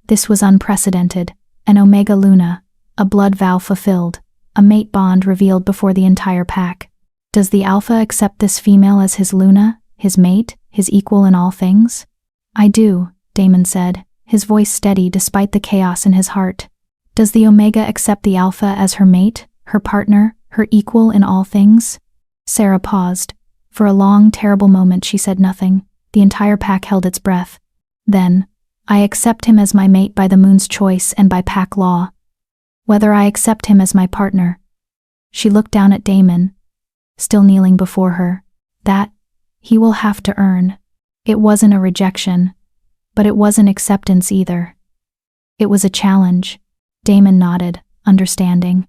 This was unprecedented. An Omega Luna, a blood vow fulfilled, a mate bond revealed before the entire pack. Does the Alpha accept this female as his Luna, his mate, his equal in all things? I do, Damon said, his voice steady despite the chaos in his heart. Does the Omega accept the Alpha as her mate, her partner, her equal in all things? Sarah paused. For a long, terrible moment she said nothing. The entire pack held its breath. Then, I accept him as my mate by the moon's choice and by pack law. Whether I accept him as my partner. She looked down at Damon, still kneeling before her. That, he will have to earn. It wasn't a rejection, but it wasn't acceptance either. It was a challenge. Damon nodded, understanding.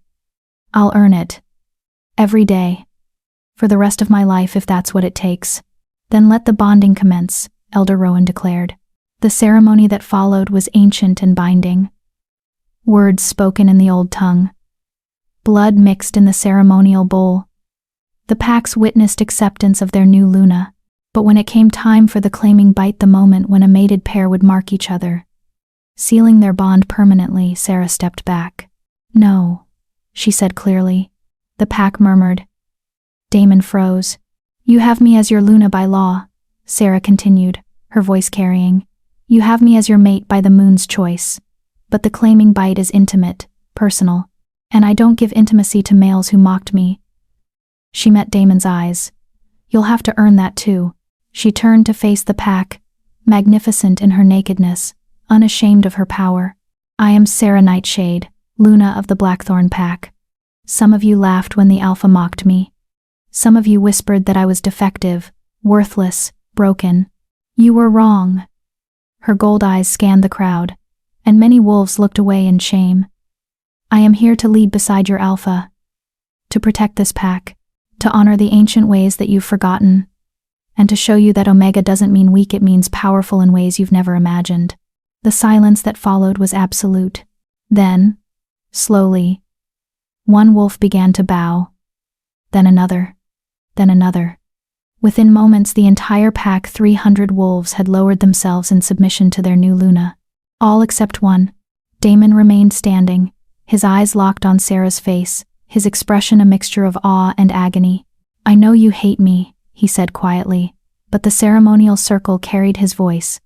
I'll earn it. Every day. For the rest of my life if that's what it takes. Then let the bonding commence, Elder Rowan declared. The ceremony that followed was ancient and binding. Words spoken in the old tongue. Blood mixed in the ceremonial bowl. The packs witnessed acceptance of their new Luna, but when it came time for the claiming bite, the moment when a mated pair would mark each other, sealing their bond permanently, Sarah stepped back. No, she said clearly. The pack murmured. Damon froze. You have me as your Luna by law, Sarah continued, her voice carrying. You have me as your mate by the moon's choice. But the claiming bite is intimate, personal, and I don't give intimacy to males who mocked me. She met Damon's eyes. You'll have to earn that too. She turned to face the pack, magnificent in her nakedness, unashamed of her power. I am Sarah Nightshade, Luna of the Blackthorn pack. Some of you laughed when the Alpha mocked me. Some of you whispered that I was defective, worthless, broken. You were wrong. Her gold eyes scanned the crowd, and many wolves looked away in shame. I am here to lead beside your Alpha, to protect this pack, to honor the ancient ways that you've forgotten, and to show you that Omega doesn't mean weak, it means powerful in ways you've never imagined. The silence that followed was absolute. Then, slowly, one wolf began to bow, then another, then another. Within moments, the entire pack, 300 wolves, had lowered themselves in submission to their new Luna. All except one. Damon remained standing, his eyes locked on Sarah's face, his expression a mixture of awe and agony. I know you hate me, he said quietly, but the ceremonial circle carried his voice.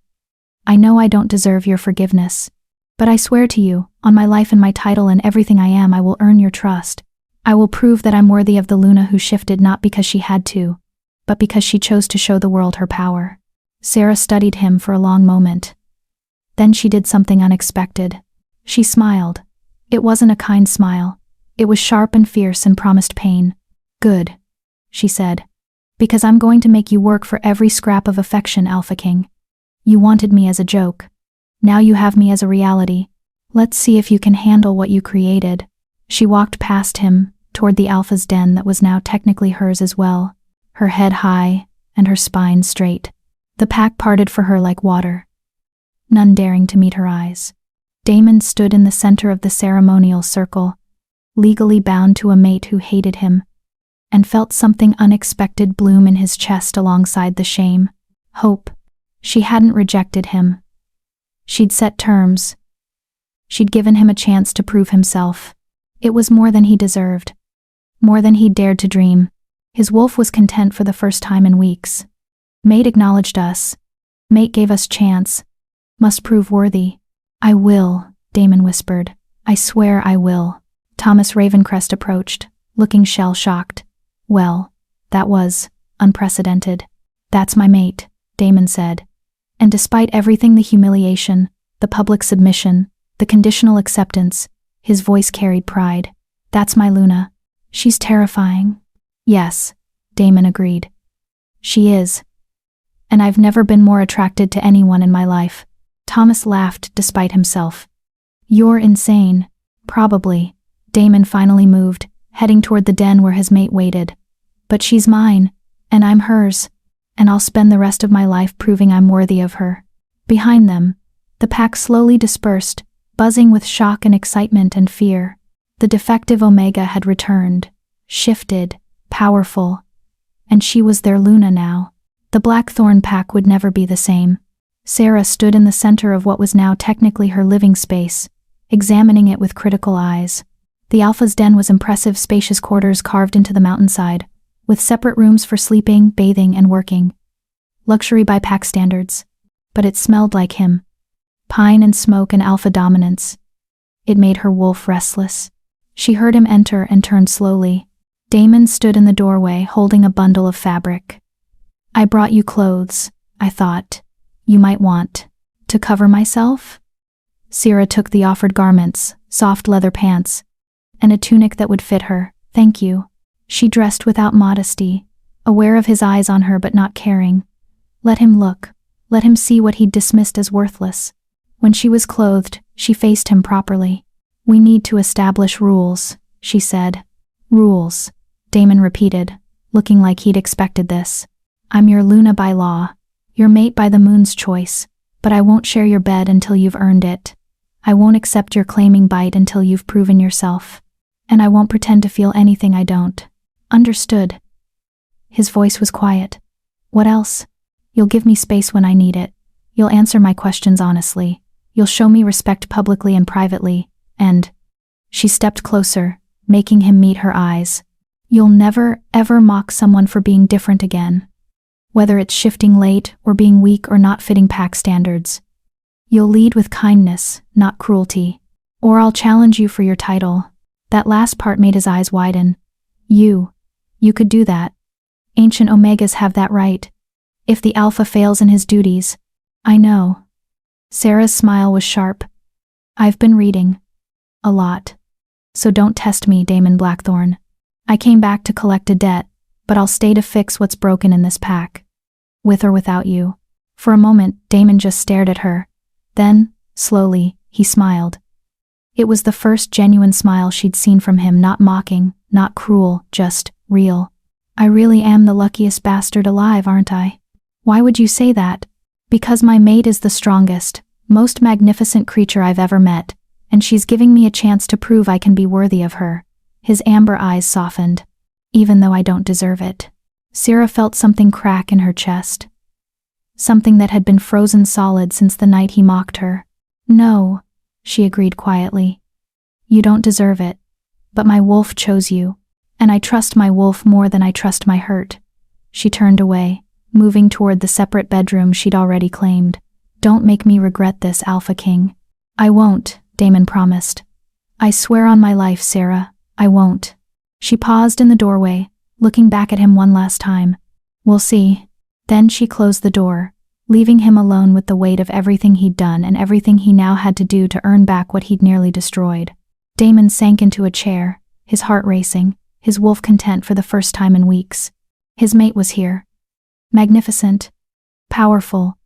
I know I don't deserve your forgiveness, but I swear to you, on my life and my title and everything I am, I will earn your trust. I will prove that I'm worthy of the Luna who shifted not because she had to, but because she chose to show the world her power. Sarah studied him for a long moment. Then she did something unexpected. She smiled. It wasn't a kind smile. It was sharp and fierce and promised pain. Good, she said. Because I'm going to make you work for every scrap of affection, Alpha King. You wanted me as a joke. Now you have me as a reality. Let's see if you can handle what you created. She walked past him, toward the Alpha's den that was now technically hers as well, her head high and her spine straight. The pack parted for her like water, none daring to meet her eyes. Damon stood in the center of the ceremonial circle, legally bound to a mate who hated him, and felt something unexpected bloom in his chest alongside the shame. Hope. She hadn't rejected him. She'd set terms. She'd given him a chance to prove himself. It was more than he deserved. More than he'd dared to dream. His wolf was content for the first time in weeks. Mate acknowledged us. Mate gave us chance. Must prove worthy. I will, Damon whispered. I swear I will. Thomas Ravencrest approached, looking shell-shocked. Well, that was unprecedented. That's my mate, Damon said. And despite everything, the humiliation, the public submission, the conditional acceptance, his voice carried pride. That's my Luna. She's terrifying. Yes, Damon agreed. She is. And I've never been more attracted to anyone in my life. Thomas laughed despite himself. You're insane. Probably. Damon finally moved, heading toward the den where his mate waited. But she's mine, and I'm hers, and I'll spend the rest of my life proving I'm worthy of her. Behind them, the pack slowly dispersed, buzzing with shock and excitement and fear. The defective Omega had returned, shifted, powerful, and she was their Luna now. The Blackthorn pack would never be the same. Sarah stood in the center of what was now technically her living space, examining it with critical eyes. The Alpha's den was impressive, spacious quarters carved into the mountainside, with separate rooms for sleeping, bathing, and working. Luxury by pack standards. But it smelled like him. Pine and smoke and alpha dominance. It made her wolf restless. She heard him enter and turned slowly. Damon stood in the doorway holding a bundle of fabric. I brought you clothes, I thought. You might want to cover myself? Sarah took the offered garments, soft leather pants, and a tunic that would fit her. Thank you. She dressed without modesty, aware of his eyes on her but not caring. Let him look. Let him see what he'd dismissed as worthless. When she was clothed, she faced him properly. We need to establish rules, she said. Rules, Damon repeated, looking like he'd expected this. I'm your Luna by law, your mate by the moon's choice, but I won't share your bed until you've earned it. I won't accept your claiming bite until you've proven yourself. And I won't pretend to feel anything I don't. Understood. His voice was quiet. What else? You'll give me space when I need it. You'll answer my questions honestly. You'll show me respect publicly and privately, and... She stepped closer, making him meet her eyes. You'll never, ever mock someone for being different again. Whether it's shifting late or being weak or not fitting pack standards. You'll lead with kindness, not cruelty. Or I'll challenge you for your title. That last part made his eyes widen. You could do that. Ancient Omegas have that right. If the Alpha fails in his duties. I know. Sarah's smile was sharp. I've been reading. A lot. So don't test me, Damon Blackthorn. I came back to collect a debt, but I'll stay to fix what's broken in this pack. With or without you. For a moment, Damon just stared at her. Then, slowly, he smiled. It was the first genuine smile she'd seen from him, not mocking, not cruel, just real. I really am the luckiest bastard alive, aren't I? Why would you say that? Because my mate is the strongest, most magnificent creature I've ever met, and she's giving me a chance to prove I can be worthy of her. His amber eyes softened. Even though I don't deserve it. Sarah felt something crack in her chest. Something that had been frozen solid since the night he mocked her. No, she agreed quietly. You don't deserve it. But my wolf chose you. And I trust my wolf more than I trust my hurt. She turned away, moving toward the separate bedroom she'd already claimed. Don't make me regret this, Alpha King. I won't, Damon promised. I swear on my life, Sarah, I won't. She paused in the doorway, looking back at him one last time. We'll see. Then she closed the door, leaving him alone with the weight of everything he'd done and everything he now had to do to earn back what he'd nearly destroyed. Damon sank into a chair, his heart racing, his wolf content for the first time in weeks. His mate was here. Magnificent. Powerful.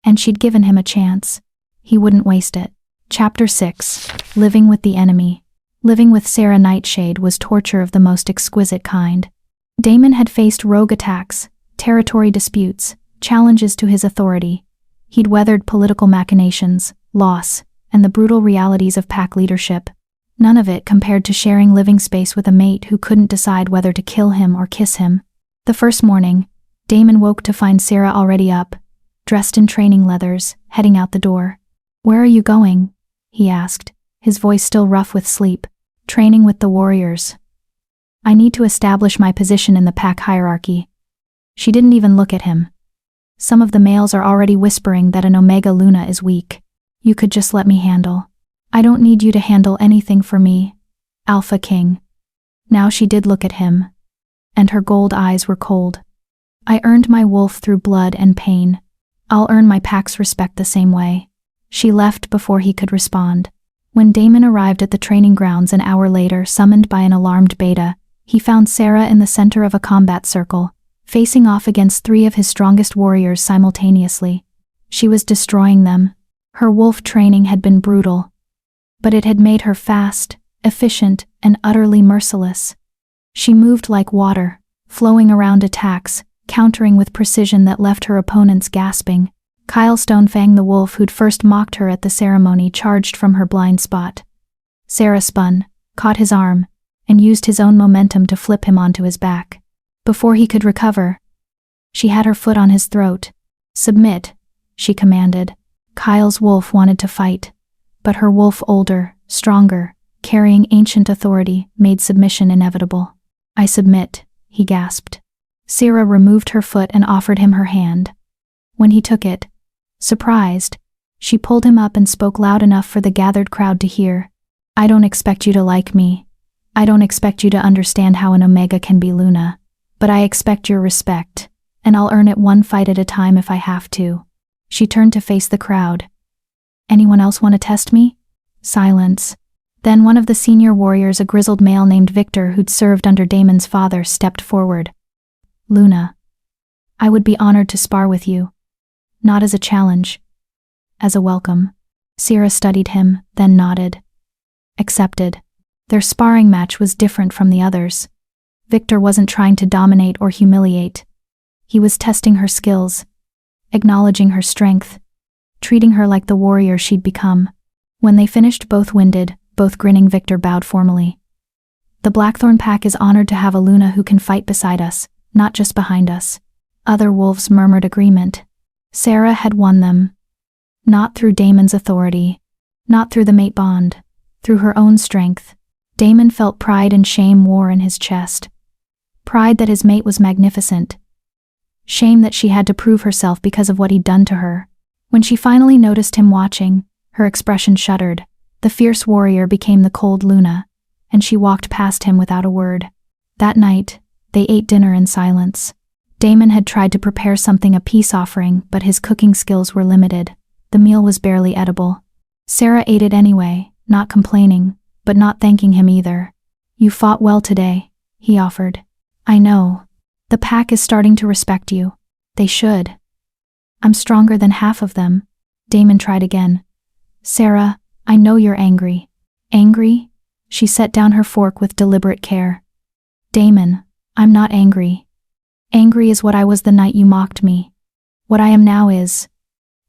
And she'd given him a chance. He wouldn't waste it. Chapter 6. Living with the Enemy. Living with Sarah Nightshade was torture of the most exquisite kind. Damon had faced rogue attacks, territory disputes, challenges to his authority. He'd weathered political machinations, loss, and the brutal realities of pack leadership. None of it compared to sharing living space with a mate who couldn't decide whether to kill him or kiss him. The first morning, Damon woke to find Sarah already up, dressed in training leathers, heading out the door. "Where are you going?" he asked, his voice still rough with sleep. "Training with the warriors. I need to establish my position in the pack hierarchy." She didn't even look at him. "Some of the males are already whispering that an Omega Luna is weak. You could just let me handle." "I don't need you to handle anything for me, Alpha King." Now she did look at him, and her gold eyes were cold. "I earned my wolf through blood and pain. I'll earn my pack's respect the same way." She left before he could respond. When Damon arrived at the training grounds an hour later, summoned by an alarmed Beta, he found Sarah in the center of a combat circle, facing off against 3 of his strongest warriors simultaneously. She was destroying them. Her wolf training had been brutal, but it had made her fast, efficient, and utterly merciless. She moved like water, flowing around attacks, countering with precision that left her opponents gasping. Kyle Stonefang, the wolf who'd first mocked her at the ceremony, charged from her blind spot. Sarah spun, caught his arm, and used his own momentum to flip him onto his back. Before he could recover, she had her foot on his throat. "Submit," she commanded. Kyle's wolf wanted to fight, but her wolf, older, stronger, carrying ancient authority, made submission inevitable. "I submit," he gasped. Sarah removed her foot and offered him her hand. When he took it, surprised, she pulled him up and spoke loud enough for the gathered crowd to hear. "I don't expect you to like me. I don't expect you to understand how an Omega can be Luna. But I expect your respect, and I'll earn it one fight at a time if I have to." She turned to face the crowd. "Anyone else want to test me?" Silence. Then one of the senior warriors, a grizzled male named Victor who'd served under Damon's father, stepped forward. "Luna, I would be honored to spar with you. Not as a challenge, as a welcome." Sarah studied him, then nodded. Accepted. Their sparring match was different from the others. Victor wasn't trying to dominate or humiliate. He was testing her skills, acknowledging her strength, treating her like the warrior she'd become. When they finished, both winded, both grinning, Victor bowed formally. "The Blackthorn Pack is honored to have a Luna who can fight beside us, not just behind us." Other wolves murmured agreement. Sarah had won them. Not through Damon's authority, not through the mate bond, through her own strength. Damon felt pride and shame war in his chest. Pride that his mate was magnificent. Shame that she had to prove herself because of what he'd done to her. When she finally noticed him watching, her expression shuddered. The fierce warrior became the cold Luna, and she walked past him without a word. That night, they ate dinner in silence. Damon had tried to prepare something, a peace offering, but his cooking skills were limited. The meal was barely edible. Sarah ate it anyway, not complaining, but not thanking him either. "You fought well today," he offered. "I know. The pack is starting to respect you. They should. I'm stronger than half of them." Damon tried again. "Sarah, I know you're angry." "Angry?" She set down her fork with deliberate care. "Damon, I'm not angry. Angry is what I was the night you mocked me. What I am now is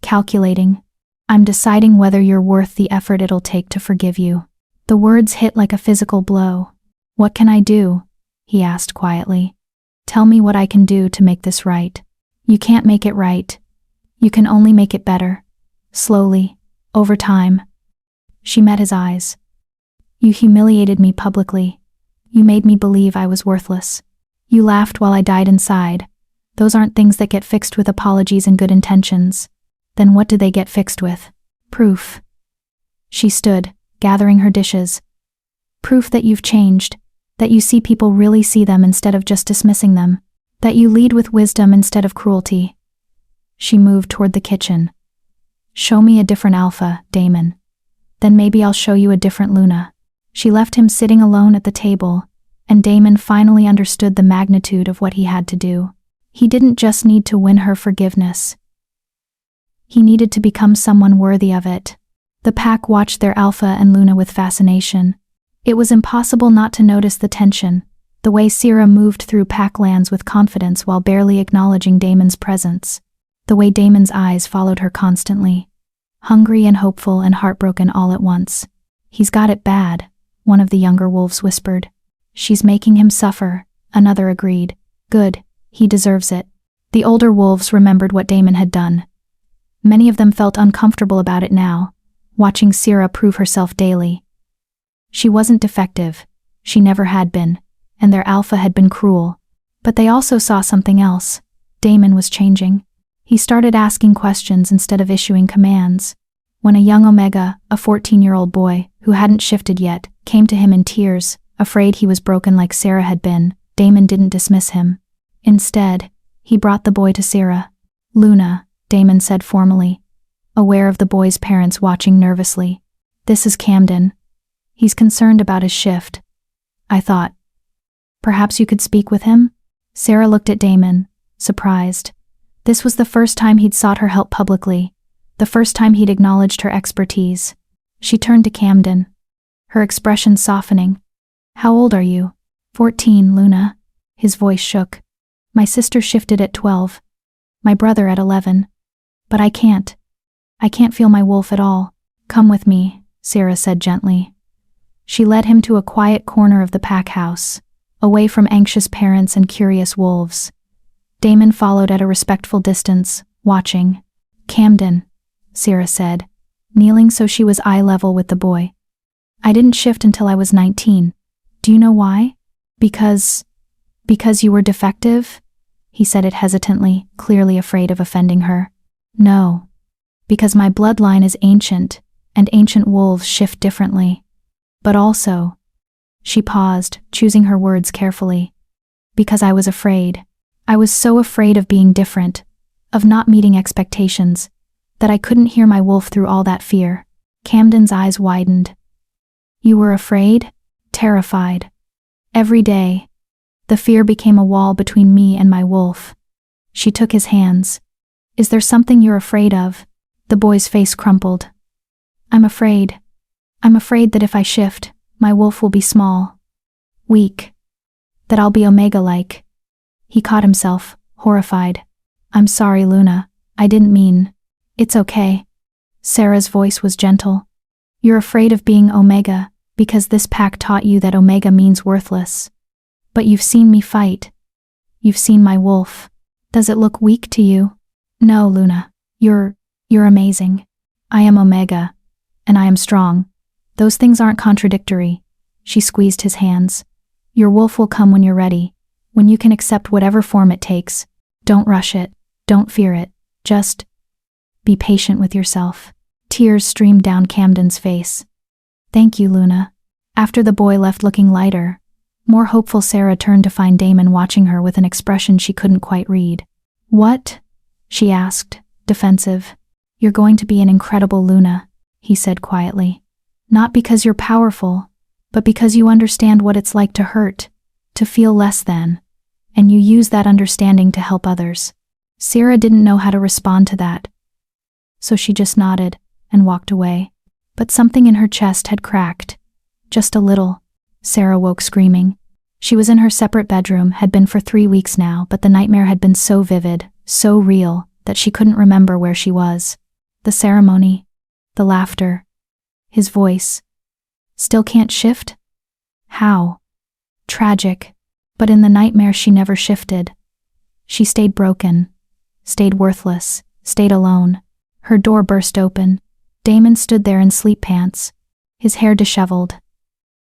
calculating. I'm deciding whether you're worth the effort it'll take to forgive you." The words hit like a physical blow. "What can I do?" he asked quietly. "Tell me what I can do to make this right." "You can't make it right. You can only make it better. Slowly, over time." She met his eyes. "You humiliated me publicly. You made me believe I was worthless. You laughed while I died inside. Those aren't things that get fixed with apologies and good intentions. Then what do they get fixed with? Proof." She stood, gathering her dishes. "Proof that you've changed. That you see people really see them instead of just dismissing them. That you lead with wisdom instead of cruelty. She moved toward the kitchen. Show me a different Alpha, Damon. Then maybe I'll show you a different Luna. She left him sitting alone at the table, and Damon finally understood the magnitude of what he had to do. He didn't just need to win her forgiveness. He needed to become someone worthy of it. The pack watched their Alpha and Luna with fascination. It was impossible not to notice the tension, the way Sierra moved through pack lands with confidence while barely acknowledging Damon's presence. The way Damon's eyes followed her constantly, hungry and hopeful and heartbroken all at once. He's got it bad, one of the younger wolves whispered. She's making him suffer, another agreed. Good, he deserves it. The older wolves remembered what Damon had done. Many of them felt uncomfortable about it now, watching Sierra prove herself daily. She wasn't defective, she never had been, and their Alpha had been cruel. But they also saw something else. Damon was changing. He started asking questions instead of issuing commands. When a young Omega, a 14-year-old boy, who hadn't shifted yet, came to him in tears, afraid he was broken like Sarah had been, Damon didn't dismiss him. Instead, he brought the boy to Sierra. Luna, Damon said formally, aware of the boy's parents watching nervously. This is Camden. He's concerned about his shift. I thought. Perhaps you could speak with him? Sarah looked at Damon, surprised. This was the first time he'd sought her help publicly, the first time he'd acknowledged her expertise. She turned to Camden, her expression softening. How old are you? 14, Luna. His voice shook. My sister shifted at 12. My brother at 11. But I can't. I can't feel my wolf at all. Come with me, Sarah said gently. She led him to a quiet corner of the pack house, away from anxious parents and curious wolves. Damon followed at a respectful distance, watching. Camden, Sierra said, kneeling so she was eye level with the boy. I didn't shift until I was 19. Do you know why? Because you were defective? He said it hesitantly, clearly afraid of offending her. No. Because my bloodline is ancient, and ancient wolves shift differently. But also, she paused, choosing her words carefully. Because I was afraid. I was so afraid of being different, of not meeting expectations, that I couldn't hear my wolf through all that fear. Camden's eyes widened. You were afraid? Terrified. Every day, the fear became a wall between me and my wolf. She took his hands. Is there something you're afraid of? The boy's face crumpled. I'm afraid. I'm afraid that if I shift, my wolf will be small. Weak. That I'll be Omega-like. He caught himself, horrified. I'm sorry, Luna. I didn't mean. It's okay. Sarah's voice was gentle. You're afraid of being Omega, because this pack taught you that Omega means worthless. But you've seen me fight. You've seen my wolf. Does it look weak to you? No, Luna. You're amazing. I am Omega. And I am strong. Those things aren't contradictory. She squeezed his hands. Your wolf will come when you're ready. When you can accept whatever form it takes. Don't rush it. Don't fear it. Just be patient with yourself. Tears streamed down Camden's face. Thank you, Luna. After the boy left looking lighter, more hopeful, Sarah turned to find Damon watching her with an expression she couldn't quite read. What? She asked, defensive. You're going to be an incredible Luna, he said quietly. Not because you're powerful, but because you understand what it's like to hurt, to feel less than, and you use that understanding to help others. Sarah didn't know how to respond to that, so she just nodded and walked away. But something in her chest had cracked. Just a little. Sarah woke screaming. She was in her separate bedroom, had been for 3 weeks now, but the nightmare had been so vivid, so real, that she couldn't remember where she was. The ceremony, the laughter, his voice. Still can't shift? How? Tragic. But in the nightmare she never shifted. She stayed broken, stayed worthless, stayed alone. Her door burst open. Damon stood there in sleep pants, his hair disheveled,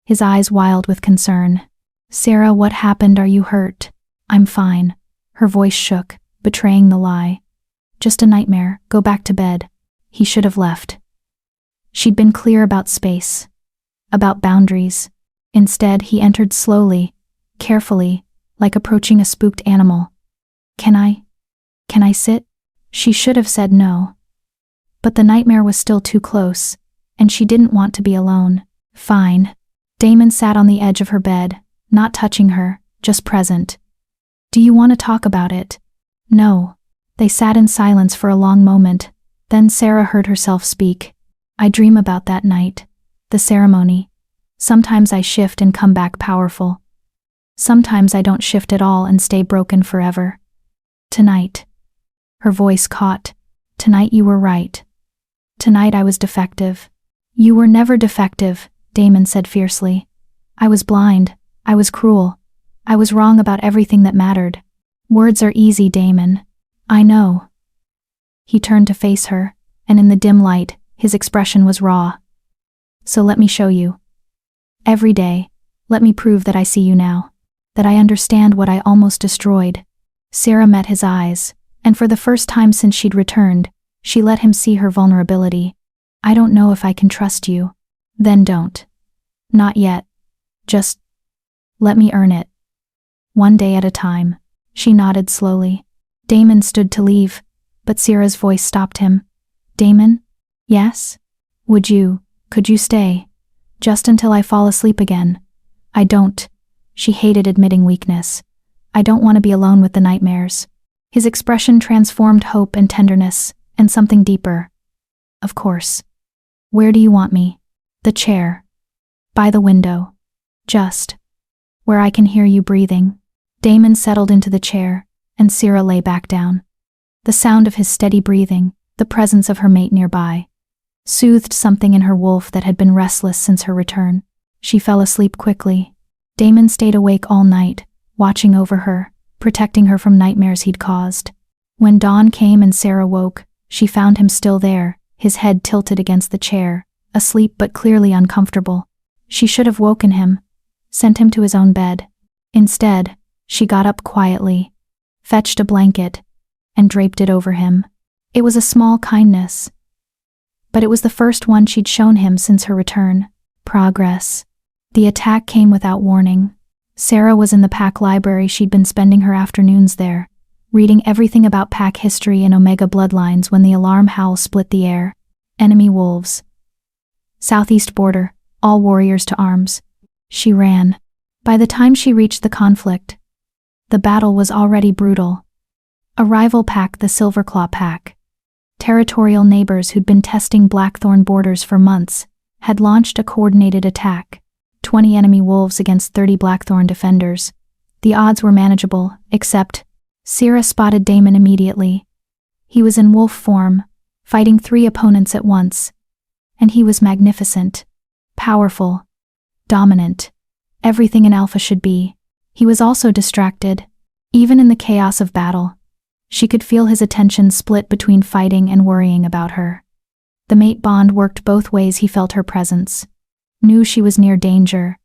his eyes wild with concern. Sarah, what happened? Are you hurt? I'm fine. Her voice shook, betraying the lie. Just a nightmare. Go back to bed. He should have left. She'd been clear about space, about boundaries, Instead, he entered slowly, carefully, like approaching a spooked animal. Can I sit? She should have said no. But the nightmare was still too close, and she didn't want to be alone. Fine. Damon sat on the edge of her bed, not touching her, just present. Do you want to talk about it? No. They sat in silence for a long moment. Then Sarah heard herself speak. I dream about that night. The ceremony. Sometimes I shift and come back powerful. Sometimes I don't shift at all and stay broken forever. Tonight. Her voice caught. Tonight you were right. Tonight I was defective. You were never defective, Damon said fiercely. I was blind. I was cruel. I was wrong about everything that mattered. Words are easy, Damon. I know. He turned to face her, and in the dim light, his expression was raw. So let me show you. Every day, let me prove that I see you now, that I understand what I almost destroyed. Sarah met his eyes, and for the first time since she'd returned, she let him see her vulnerability. I don't know if I can trust you. Then don't. Not yet. Just let me earn it. One day at a time. She nodded slowly. Damon stood to leave, but Sarah's voice stopped him. Damon? Yes? Could you stay? Just until I fall asleep again. I don't. She hated admitting weakness. I don't want to be alone with the nightmares. His expression transformed hope and tenderness, and something deeper. Of course. Where do you want me? The chair. By the window. Just. Where I can hear you breathing. Damon settled into the chair, and Sarah lay back down. The sound of his steady breathing, the presence of her mate nearby, soothed something in her wolf that had been restless since her return. She fell asleep quickly. Damon stayed awake all night, watching over her, protecting her from nightmares he'd caused. When dawn came and Sarah woke, she found him still there, his head tilted against the chair, asleep but clearly uncomfortable. She should have woken him, sent him to his own bed. Instead, she got up quietly, fetched a blanket, and draped it over him. It was a small kindness, but it was the first one she'd shown him since her return. Progress. The attack came without warning. Sarah was in the pack library. She'd been spending her afternoons there, reading everything about pack history and Omega bloodlines when the alarm howl split the air. Enemy wolves. Southeast border, all warriors to arms. She ran. By the time she reached the conflict, the battle was already brutal. A rival pack, the Silverclaw pack, territorial neighbors who'd been testing Blackthorn borders for months, had launched a coordinated attack. 20 enemy wolves against 30 Blackthorn defenders. The odds were manageable, except Sarah spotted Damon immediately. He was in wolf form, fighting 3 opponents at once. And he was magnificent, powerful, dominant, everything an alpha should be. He was also distracted, even in the chaos of battle. She could feel his attention split between fighting and worrying about her. The mate bond worked both ways. He felt her presence, knew she was near danger,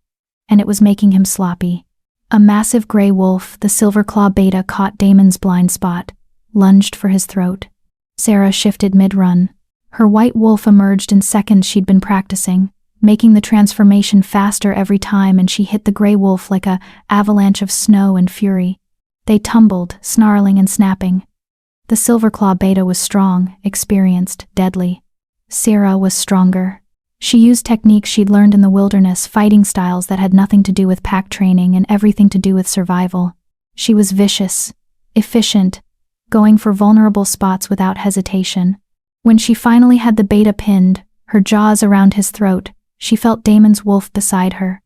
and it was making him sloppy. A massive gray wolf, the Silverclaw beta, caught Damon's blind spot, lunged for his throat. Sarah shifted mid-run. Her white wolf emerged in seconds. She'd been practicing, making the transformation faster every time, and she hit the gray wolf like a avalanche of snow and fury. They tumbled, snarling and snapping. The Silverclaw beta was strong, experienced, deadly. Sarah was stronger. She used techniques she'd learned in the wilderness, fighting styles that had nothing to do with pack training and everything to do with survival. She was vicious, efficient, going for vulnerable spots without hesitation. When she finally had the beta pinned, her jaws around his throat, she felt Damon's wolf beside her.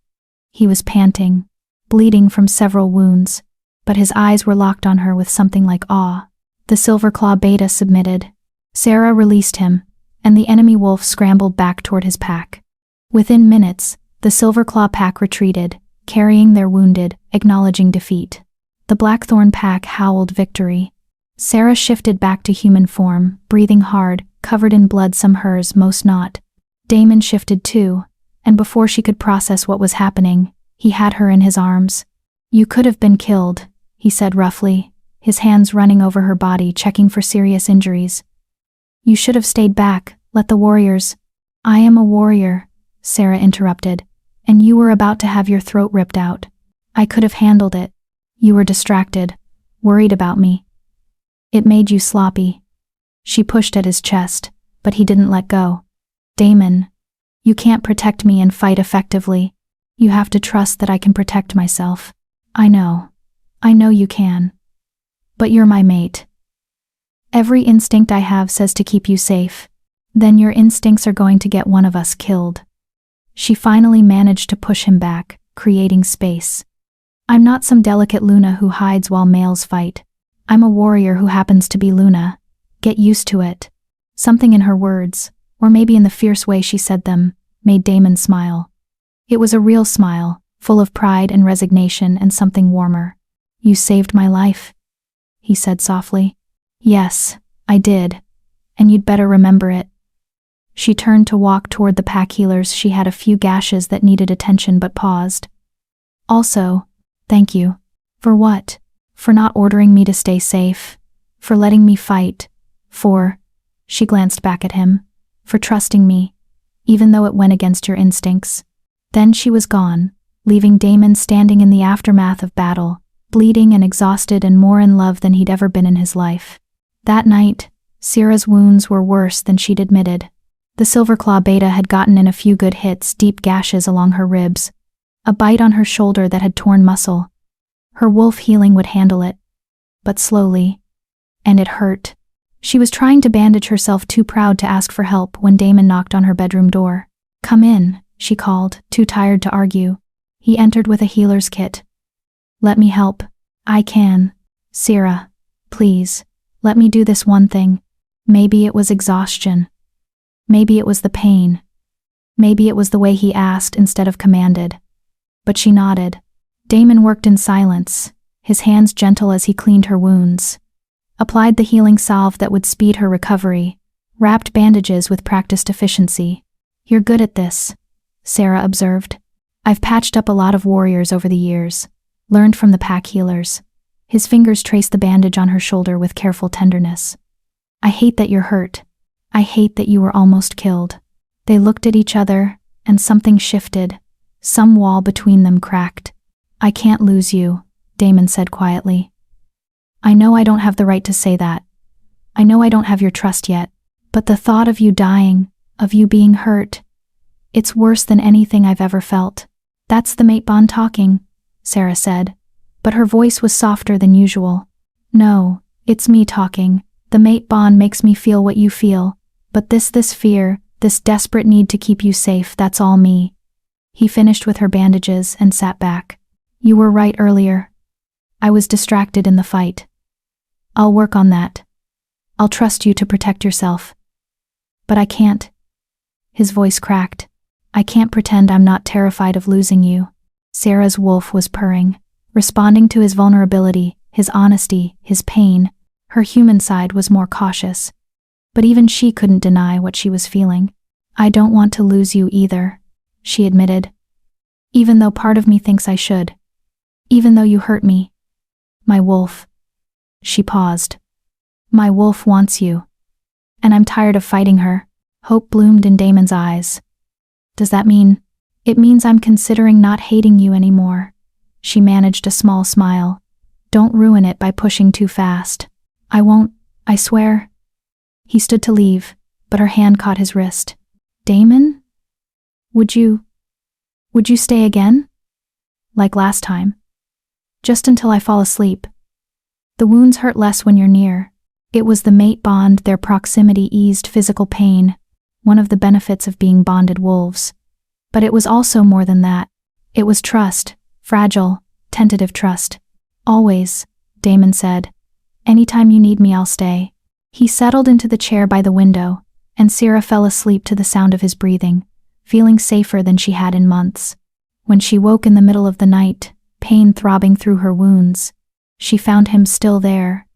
He was panting, bleeding from several wounds, but his eyes were locked on her with something like awe. The Silverclaw beta submitted. Sarah released him, and the enemy wolf scrambled back toward his pack. Within minutes, the Silverclaw pack retreated, carrying their wounded, acknowledging defeat. The Blackthorn pack howled victory. Sarah shifted back to human form, breathing hard, covered in blood, some hers, most not. Damon shifted too, and before she could process what was happening, he had her in his arms. You could have been killed, he said roughly, his hands running over her body, checking for serious injuries. You should have stayed back, let the warriors. I am a warrior, Sarah interrupted, and you were about to have your throat ripped out. I could have handled it. You were distracted, worried about me. It made you sloppy." She pushed at his chest, but he didn't let go. "Damon, you can't protect me and fight effectively. You have to trust that I can protect myself. I know you can. But you're my mate. Every instinct I have says to keep you safe. Then your instincts are going to get one of us killed." She finally managed to push him back, creating space. "I'm not some delicate Luna who hides while males fight. I'm a warrior who happens to be Luna. Get used to it." Something in her words, or maybe in the fierce way she said them, made Damon smile. It was a real smile, full of pride and resignation and something warmer. "You saved my life," he said softly. "Yes, I did. And you'd better remember it." She turned to walk toward the pack healers. She had a few gashes that needed attention but paused. "Also, thank you." "For what?" "For not ordering me to stay safe. For letting me fight. She glanced back at him. "For trusting me, even though it went against your instincts." Then she was gone, leaving Damon standing in the aftermath of battle, bleeding and exhausted and more in love than he'd ever been in his life. That night, Sierra's wounds were worse than she'd admitted. The Silverclaw Beta had gotten in a few good hits, deep gashes along her ribs, a bite on her shoulder that had torn muscle. Her wolf healing would handle it, but slowly, and it hurt. She was trying to bandage herself, too proud to ask for help, when Damon knocked on her bedroom door. "Come in," she called, too tired to argue. He entered with a healer's kit. "Let me help." "I can. Sierra, please, let me do this one thing." Maybe it was exhaustion. Maybe it was the pain. Maybe it was the way he asked instead of commanded. But she nodded. Damon worked in silence, his hands gentle as he cleaned her wounds. Applied the healing salve that would speed her recovery, wrapped bandages with practiced efficiency. "You're good at this," Sarah observed. "I've patched up a lot of warriors over the years, learned from the pack healers." His fingers traced the bandage on her shoulder with careful tenderness. "I hate that you're hurt. I hate that you were almost killed." They looked at each other, and something shifted. Some wall between them cracked. "I can't lose you," Damon said quietly. "I know I don't have the right to say that. I know I don't have your trust yet. But the thought of you dying, of you being hurt, it's worse than anything I've ever felt." "That's the mate bond talking," Sarah said, but her voice was softer than usual. "No, it's me talking. The mate bond makes me feel what you feel, but this fear, this desperate need to keep you safe, that's all me." He finished with her bandages and sat back. "You were right earlier. I was distracted in the fight. I'll work on that. I'll trust you to protect yourself. But I can't." His voice cracked. "I can't pretend I'm not terrified of losing you." Sarah's wolf was purring, responding to his vulnerability, his honesty, his pain. Her human side was more cautious. But even she couldn't deny what she was feeling. "I don't want to lose you either," she admitted. "Even though part of me thinks I should. Even though you hurt me. My wolf." She paused. "My wolf wants you. And I'm tired of fighting her." Hope bloomed in Damon's eyes. "Does that mean?" "It means I'm considering not hating you anymore." She managed a small smile. "Don't ruin it by pushing too fast." "I won't, I swear." He stood to leave, but her hand caught his wrist. "Damon? Would you stay again? Like last time? Just until I fall asleep. The wounds hurt less when you're near." It was the mate bond, their proximity eased physical pain, one of the benefits of being bonded wolves. But it was also more than that. It was trust, fragile, tentative trust. "Always," Damon said. "Anytime you need me, I'll stay." He settled into the chair by the window, and Sierra fell asleep to the sound of his breathing, feeling safer than she had in months. When she woke in the middle of the night, pain throbbing through her wounds, she found him still there,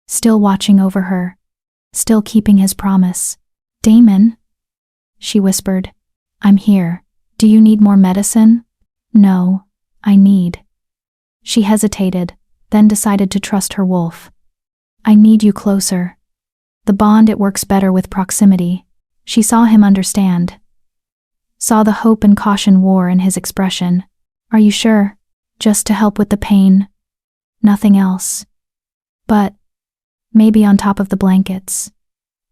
still watching over her, still keeping his promise. "Damon?" she whispered. "I'm here. Do you need more medicine?" "No, I need." She hesitated, then decided to trust her wolf. "I need you closer. The bond, it works better with proximity." She saw him understand. saw the hope and caution war in his expression. Are you sure? Just to help with the pain? Nothing else. But maybe on top of the blankets.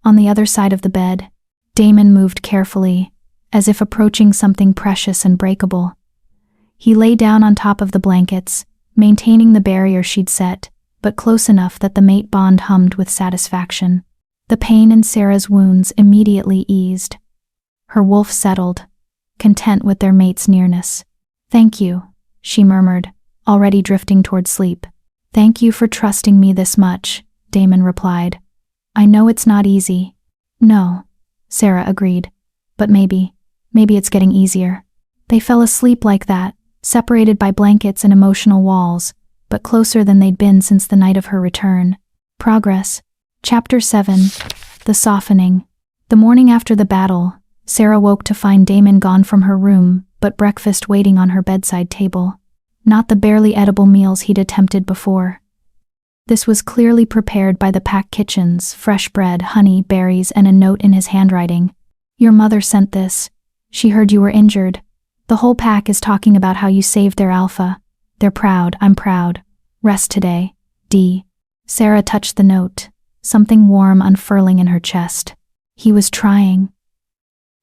On the other side of the bed. Damon moved carefully, as if approaching something precious and breakable. He lay down on top of the blankets, maintaining the barrier she'd set, but close enough that the mate bond hummed with satisfaction. The pain in Sarah's wounds immediately eased. Her wolf settled, content with their mate's nearness. Thank you, she murmured, already drifting toward sleep. Thank you for trusting me this much, Damon replied. I know it's not easy. No, Sarah agreed. But maybe it's getting easier. They fell asleep like that, separated by blankets and emotional walls, but closer than they'd been since the night of her return. Progress. Chapter 7. The Softening. The morning after the battle, Sarah woke to find Damon gone from her room, but breakfast waiting on her bedside table. Not the barely edible meals he'd attempted before. This was clearly prepared by the pack kitchens, fresh bread, honey, berries, and a note in his handwriting. Your mother sent this. She heard you were injured. The whole pack is talking about how you saved their alpha. They're proud, I'm proud. Rest today. D. Sarah touched the note, something warm unfurling in her chest. He was trying.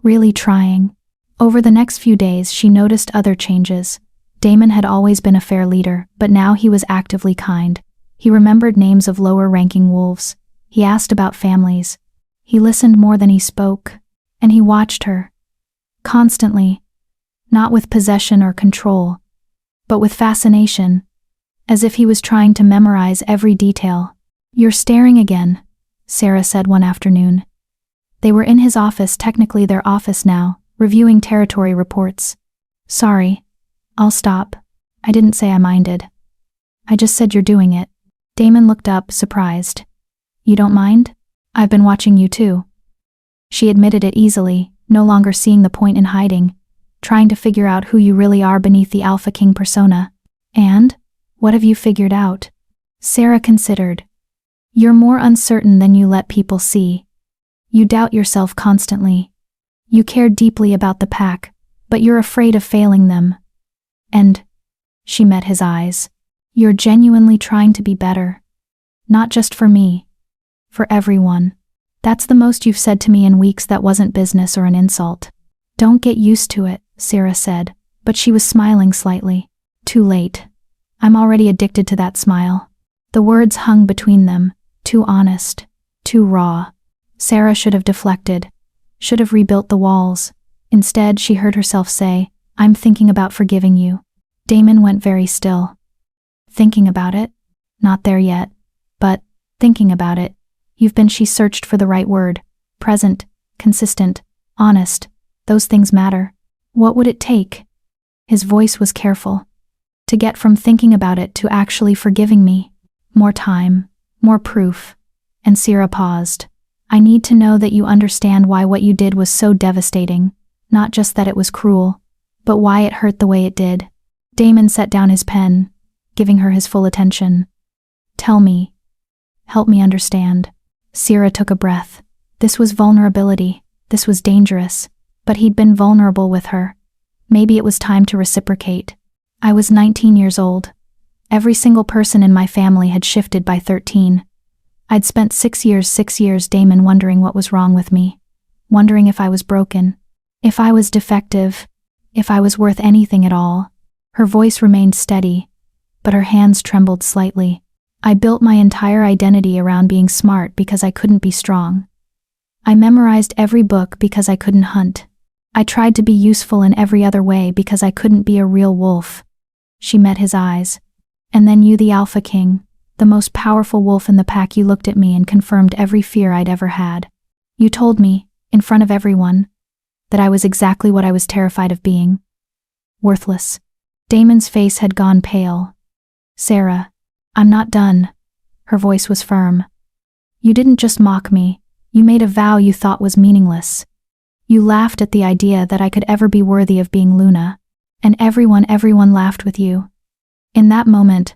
Really trying. Over the next few days, she noticed other changes. Damon had always been a fair leader, but now he was actively kind. He remembered names of lower-ranking wolves. He asked about families. He listened more than he spoke. And he watched her. Constantly. Not with possession or control, but with fascination. As if he was trying to memorize every detail. You're staring again, Sarah said one afternoon. They were in his office, technically their office now, reviewing territory reports. Sorry. I'll stop. I didn't say I minded. I just said you're doing it. Damon looked up, surprised. You don't mind? I've been watching you too. She admitted it easily, no longer seeing the point in hiding, trying to figure out who you really are beneath the Alpha King persona. And? What have you figured out? Sarah considered. You're more uncertain than you let people see. You doubt yourself constantly. You care deeply about the pack, but you're afraid of failing them. And, she met his eyes, you're genuinely trying to be better. Not just for me. For everyone. That's the most you've said to me in weeks. That wasn't business or an insult. Don't get used to it, Sarah said, but she was smiling slightly. Too late. I'm already addicted to that smile. The words hung between them, too honest, too raw. Sarah should have deflected, should have rebuilt the walls. Instead, she heard herself say, I'm thinking about forgiving you. Damon went very still. Thinking about it? Not there yet. But, thinking about it. She searched for the right word. Present, consistent, honest. Those things matter. What would it take? His voice was careful. To get from thinking about it to actually forgiving me. More time, more proof. And Sarah paused. I need to know that you understand why what you did was so devastating. Not just that it was cruel, but why it hurt the way it did. Damon set down his pen, giving her his full attention. Tell me. Help me understand. Sarah took a breath. This was vulnerability. This was dangerous. But he'd been vulnerable with her. Maybe it was time to reciprocate. I was 19 years old. Every single person in my family had shifted by 13. I'd spent 6 years, Damon, wondering what was wrong with me. Wondering if I was broken. If I was defective. If I was worth anything at all. Her voice remained steady, but her hands trembled slightly. I built my entire identity around being smart because I couldn't be strong. I memorized every book because I couldn't hunt. I tried to be useful in every other way because I couldn't be a real wolf. She met his eyes. And then you, the Alpha King, the most powerful wolf in the pack, you looked at me and confirmed every fear I'd ever had. You told me, in front of everyone, that I was exactly what I was terrified of being. Worthless. Damon's face had gone pale. Sarah, I'm not done. Her voice was firm. You didn't just mock me. You made a vow you thought was meaningless. You laughed at the idea that I could ever be worthy of being Luna. And everyone laughed with you. In that moment,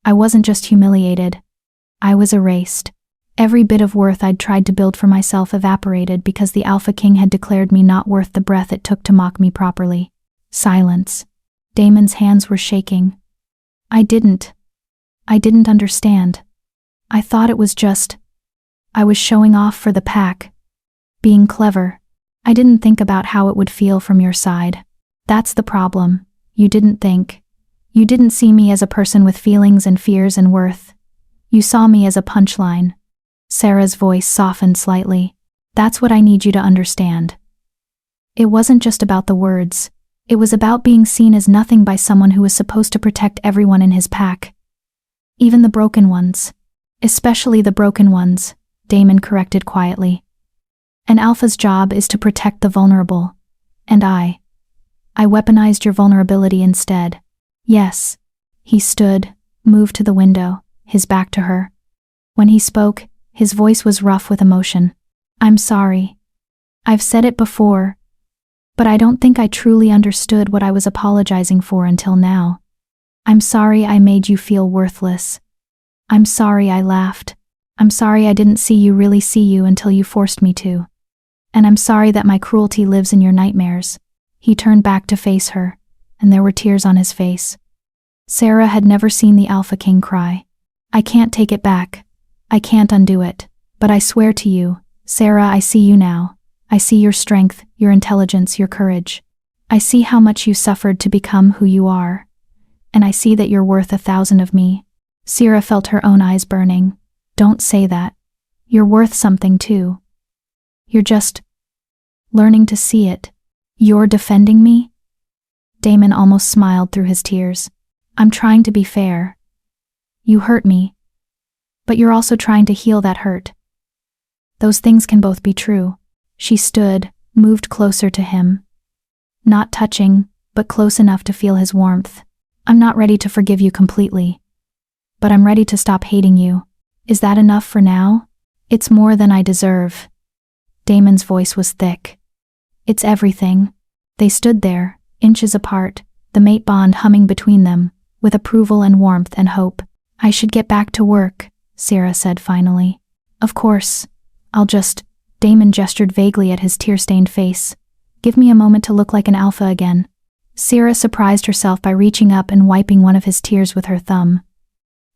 I wasn't just humiliated. I was erased. Every bit of worth I'd tried to build for myself evaporated because the Alpha King had declared me not worth the breath it took to mock me properly. Silence. Damon's hands were shaking. I didn't understand. I thought it was I was showing off for the pack. Being clever. I didn't think about how it would feel from your side. That's the problem. You didn't think. You didn't see me as a person with feelings and fears and worth. You saw me as a punchline. Sarah's voice softened slightly. That's what I need you to understand. It wasn't just about the words. It was about being seen as nothing by someone who was supposed to protect everyone in his pack. Even the broken ones. Especially the broken ones, Damon corrected quietly. An alpha's job is to protect the vulnerable. And I weaponized your vulnerability instead. Yes. He stood, moved to the window, his back to her. When he spoke, his voice was rough with emotion. I'm sorry. I've said it before, but I don't think I truly understood what I was apologizing for until now. I'm sorry I made you feel worthless. I'm sorry I laughed. I'm sorry I didn't really see you until you forced me to. And I'm sorry that my cruelty lives in your nightmares. He turned back to face her, and there were tears on his face. Sarah had never seen the Alpha King cry. I can't take it back. I can't undo it. But I swear to you, Sarah, I see you now. I see your strength, your intelligence, your courage. I see how much you suffered to become who you are. And I see that you're worth 1,000 of me. Sarah felt her own eyes burning. Don't say that. You're worth something too. You're just learning to see it. You're defending me? Damon almost smiled through his tears. I'm trying to be fair. You hurt me. But you're also trying to heal that hurt. Those things can both be true. She stood, moved closer to him. Not touching, but close enough to feel his warmth. I'm not ready to forgive you completely. But I'm ready to stop hating you. Is that enough for now? It's more than I deserve. Damon's voice was thick. It's everything. They stood there, inches apart, the mate bond humming between them, with approval and warmth and hope. I should get back to work, Sarah said finally. Of course. Damon gestured vaguely at his tear-stained face. Give me a moment to look like an alpha again. Sarah surprised herself by reaching up and wiping one of his tears with her thumb.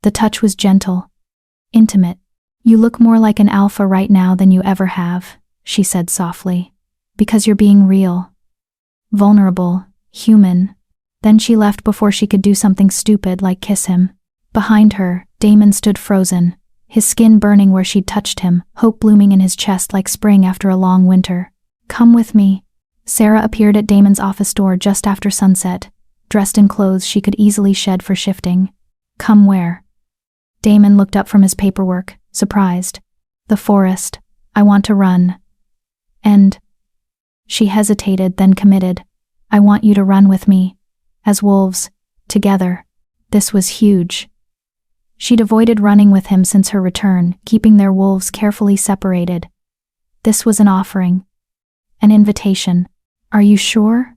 The touch was gentle, intimate. You look more like an alpha right now than you ever have, she said softly. Because you're being real. Vulnerable, human. Then she left before she could do something stupid like kiss him. Behind her, Damon stood frozen, his skin burning where she'd touched him, hope blooming in his chest like spring after a long winter. Come with me. Sarah appeared at Damon's office door just after sunset, dressed in clothes she could easily shed for shifting. Come where? Damon looked up from his paperwork, surprised. The forest. I want to run. And she hesitated, then committed. I want you to run with me. As wolves. Together. This was huge. She'd avoided running with him since her return, keeping their wolves carefully separated. This was an offering. An invitation. Are you sure?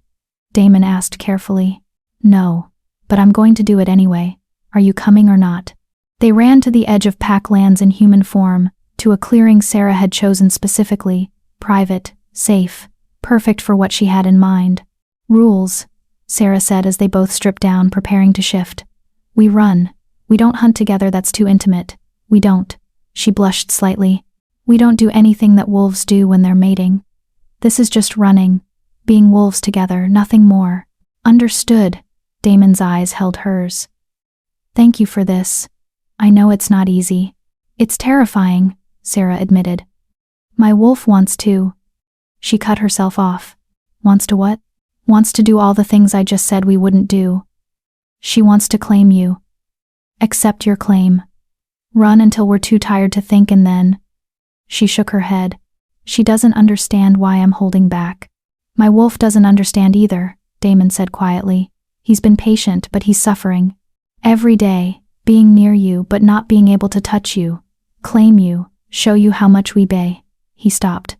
Damon asked carefully. No. But I'm going to do it anyway. Are you coming or not? They ran to the edge of pack lands in human form, to a clearing Sarah had chosen specifically, private, safe, perfect for what she had in mind. Rules, Sarah said as they both stripped down, preparing to shift. We run. We don't hunt together, that's too intimate. We don't. She blushed slightly. We don't do anything that wolves do when they're mating. This is just running, being wolves together, nothing more. Understood. Damon's eyes held hers. Thank you for this. I know it's not easy. It's terrifying, Sarah admitted. My wolf wants to. She cut herself off. Wants to what? Wants to do all the things I just said we wouldn't do. She wants to claim you. Accept your claim. Run until we're too tired to think and then. She shook her head. She doesn't understand why I'm holding back. My wolf doesn't understand either, Damon said quietly. He's been patient, but he's suffering. Every day, being near you but not being able to touch you, claim you, show you how much we bay. He stopped.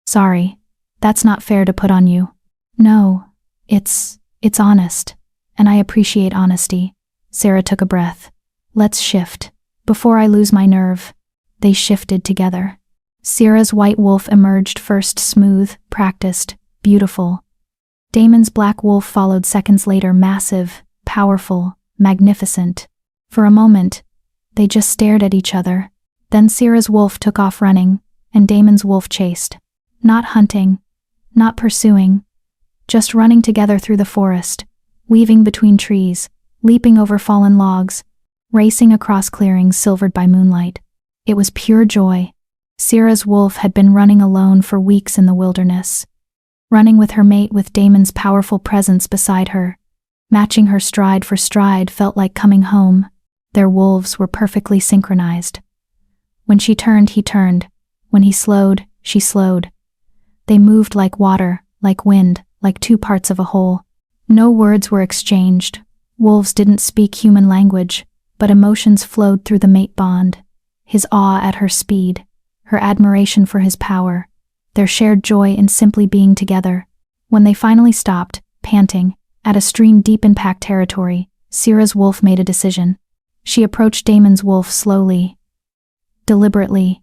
Sorry. That's not fair to put on you. No. It's honest. And I appreciate honesty. Sarah took a breath. Let's shift. Before I lose my nerve. They shifted together. Sierra's white wolf emerged first, smooth, practiced, beautiful. Damon's black wolf followed seconds later, massive, powerful, magnificent. For a moment, they just stared at each other. Then Sierra's wolf took off running, and Damon's wolf chased. Not hunting, not pursuing, just running together through the forest, weaving between trees, leaping over fallen logs, racing across clearings silvered by moonlight. It was pure joy. Sierra's wolf had been running alone for weeks in the wilderness. Running with her mate, with Damon's powerful presence beside her. Matching her stride for stride felt like coming home. Their wolves were perfectly synchronized. When she turned, he turned. When he slowed, she slowed. They moved like water, like wind, like two parts of a whole. No words were exchanged. Wolves didn't speak human language, but emotions flowed through the mate bond. His awe at her speed, her admiration for his power, their shared joy in simply being together. When they finally stopped, panting, at a stream deep in pack territory, Sierra's wolf made a decision. She approached Damon's wolf slowly, deliberately,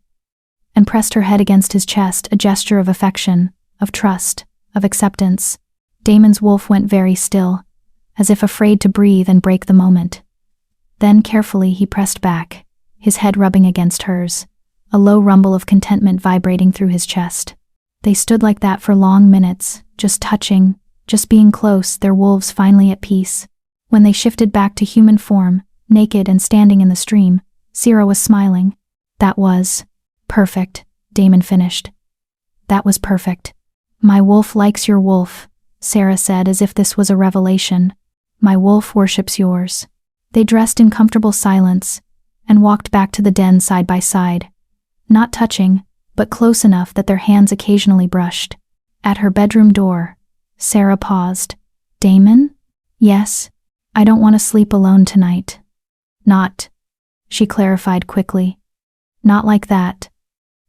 and pressed her head against his chest, a gesture of affection, of trust, of acceptance. Damon's wolf went very still, as if afraid to breathe and break the moment. Then carefully he pressed back, his head rubbing against hers, a low rumble of contentment vibrating through his chest. They stood like that for long minutes, just touching, just being close, their wolves finally at peace. When they shifted back to human form, naked and standing in the stream, Sierra was smiling. That was perfect, Damon finished. That was perfect. My wolf likes your wolf, Sarah said, as if this was a revelation. My wolf worships yours. They dressed in comfortable silence and walked back to the den side by side. Not touching, but close enough that their hands occasionally brushed. At her bedroom door, Sarah paused. Damon? Yes. I don't want to sleep alone tonight. Not, she clarified quickly. Not like that.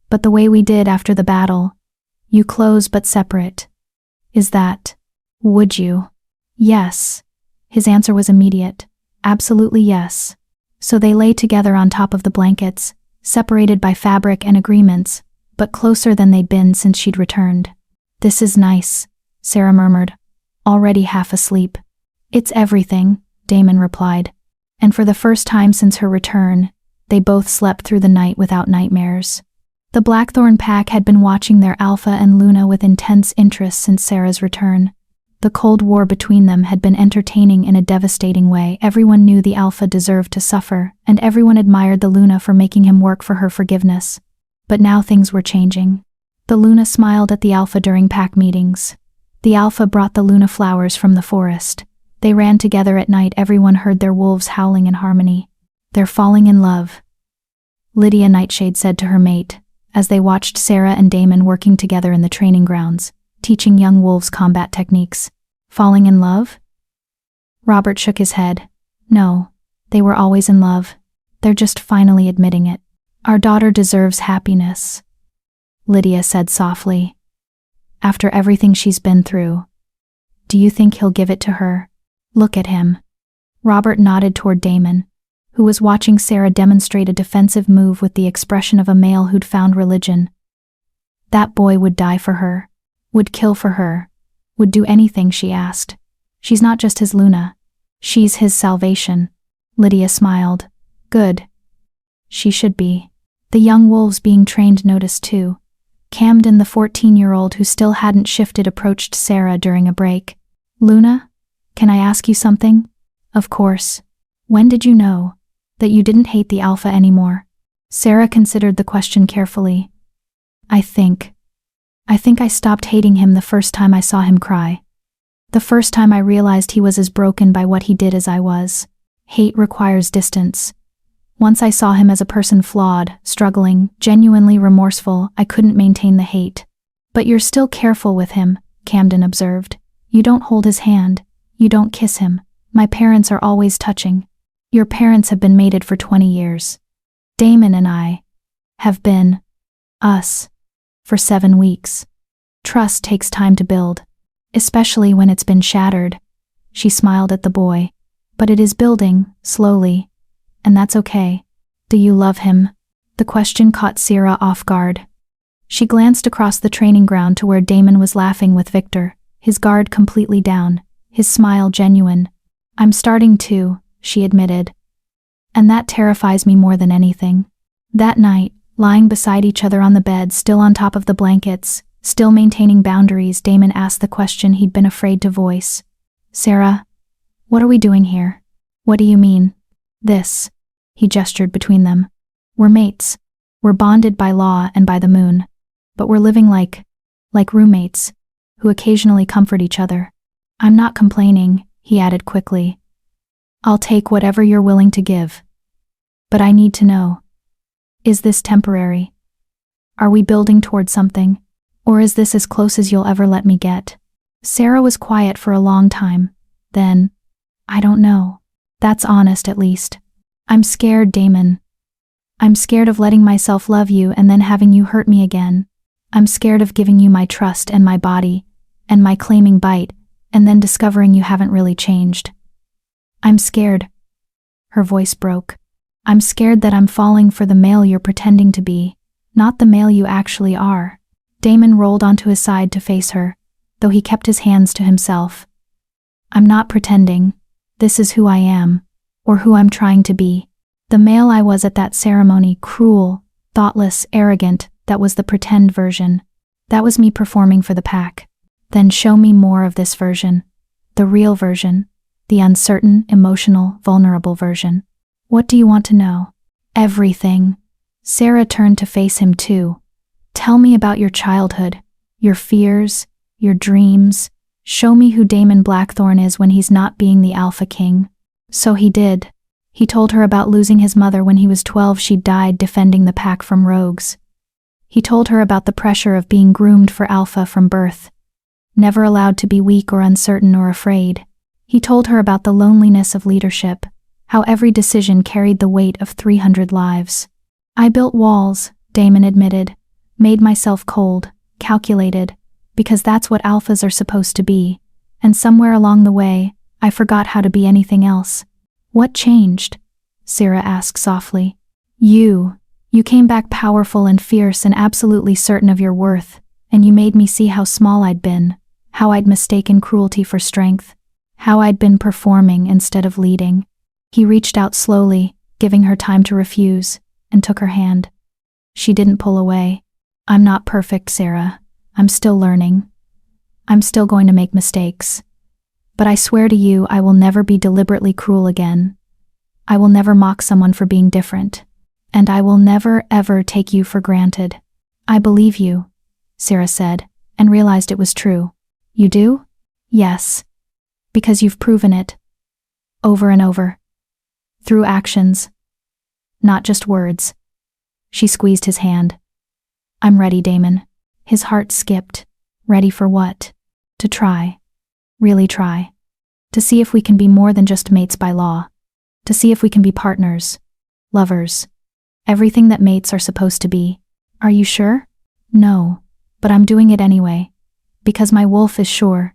But the way we did after the battle. You close but separate. Is that? Would you? Yes. His answer was immediate. Absolutely yes. So they lay together on top of the blankets, separated by fabric and agreements, but closer than they'd been since she'd returned. This is nice, Sarah murmured, already half asleep. It's everything, Damon replied. And for the first time since her return, they both slept through the night without nightmares. The Blackthorn pack had been watching their Alpha and Luna with intense interest since Sarah's return. The Cold War between them had been entertaining in a devastating way. Everyone knew the Alpha deserved to suffer, and everyone admired the Luna for making him work for her forgiveness. But now things were changing. The Luna smiled at the Alpha during pack meetings. The Alpha brought the Luna flowers from the forest. They ran together at night. Everyone heard their wolves howling in harmony. They're falling in love, Lydia Nightshade said to her mate, as they watched Sarah and Damon working together in the training grounds, teaching young wolves combat techniques. Falling in love? Robert shook his head. No, they were always in love. They're just finally admitting it. Our daughter deserves happiness, Lydia said softly. After everything she's been through. Do you think he'll give it to her? Look at him. Robert nodded toward Damon, who was watching Sarah demonstrate a defensive move with the expression of a male who'd found religion. That boy would die for her, would kill for her, would do anything she asked. She's not just his Luna. She's his salvation. Lydia smiled. Good. She should be. The young wolves being trained noticed too. Camden, the 14-year-old who still hadn't shifted, approached Sarah during a break. Luna, can I ask you something? Of course. When did you know that you didn't hate the Alpha anymore? Sarah considered the question carefully. I think I stopped hating him the first time I saw him cry. The first time I realized he was as broken by what he did as I was. Hate requires distance. Once I saw him as a person flawed, struggling, genuinely remorseful, I couldn't maintain the hate. But you're still careful with him, Camden observed. You don't hold his hand. You don't kiss him. My parents are always touching. Your parents have been mated for 20 years. Damon and I have been us for 7 weeks. Trust takes time to build, especially when it's been shattered. She smiled at the boy. But it is building, slowly. And that's okay. Do you love him? The question caught Sarah off guard. She glanced across the training ground to where Damon was laughing with Victor, his guard completely down, his smile genuine. "I'm starting to," she admitted. "And that terrifies me more than anything." That night, lying beside each other on the bed, still on top of the blankets, still maintaining boundaries, Damon asked the question he'd been afraid to voice. "Sarah, what are we doing here?" "What do you mean?" "This." He gestured between them. "We're mates. We're bonded by law and by the moon. But we're living like roommates, who occasionally comfort each other." "I'm not complaining," he added quickly. "I'll take whatever you're willing to give. But I need to know. Is this temporary? Are we building toward something? Or is this as close as you'll ever let me get?" Sarah was quiet for a long time. Then, "I don't know. That's honest, at least. I'm scared, Damon. I'm scared of letting myself love you and then having you hurt me again. I'm scared of giving you my trust and my body, and my claiming bite, and then discovering you haven't really changed. I'm scared." Her voice broke. "I'm scared that I'm falling for the male you're pretending to be, not the male you actually are." Damon rolled onto his side to face her, though he kept his hands to himself. "I'm not pretending. This is who I am, or who I'm trying to be. The male I was at that ceremony, cruel, thoughtless, arrogant, that was the pretend version. That was me performing for the pack. Then show me more of this version. The real version. The uncertain, emotional, vulnerable version. What do you want to know?" "Everything." Sarah turned to face him too. "Tell me about your childhood, your fears, your dreams. Show me who Damon Blackthorne is when he's not being the alpha king." So he did. He told her about losing his mother when he was 12. She died defending the pack from rogues. He told her about the pressure of being groomed for alpha from birth, never allowed to be weak or uncertain or afraid. He told her about the loneliness of leadership, how every decision carried the weight of 300 lives. "I built walls," Damon admitted, "made myself cold, calculated, because that's what alphas are supposed to be, and somewhere along the way, I forgot how to be anything else." "What changed?" Sarah asked softly. You came back powerful and fierce and absolutely certain of your worth, and you made me see how small I'd been, how I'd mistaken cruelty for strength, how I'd been performing instead of leading." He reached out slowly, giving her time to refuse, and took her hand. She didn't pull away. "I'm not perfect, Sarah. I'm still learning. I'm still going to make mistakes. But I swear to you I will never be deliberately cruel again. I will never mock someone for being different. And I will never, ever take you for granted." "I believe you," Sarah said, and realized it was true. "You do?" "Yes. Because you've proven it. Over and over. Through actions. Not just words." She squeezed his hand. "I'm ready, Damon." His heart skipped. Ready for what? To try. Really try. To see if we can be more than just mates by law. To see if we can be partners. Lovers. Everything that mates are supposed to be. "Are you sure?" "No, but I'm doing it anyway. Because my wolf is sure,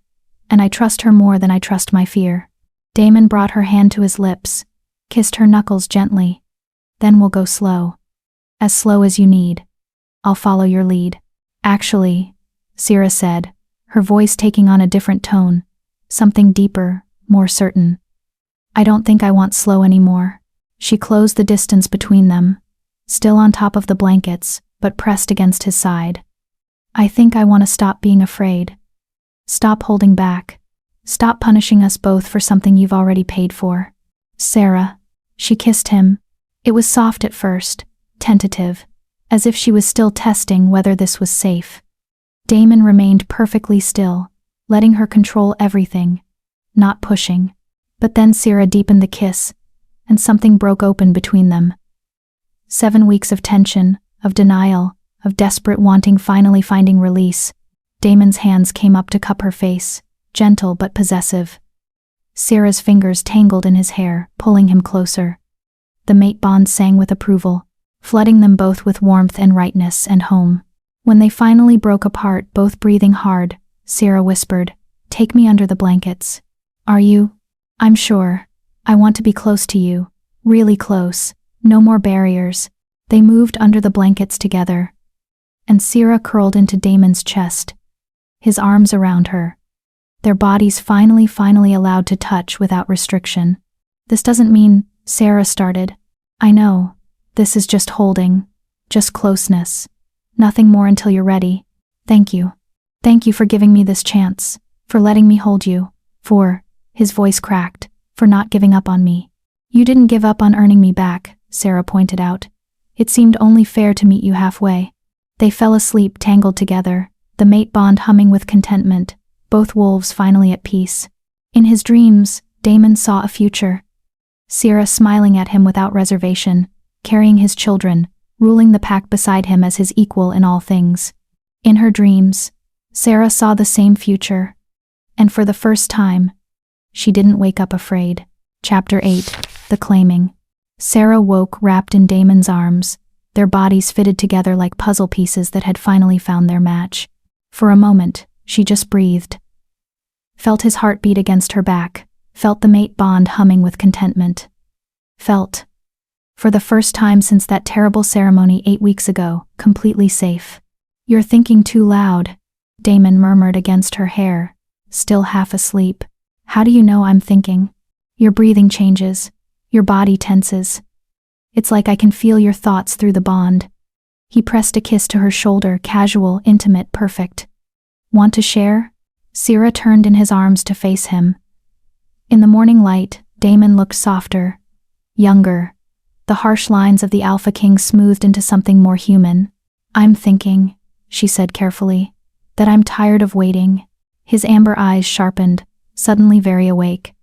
and I trust her more than I trust my fear." Damon brought her hand to his lips, kissed her knuckles gently. "Then we'll go slow. As slow as you need. I'll follow your lead." "Actually," Sarah said, her voice taking on a different tone, something deeper, more certain. "I don't think I want slow anymore." She closed the distance between them, still on top of the blankets, but pressed against his side. "I think I want to stop being afraid. Stop holding back. Stop punishing us both for something you've already paid for." "Sarah." She kissed him. It was soft at first, tentative, as if she was still testing whether this was safe. Damon remained perfectly still, letting her control everything, not pushing. But then Sarah deepened the kiss, and something broke open between them. 7 weeks of tension, of denial, of desperate wanting finally finding release. Damon's hands came up to cup her face, gentle but possessive. Sarah's fingers tangled in his hair, pulling him closer. The mate bond sang with approval, flooding them both with warmth and rightness and home. When they finally broke apart, both breathing hard, Sarah whispered, "Take me under the blankets." "Are you?" "I'm sure. I want to be close to you. Really close. No more barriers." They moved under the blankets together, and Sarah curled into Damon's chest, his arms around her, their bodies finally allowed to touch without restriction. This doesn't mean, Sarah started. I know, this is just holding, just closeness. Nothing more until you're ready. Thank you. Thank you for giving me this chance, for letting me hold you, his voice cracked, for not giving up on me. You didn't give up on earning me back, Sarah pointed out. It seemed only fair to meet you halfway. They fell asleep tangled together, the mate bond humming with contentment, both wolves finally at peace. In his dreams, Damon saw a future. Sarah smiling at him without reservation, carrying his children, ruling the pack beside him as his equal in all things. In her dreams, Sarah saw the same future. And for the first time, she didn't wake up afraid. Chapter 8, The Claiming. Sarah woke wrapped in Damon's arms, their bodies fitted together like puzzle pieces that had finally found their match. For a moment, she just breathed. Felt his heart beat against her back, felt the mate bond humming with contentment. Felt, for the first time since that terrible ceremony 8 weeks ago, completely safe. You're thinking too loud, Damon murmured against her hair, still half asleep. How do you know I'm thinking? Your breathing changes, your body tenses. It's like I can feel your thoughts through the bond. He pressed a kiss to her shoulder, casual, intimate, perfect. Want to share? Sarah turned in his arms to face him. In the morning light, Damon looked softer, younger, the harsh lines of the Alpha King smoothed into something more human. I'm thinking, she said carefully, that I'm tired of waiting. His amber eyes sharpened, suddenly very awake.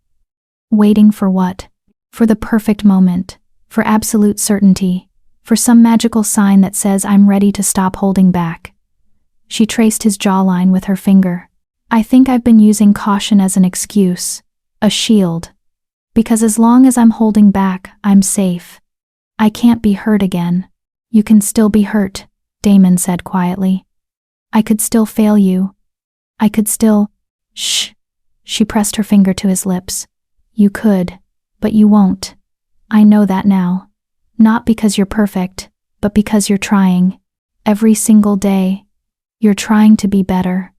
Waiting for what? For the perfect moment, for absolute certainty, for some magical sign that says I'm ready to stop holding back. She traced his jawline with her finger. I think I've been using caution as an excuse, a shield. Because as long as I'm holding back, I'm safe. I can't be hurt again. You can still be hurt, Damon said quietly. I could still fail you. I could still… Shh. She pressed her finger to his lips. You could, but you won't. I know that now. Not because you're perfect, but because you're trying. Every single day, you're trying to be better.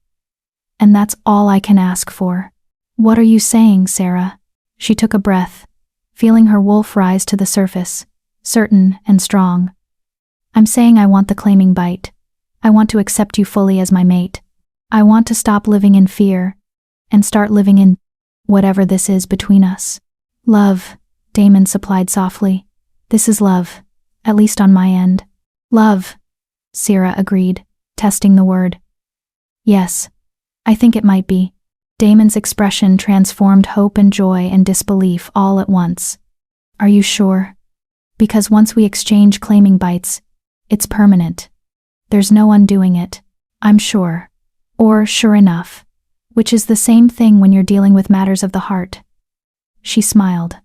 And that's all I can ask for. What are you saying, Sarah? She took a breath, feeling her wolf rise to the surface, certain and strong. I'm saying I want the claiming bite. I want to accept you fully as my mate. I want to stop living in fear and start living in whatever this is between us. Love, Damon supplied softly. This is love, at least on my end. Love, Sarah agreed, testing the word. Yes, I think it might be. Damon's expression transformed hope and joy and disbelief all at once. Are you sure? Because once we exchange claiming bites, it's permanent. There's no undoing it. I'm sure. Or sure enough. Which is the same thing when you're dealing with matters of the heart. She smiled.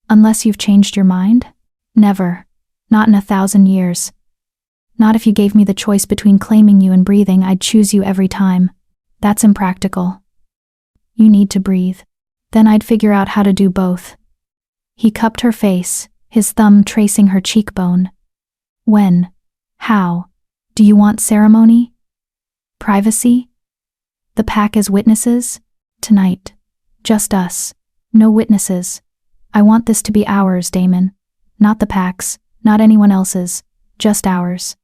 Unless you've changed your mind? Never. Not in 1,000 years. Not if you gave me the choice between claiming you and breathing, I'd choose you every time. That's impractical. You need to breathe. Then I'd figure out how to do both. He cupped her face, his thumb tracing her cheekbone. When? How? Do you want ceremony? Privacy? The pack as witnesses? Tonight. Just us. No witnesses. I want this to be ours, Damon. Not the pack's, not anyone else's. Just ours.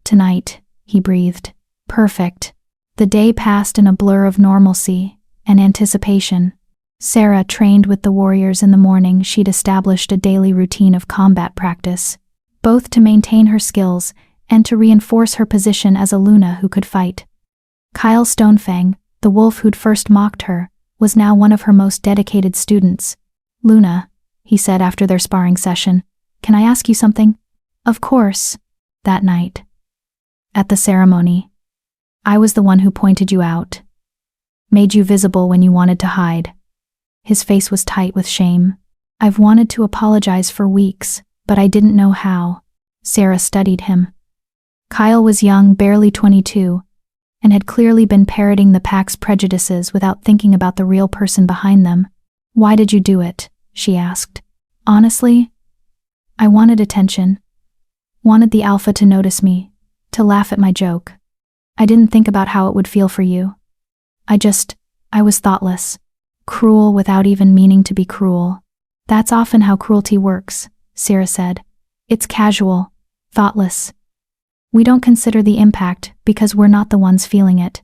Tonight, he breathed. Perfect. The day passed in a blur of normalcy and anticipation. Sarah trained with the warriors in the morning. She'd established a daily routine of combat practice, both to maintain her skills and to reinforce her position as a Luna who could fight. Kyle Stonefang, the wolf who'd first mocked her, was now one of her most dedicated students. Luna, he said after their sparring session, can I ask you something? Of course. That night. At the ceremony. I was the one who pointed you out. Made you visible when you wanted to hide. His face was tight with shame. I've wanted to apologize for weeks, but I didn't know how. Sarah studied him. Kyle was young, barely 22, and had clearly been parroting the pack's prejudices without thinking about the real person behind them. Why did you do it? She asked. Honestly, I wanted attention. Wanted the alpha to notice me, to laugh at my joke. I didn't think about how it would feel for you. I was thoughtless. Cruel without even meaning to be cruel. That's often how cruelty works, Sarah said. It's casual, thoughtless. We don't consider the impact because we're not the ones feeling it.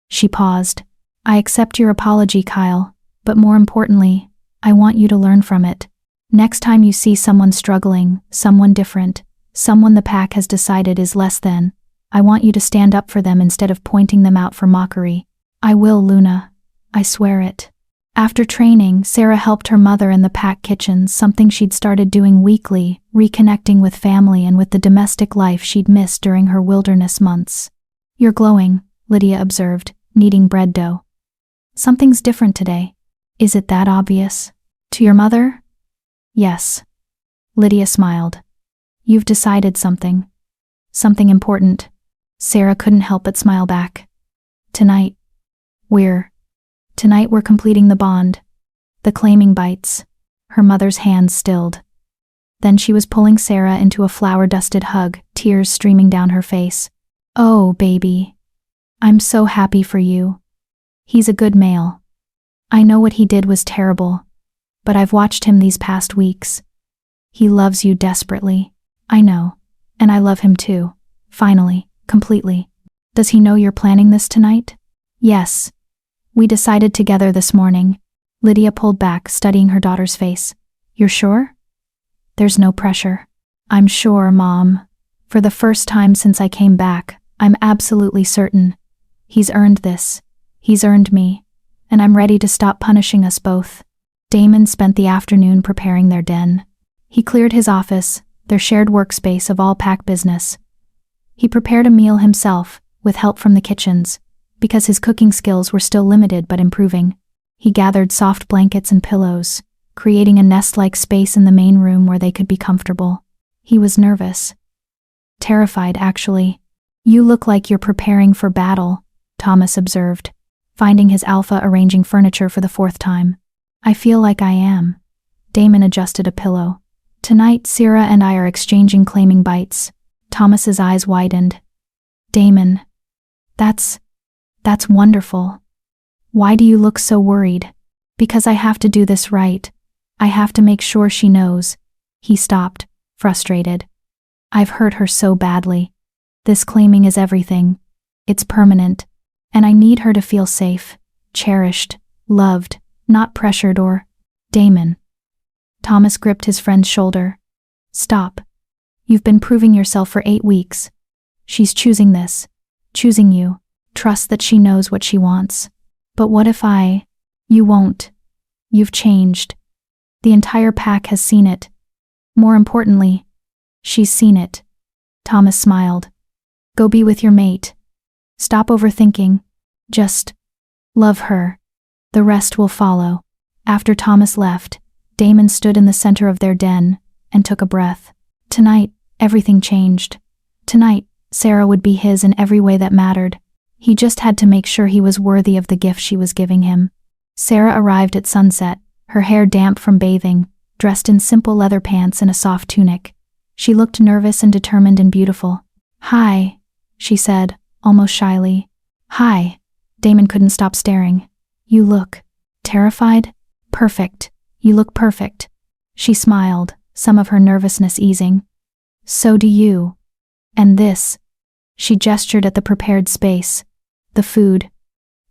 She paused. I accept your apology, Kyle, but more importantly, I want you to learn from it. Next time you see someone struggling, someone different, someone the pack has decided is less than, I want you to stand up for them instead of pointing them out for mockery. I will, Luna. I swear it. After training, Sarah helped her mother in the pack kitchen, something she'd started doing weekly, reconnecting with family and with the domestic life she'd missed during her wilderness months. You're glowing, Lydia observed, kneading bread dough. Something's different today. Is it that obvious? To your mother? Yes. Lydia smiled. You've decided something. Something important. Sarah couldn't help but smile back. Tonight we're completing the bond. The claiming bites. Her mother's hands stilled. Then she was pulling Sarah into a flour-dusted hug, tears streaming down her face. Oh, baby. I'm so happy for you. He's a good male. I know what he did was terrible, but I've watched him these past weeks. He loves you desperately. I know. And I love him too. Finally, completely. Does he know you're planning this tonight? Yes. We decided together this morning. Lydia pulled back, studying her daughter's face. You're sure? There's no pressure. I'm sure, Mom. For the first time since I came back, I'm absolutely certain. He's earned this. He's earned me. And I'm ready to stop punishing us both. Damon spent the afternoon preparing their den. He cleared his office, their shared workspace, of all pack business. He prepared a meal himself, with help from the kitchens, because his cooking skills were still limited but improving. He gathered soft blankets and pillows, creating a nest-like space in the main room where they could be comfortable. He was nervous. Terrified, actually. You look like you're preparing for battle, Thomas observed, finding his alpha arranging furniture for the fourth time. I feel like I am. Damon adjusted a pillow. Tonight, Sarah and I are exchanging claiming bites. Thomas's eyes widened. Damon. That's wonderful. Why do you look so worried? Because I have to do this right. I have to make sure she knows. He stopped, frustrated. I've hurt her so badly. This claiming is everything. It's permanent. And I need her to feel safe, cherished, loved, not pressured or… Damon. Thomas gripped his friend's shoulder. Stop. You've been proving yourself for 8 weeks. She's choosing this. Choosing you. Trust that she knows what she wants. But what if You won't. You've changed. The entire pack has seen it. More importantly, she's seen it. Thomas smiled. Go be with your mate. Stop overthinking. Just love her. The rest will follow. After Thomas left, Damon stood in the center of their den and took a breath. Tonight, everything changed. Tonight, Sarah would be his in every way that mattered. He just had to make sure he was worthy of the gift she was giving him. Sarah arrived at sunset, her hair damp from bathing, dressed in simple leather pants and a soft tunic. She looked nervous and determined and beautiful. Hi, she said, almost shyly. Hi. Damon couldn't stop staring. You look… terrified? Perfect. You look perfect. She smiled, some of her nervousness easing. So do you. And this. She gestured at the prepared space. The food.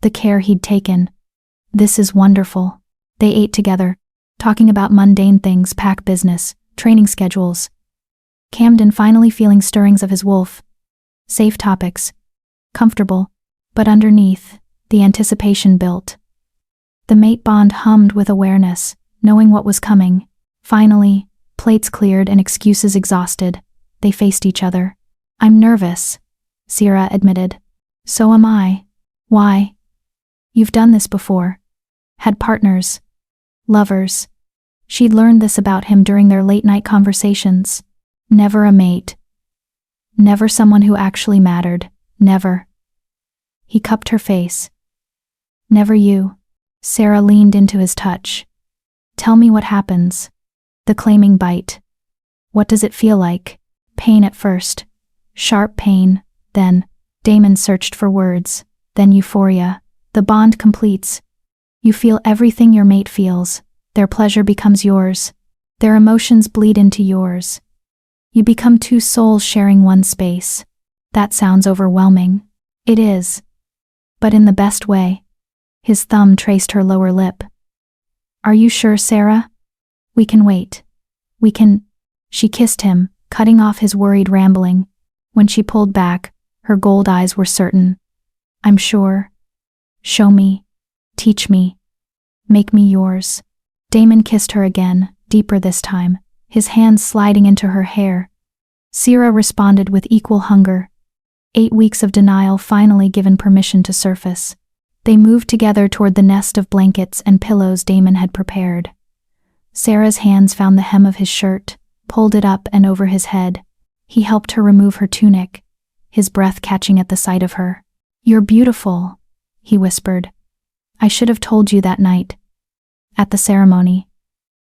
The care he'd taken. This is wonderful. They ate together, talking about mundane things, pack business, training schedules. Camden finally feeling stirrings of his wolf. Safe topics. Comfortable. But underneath, the anticipation built. The mate bond hummed with awareness, knowing what was coming. Finally, plates cleared and excuses exhausted, they faced each other. I'm nervous, Sarah admitted. So am I. Why? You've done this before. Had partners. Lovers. She'd learned this about him during their late-night conversations. Never a mate. Never someone who actually mattered. Never. He cupped her face. Never you. Sarah leaned into his touch. Tell me what happens. The claiming bite. What does it feel like? Pain at first. Sharp pain, then, Damon searched for words, then euphoria. The bond completes. You feel everything your mate feels. Their pleasure becomes yours. Their emotions bleed into yours. You become two souls sharing one space. That sounds overwhelming. It is. But in the best way. His thumb traced her lower lip. Are you sure, Sarah? We can wait. We can. She kissed him, cutting off his worried rambling. When she pulled back, her gold eyes were certain. I'm sure. Show me. Teach me. Make me yours. Damon kissed her again, deeper this time, his hands sliding into her hair. Sarah responded with equal hunger. 8 weeks of denial finally given permission to surface. They moved together toward the nest of blankets and pillows Damon had prepared. Sarah's hands found the hem of his shirt, pulled it up and over his head. He helped her remove her tunic, his breath catching at the sight of her. You're beautiful, he whispered. I should have told you that night. At the ceremony.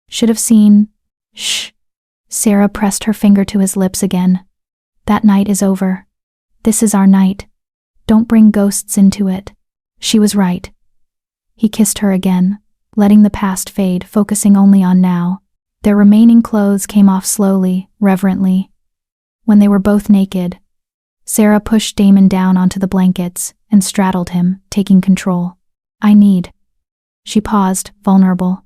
Should have seen. Shh. Sarah pressed her finger to his lips again. That night is over. This is our night. Don't bring ghosts into it. She was right. He kissed her again, letting the past fade, focusing only on now. Their remaining clothes came off slowly, reverently. When they were both naked, Sarah pushed Damon down onto the blankets and straddled him, taking control. I need. She paused, vulnerable.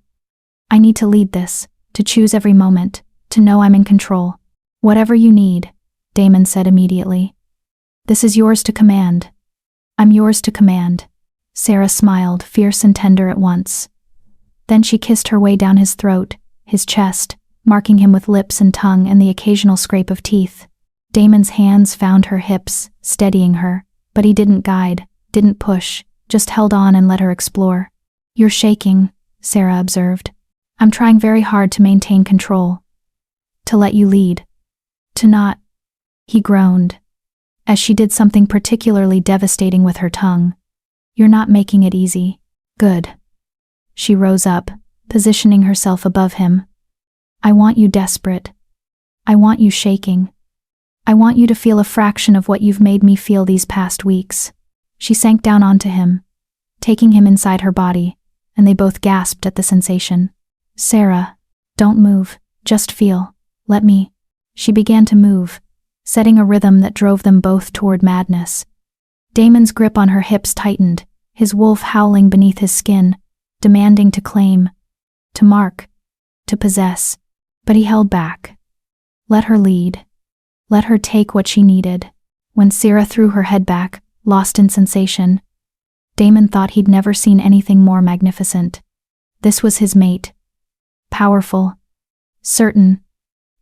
I need to lead this, to choose every moment, to know I'm in control. Whatever you need, Damon said immediately. This is yours to command. I'm yours to command. Sarah smiled, fierce and tender at once. Then she kissed her way down his throat, his chest, marking him with lips and tongue and the occasional scrape of teeth. Damon's hands found her hips, steadying her, but he didn't guide, didn't push, just held on and let her explore. You're shaking, Sarah observed. I'm trying very hard to maintain control. To let you lead. To not. He groaned, as she did something particularly devastating with her tongue. You're not making it easy. Good. She rose up, positioning herself above him. I want you desperate. I want you shaking. I want you to feel a fraction of what you've made me feel these past weeks. She sank down onto him, taking him inside her body, and they both gasped at the sensation. Sarah, don't move, just feel. Let me. She began to move, setting a rhythm that drove them both toward madness. Damon's grip on her hips tightened, his wolf howling beneath his skin, demanding to claim, to mark, to possess. But he held back. Let her lead. Let her take what she needed. When Sarah threw her head back, lost in sensation, Damon thought he'd never seen anything more magnificent. This was his mate. Powerful. Certain.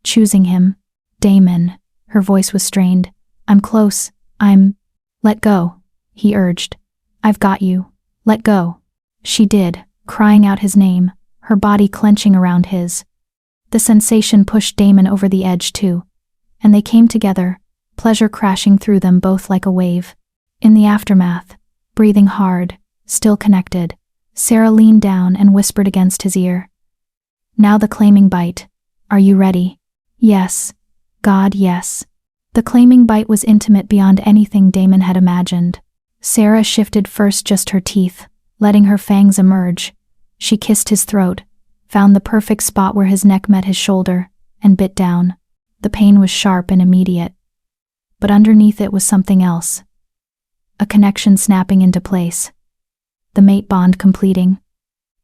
Choosing him. Damon. Her voice was strained. I'm close. Let go, he urged. I've got you. Let go. She did, crying out his name, her body clenching around his. The sensation pushed Damon over the edge too, and they came together, pleasure crashing through them both like a wave. In the aftermath, breathing hard, still connected, Sarah leaned down and whispered against his ear. Now the claiming bite. Are you ready? Yes. God, yes. The claiming bite was intimate beyond anything Damon had imagined. Sarah shifted first just her teeth, letting her fangs emerge. She kissed his throat, found the perfect spot where his neck met his shoulder, and bit down. The pain was sharp and immediate. But underneath it was something else. A connection snapping into place. The mate bond completing.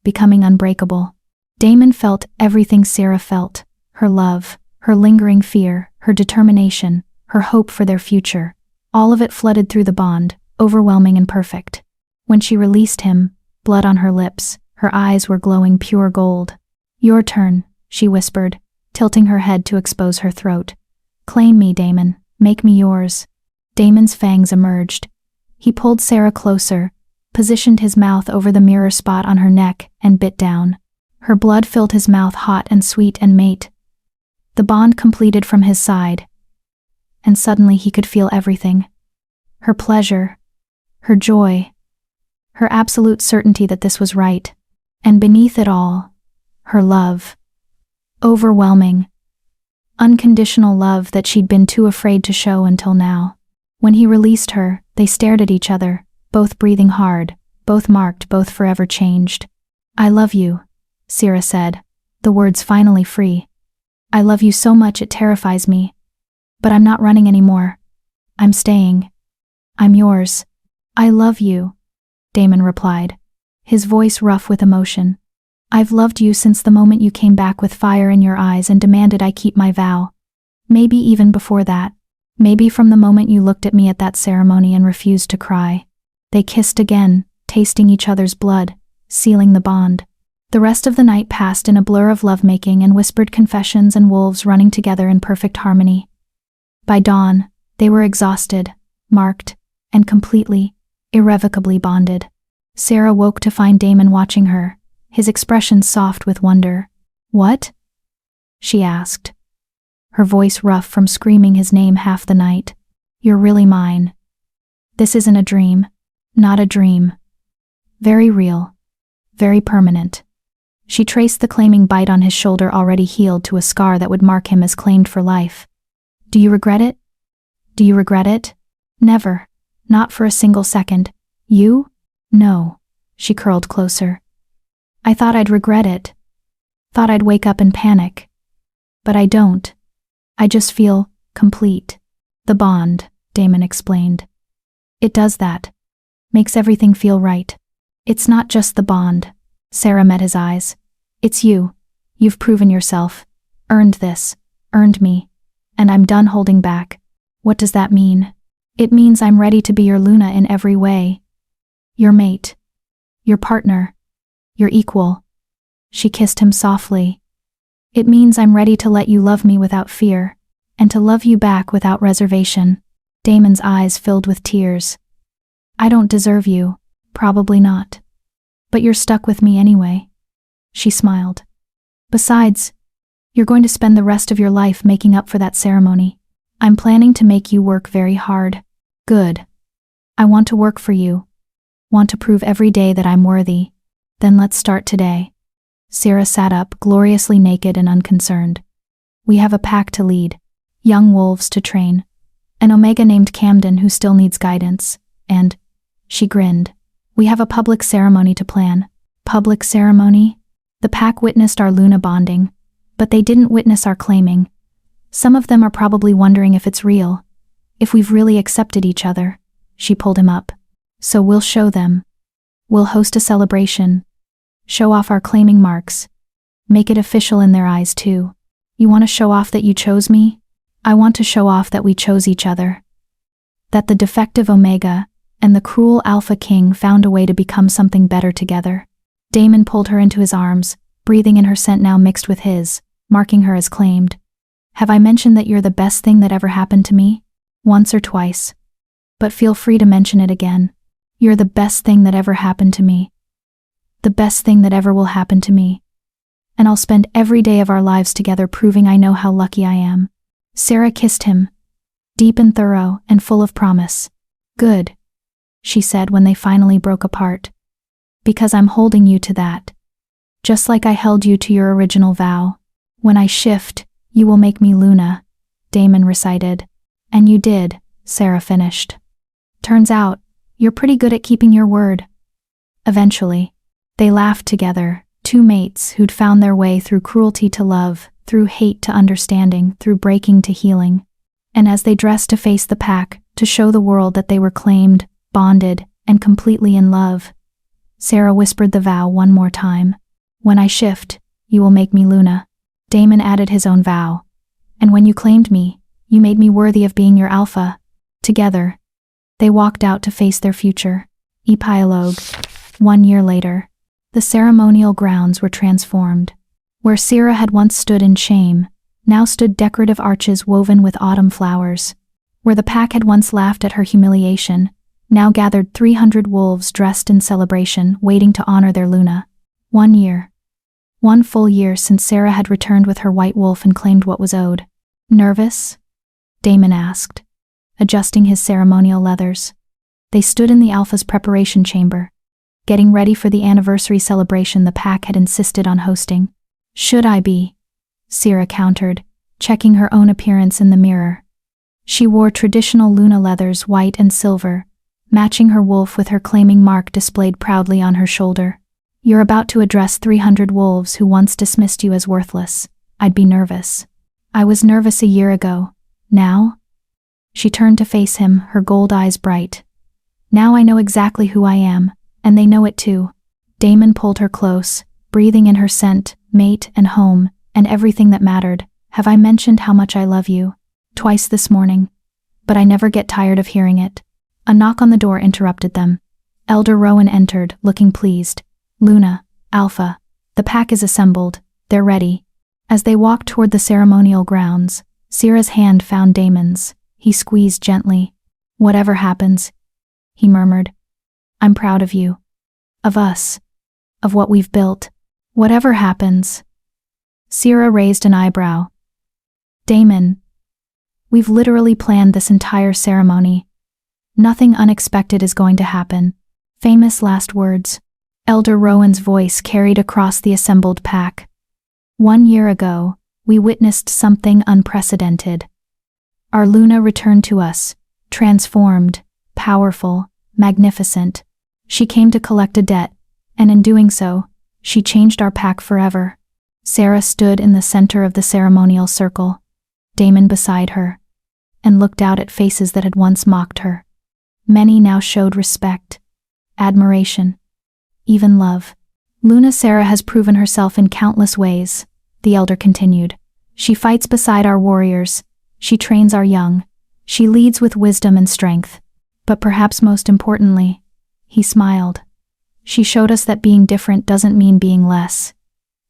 Becoming unbreakable. Damon felt everything Sarah felt. Her love, her lingering fear, her determination, her hope for their future. All of it flooded through the bond, overwhelming and perfect. When she released him, blood on her lips, her eyes were glowing pure gold. Your turn, she whispered, tilting her head to expose her throat. Claim me, Damon. Make me yours. Damon's fangs emerged. He pulled Sarah closer, positioned his mouth over the mirror spot on her neck, and bit down. Her blood filled his mouth hot and sweet and mate. The bond completed from his side. And suddenly he could feel everything. Her pleasure. Her joy. Her absolute certainty that this was right. And beneath it all, her love. Overwhelming. Unconditional love that she'd been too afraid to show until now. When he released her, they stared at each other, both breathing hard, both marked, both forever changed. "I love you," Sierra said, the words finally free. "I love you so much it terrifies me. But I'm not running anymore. I'm staying. I'm yours." "I love you," Damon replied, his voice rough with emotion. "I've loved you since the moment you came back with fire in your eyes and demanded I keep my vow. Maybe even before that. Maybe from the moment you looked at me at that ceremony and refused to cry." They kissed again, tasting each other's blood, sealing the bond. The rest of the night passed in a blur of lovemaking and whispered confessions and wolves running together in perfect harmony. By dawn, they were exhausted, marked, and completely, irrevocably bonded. Sarah woke to find Damon watching her, his expression soft with wonder. "What?" she asked, her voice rough from screaming his name half the night. "You're really mine. This isn't a dream. Not a dream. Very real. Very permanent." She traced the claiming bite on his shoulder already healed to a scar that would mark him as claimed for life. "Do you regret it? Do you regret it?" "Never. Not for a single second." "You?" "No." She curled closer. "I thought I'd regret it. Thought I'd wake up and panic. But I don't. I just feel complete." "The bond," Damon explained. "It does that. Makes everything feel right." "It's not just the bond." Sarah met his eyes. "It's you. You've proven yourself. Earned this. Earned me. And I'm done holding back." "What does that mean?" "It means I'm ready to be your Luna in every way. Your mate. Your partner. Your equal." She kissed him softly. "It means I'm ready to let you love me without fear, and to love you back without reservation." Damon's eyes filled with tears. "I don't deserve you. Probably not. But you're stuck with me anyway." She smiled. "Besides, you're going to spend the rest of your life making up for that ceremony. I'm planning to make you work very hard." "Good. I want to work for you. Want to prove every day that I'm worthy. Then let's start today." Sarah sat up, gloriously naked and unconcerned. "We have a pack to lead, young wolves to train, an Omega named Camden who still needs guidance, and," she grinned, "we have a public ceremony to plan." "Public ceremony?" "The pack witnessed our Luna bonding, but they didn't witness our claiming. Some of them are probably wondering if it's real, if we've really accepted each other." She pulled him up. "So we'll show them. We'll host a celebration. Show off our claiming marks. Make it official in their eyes too." "You want to show off that you chose me?" "I want to show off that we chose each other. That the defective Omega and the cruel Alpha King found a way to become something better together." Damon pulled her into his arms, breathing in her scent now mixed with his, marking her as claimed. "Have I mentioned that you're the best thing that ever happened to me?" "Once or twice. But feel free to mention it again. You're the best thing that ever happened to me. The best thing that ever will happen to me. And I'll spend every day of our lives together proving I know how lucky I am." Sarah kissed him, deep and thorough and full of promise. "Good," she said when they finally broke apart. "Because I'm holding you to that. Just like I held you to your original vow. When I shift, you will make me Luna," Damon recited. "And you did," Sarah finished. "Turns out, you're pretty good at keeping your word." Eventually, they laughed together, two mates who'd found their way through cruelty to love, through hate to understanding, through breaking to healing. And as they dressed to face the pack, to show the world that they were claimed, bonded, and completely in love, Sarah whispered the vow one more time. "When I shift, you will make me Luna." Damon added his own vow. "And when you claimed me, you made me worthy of being your alpha." Together, they walked out to face their future. Epilogue. 1 year later, the ceremonial grounds were transformed. Where Sarah had once stood in shame, now stood decorative arches woven with autumn flowers. Where the pack had once laughed at her humiliation, now gathered 300 wolves dressed in celebration, waiting to honor their Luna. 1 year. 1 full year since Sarah had returned with her white wolf and claimed what was owed. "Nervous?" Damon asked, adjusting his ceremonial leathers. They stood in the Alpha's preparation chamber, getting ready for the anniversary celebration the pack had insisted on hosting. "Should I be?" Sarah countered, checking her own appearance in the mirror. She wore traditional Luna leathers, white and silver, matching her wolf with her claiming mark displayed proudly on her shoulder. You're about to address 300 wolves who once dismissed you as worthless. I'd be nervous. I was nervous a year ago. Now? She turned to face him, her gold eyes bright. Now I know exactly who I am, and they know it too. Damon pulled her close, breathing in her scent, mate and home, and everything that mattered. Have I mentioned how much I love you? Twice this morning. But I never get tired of hearing it. A knock on the door interrupted them. Elder Rowan entered, looking pleased. Luna, Alpha, the pack is assembled. They're ready. As they walked toward the ceremonial grounds, Sierra's hand found Damon's. He squeezed gently. Whatever happens, he murmured. I'm proud of you. Of us. Of what we've built. Whatever happens. Sierra raised an eyebrow. Damon, we've literally planned this entire ceremony. Nothing unexpected is going to happen. Famous last words. Elder Rowan's voice carried across the assembled pack. 1 year ago, we witnessed something unprecedented. Our Luna returned to us, transformed, powerful, magnificent. She came to collect a debt, and in doing so, she changed our pack forever. Sarah stood in the center of the ceremonial circle, Damon beside her, and looked out at faces that had once mocked her. Many now showed respect, admiration, even love. Luna Sarah has proven herself in countless ways, the elder continued. She fights beside our warriors. She trains our young. She leads with wisdom and strength. But perhaps most importantly, he smiled. She showed us that being different doesn't mean being less.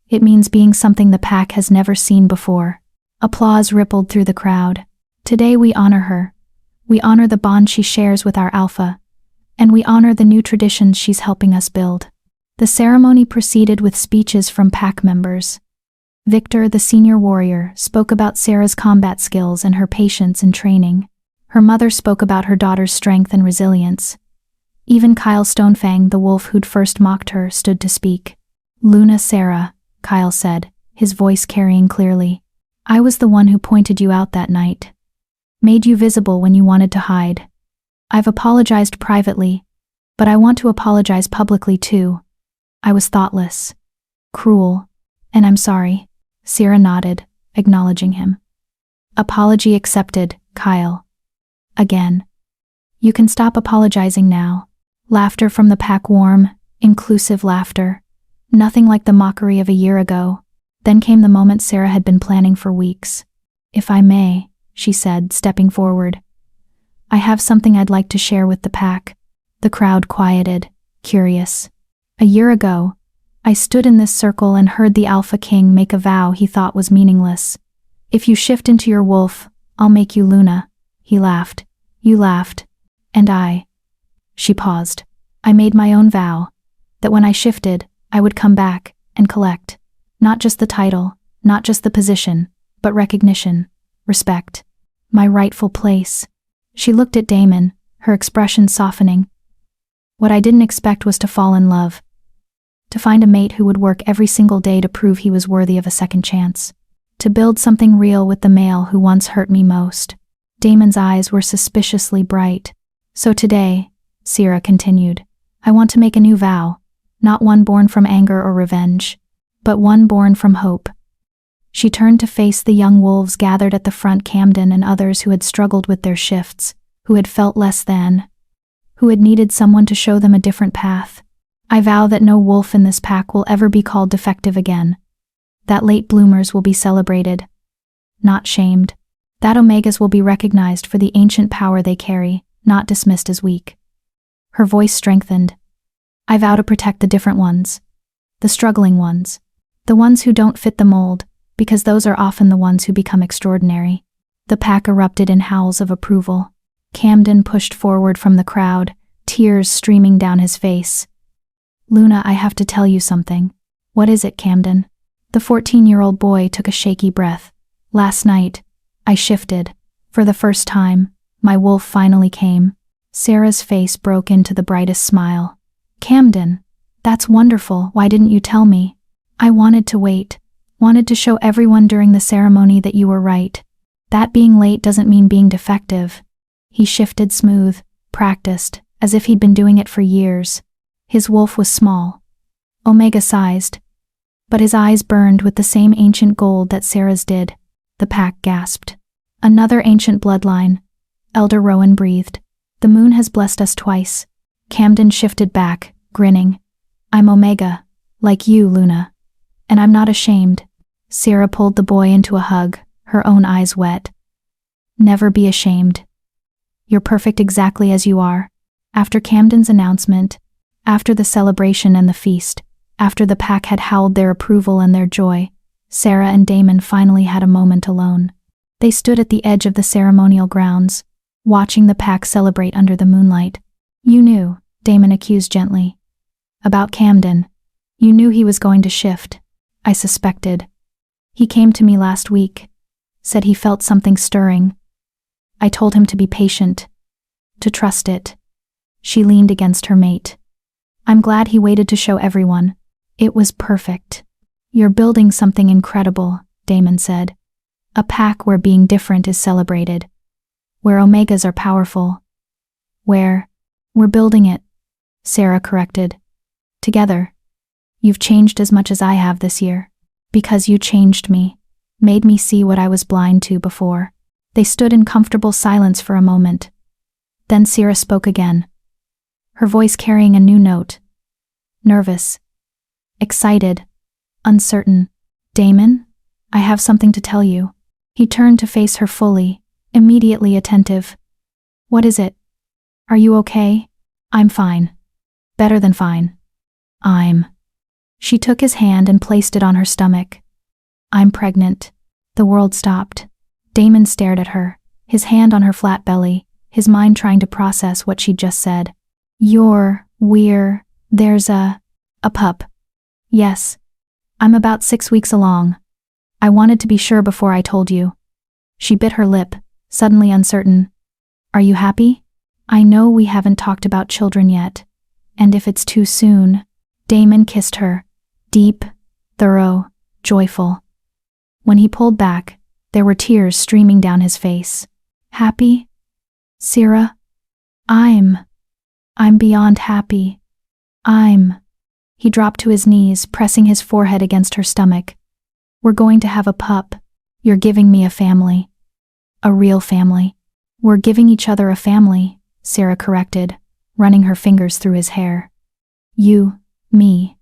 It means being something the pack has never seen before. Applause rippled through the crowd. Today we honor her. We honor the bond she shares with our Alpha. And we honor the new traditions she's helping us build. The ceremony proceeded with speeches from pack members. Victor, the senior warrior, spoke about Sarah's combat skills and her patience in training. Her mother spoke about her daughter's strength and resilience. Even Kyle Stonefang, the wolf who'd first mocked her, stood to speak. Luna Sarah, Kyle said, his voice carrying clearly. I was the one who pointed you out that night. Made you visible when you wanted to hide. I've apologized privately, but I want to apologize publicly too. I was thoughtless, cruel, and I'm sorry. Sierra nodded, acknowledging him. Apology accepted, Kyle. Again. You can stop apologizing now. Laughter from the pack, warm, inclusive laughter. Nothing like the mockery of a year ago. Then came the moment Sarah had been planning for weeks. If I may, she said, stepping forward. I have something I'd like to share with the pack. The crowd quieted, curious. A year ago, I stood in this circle and heard the Alpha King make a vow he thought was meaningless. If you shift into your wolf, I'll make you Luna. He laughed. You laughed. And I. She paused. I made my own vow, that when I shifted, I would come back and collect. Not just the title, not just the position, but recognition, respect. My rightful place. She looked at Damon, her expression softening. What I didn't expect was to fall in love. To find a mate who would work every single day to prove he was worthy of a second chance. To build something real with the male who once hurt me most. Damon's eyes were suspiciously bright. So today, Sierra continued, I want to make a new vow, not one born from anger or revenge, but one born from hope. She turned to face the young wolves gathered at the front, Camden and others who had struggled with their shifts, who had felt less than, who had needed someone to show them a different path. I vow that no wolf in this pack will ever be called defective again. That late bloomers will be celebrated, not shamed. That omegas will be recognized for the ancient power they carry, not dismissed as weak. Her voice strengthened. I vow to protect the different ones. The struggling ones. The ones who don't fit the mold, because those are often the ones who become extraordinary. The pack erupted in howls of approval. Camden pushed forward from the crowd, tears streaming down his face. Luna, I have to tell you something. What is it, Camden? The 14-year-old boy took a shaky breath. Last night, I shifted. For the first time, my wolf finally came. Sarah's face broke into the brightest smile. Camden, that's wonderful. Why didn't you tell me? I wanted to wait. Wanted to show everyone during the ceremony that you were right. That being late doesn't mean being defective. He shifted smooth, practiced, as if he'd been doing it for years. His wolf was small, omega-sized, but his eyes burned with the same ancient gold that Sarah's did. The pack gasped. Another ancient bloodline. Elder Rowan breathed. The moon has blessed us twice. Camden shifted back, grinning. I'm Omega, like you, Luna. And I'm not ashamed. Sarah pulled the boy into a hug, her own eyes wet. Never be ashamed. You're perfect exactly as you are. After Camden's announcement, after the celebration and the feast, after the pack had howled their approval and their joy, Sarah and Damon finally had a moment alone. They stood at the edge of the ceremonial grounds, watching the pack celebrate under the moonlight. You knew, Damon accused gently. About Camden. You knew he was going to shift. I suspected. He came to me last week, said he felt something stirring. I told him to be patient, to trust it. She leaned against her mate. I'm glad he waited to show everyone. It was perfect. You're building something incredible, Damon said. A pack where being different is celebrated. Where omegas are powerful. We're building it, Sarah corrected. Together. You've changed as much as I have this year. Because you changed me. Made me see what I was blind to before. They stood in comfortable silence for a moment. Then Sarah spoke again. Her voice carrying a new note. Nervous. Excited. Uncertain. Damon, I have something to tell you. He turned to face her fully, immediately attentive. What is it? Are you okay? I'm fine. Better than fine. She took his hand and placed it on her stomach. I'm pregnant. The world stopped. Damon stared at her, his hand on her flat belly, his mind trying to process what she'd just said. There's a pup. Yes. I'm about 6 weeks along. I wanted to be sure before I told you. She bit her lip, suddenly uncertain. Are you happy? I know we haven't talked about children yet. And if it's too soon. Damon kissed her. Deep, thorough, joyful. When he pulled back, there were tears streaming down his face. Happy? Sarah? I'm beyond happy. He dropped to his knees, pressing his forehead against her stomach. We're going to have a pup. You're giving me a family. A real family. We're giving each other a family, Sarah corrected, running her fingers through his hair. You, me,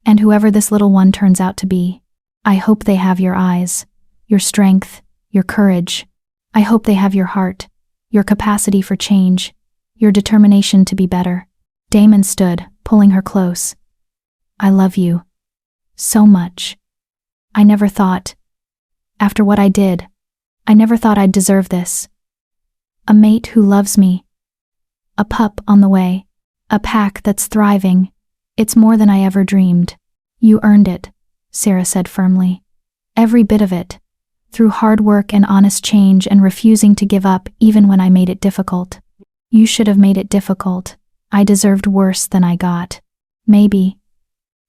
and whoever this little one turns out to be. I hope they have your eyes, your strength, your courage. I hope they have your heart, your capacity for change, your determination to be better. Damon stood, pulling her close. I love you. So much. I never thought. After what I did, I never thought I'd deserve this. A mate who loves me. A pup on the way. A pack that's thriving. It's more than I ever dreamed. You earned it, Sarah said firmly. Every bit of it. Through hard work and honest change and refusing to give up even when I made it difficult. You should have made it difficult. I deserved worse than I got. Maybe.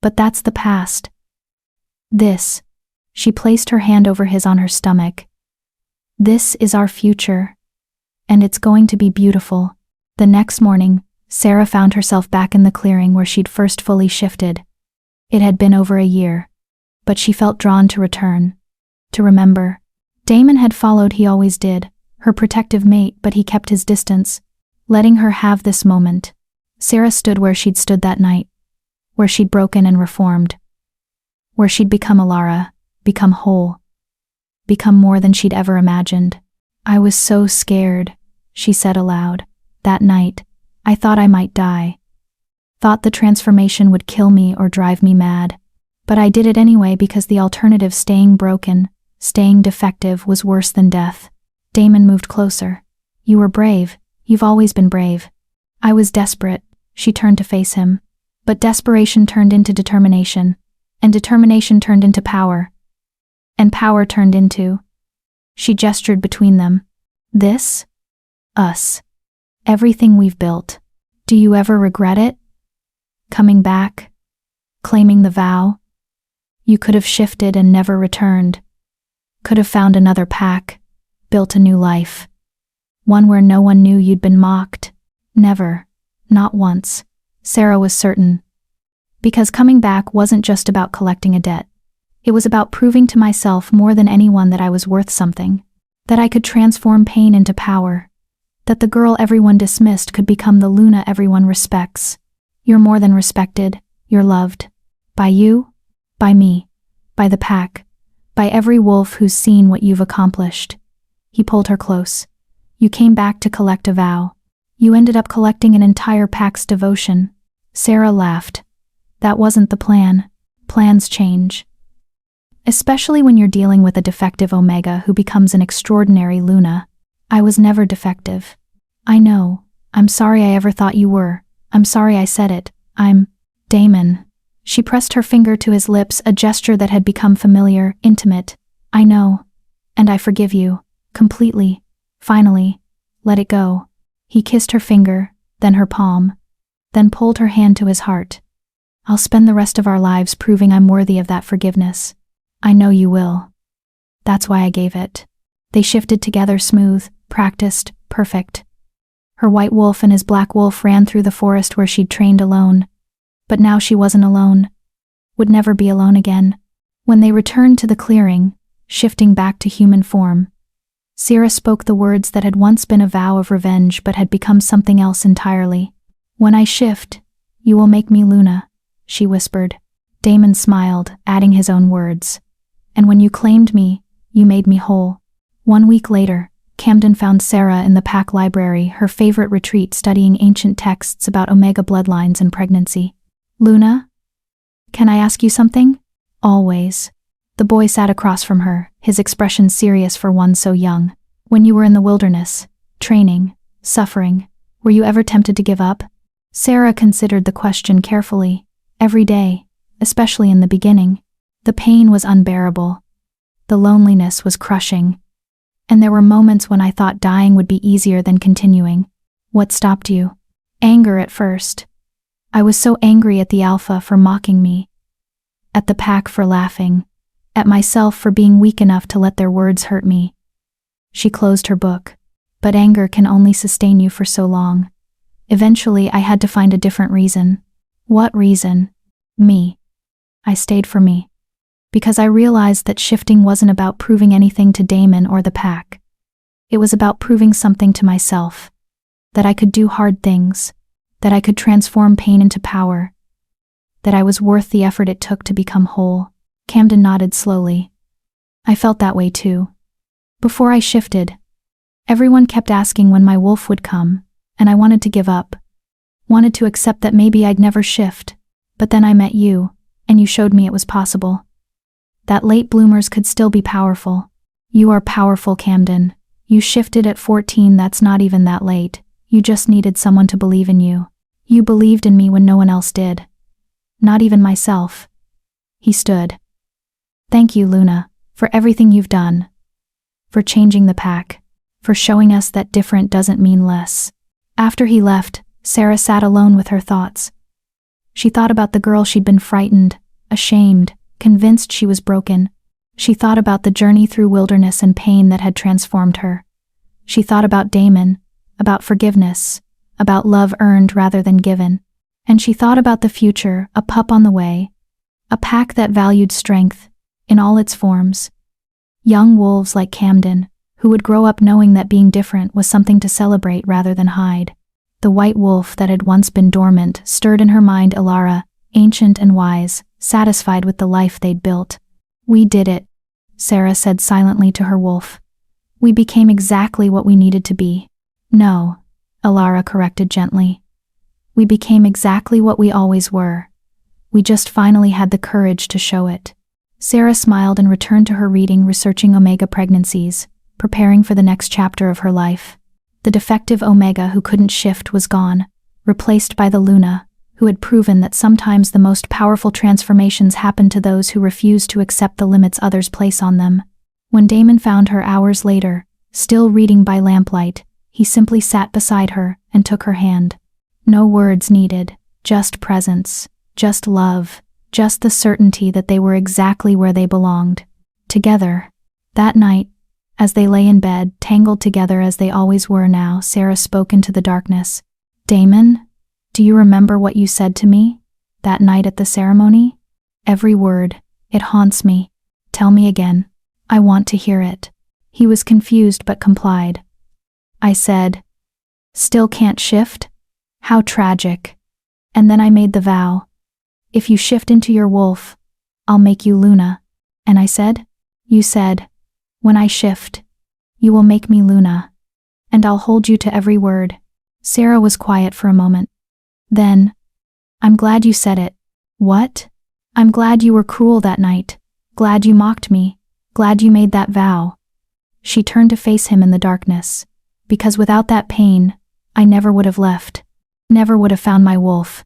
But that's the past. This. She placed her hand over his on her stomach. This is our future. And it's going to be beautiful. The next morning, Sarah found herself back in the clearing where she'd first fully shifted. It had been over a year. But she felt drawn to return. To remember. Damon had followed, he always did, her protective mate, but he kept his distance, letting her have this moment. Sarah stood where she'd stood that night. Where she'd broken and reformed. Where she'd become Alara, become whole. Become more than she'd ever imagined. I was so scared, she said aloud. That night, I thought I might die. Thought the transformation would kill me or drive me mad. But I did it anyway because the alternative, staying broken, staying defective, was worse than death. Damon moved closer. You were brave. You've always been brave. I was desperate. She turned to face him. But desperation turned into determination. And determination turned into power. And power turned into... She gestured between them. This? Us. Everything we've built. Do you ever regret it? Coming back? Claiming the vow? You could have shifted and never returned. Could have found another pack, built a new life. One where no one knew you'd been mocked. Never. Not once. Sarah was certain. Because coming back wasn't just about collecting a debt. It was about proving to myself more than anyone that I was worth something. That I could transform pain into power. That the girl everyone dismissed could become the Luna everyone respects. You're more than respected, you're loved. By you, by me, by the pack, by every wolf who's seen what you've accomplished. He pulled her close. You came back to collect a vow. You ended up collecting an entire pack's devotion. Sarah laughed. That wasn't the plan. Plans change. Especially when you're dealing with a defective Omega who becomes an extraordinary Luna. I was never defective. I know. I'm sorry I ever thought you were. I'm sorry I said it. I'm Damon. She pressed her finger to his lips, a gesture that had become familiar, intimate. I know. And I forgive you. Completely. Finally. Let it go. He kissed her finger, then her palm, then pulled her hand to his heart. I'll spend the rest of our lives proving I'm worthy of that forgiveness. I know you will. That's why I gave it. They shifted together, smooth, practiced, perfect. Her white wolf and his black wolf ran through the forest where she'd trained alone. But now she wasn't alone. Would never be alone again. When they returned to the clearing, shifting back to human form, Sarah spoke the words that had once been a vow of revenge but had become something else entirely. When I shift, you will make me Luna, she whispered. Damon smiled, adding his own words. And when you claimed me, you made me whole. 1 week later, Camden found Sarah in the Pack Library, her favorite retreat, studying ancient texts about Omega bloodlines and pregnancy. Luna? Can I ask you something? Always. The boy sat across from her, his expression serious for one so young. When you were in the wilderness, training, suffering, were you ever tempted to give up? Sarah considered the question carefully. Every day, especially in the beginning. The pain was unbearable. The loneliness was crushing. And there were moments when I thought dying would be easier than continuing. What stopped you? Anger at first. I was so angry at the Alpha for mocking me. At the Pack for laughing. At myself for being weak enough to let their words hurt me. She closed her book. But anger can only sustain you for so long. Eventually, I had to find a different reason. What reason? Me. I stayed for me. Because I realized that shifting wasn't about proving anything to Damon or the Pack. It was about proving something to myself. That I could do hard things. That I could transform pain into power. That I was worth the effort it took to become whole. Camden nodded slowly. I felt that way too. Before I shifted, everyone kept asking when my wolf would come, and I wanted to give up. Wanted to accept that maybe I'd never shift. But then I met you, and you showed me it was possible. That late bloomers could still be powerful. You are powerful, Camden. You shifted at 14, that's not even that late. You just needed someone to believe in you. You believed in me when no one else did. Not even myself. He stood. Thank you, Luna, for everything you've done. For changing the Pack. For showing us that different doesn't mean less. After he left, Sarah sat alone with her thoughts. She thought about the girl she'd been frightened, ashamed, convinced she was broken. She thought about the journey through wilderness and pain that had transformed her. She thought about Damon, about forgiveness, about love earned rather than given. And she thought about the future, a pup on the way, a pack that valued strength, in all its forms. Young wolves like Camden, who would grow up knowing that being different was something to celebrate rather than hide. The white wolf that had once been dormant stirred in her mind Ilara, ancient and wise, satisfied with the life they'd built. We did it, Sarah said silently to her wolf. We became exactly what we needed to be. No, Ilara corrected gently. We became exactly what we always were. We just finally had the courage to show it. Sarah smiled and returned to her reading, researching Omega pregnancies, preparing for the next chapter of her life. The defective Omega who couldn't shift was gone, replaced by the Luna, who had proven that sometimes the most powerful transformations happen to those who refuse to accept the limits others place on them. When Damon found her hours later, still reading by lamplight, he simply sat beside her and took her hand. No words needed, just presence, just love, just the certainty that they were exactly where they belonged. Together. That night, as they lay in bed, tangled together as they always were now, Sarah spoke into the darkness. Damon, do you remember what you said to me that night at the ceremony? Every word. It haunts me. Tell me again. I want to hear it. He was confused but complied. I said, still can't shift? How tragic. And then I made the vow. If you shift into your wolf, I'll make you Luna. And I said, you said, when I shift, you will make me Luna. And I'll hold you to every word. Sarah was quiet for a moment. Then, I'm glad you said it. What? I'm glad you were cruel that night. Glad you mocked me. Glad you made that vow. She turned to face him in the darkness. Because without that pain, I never would have left. Never would have found my wolf.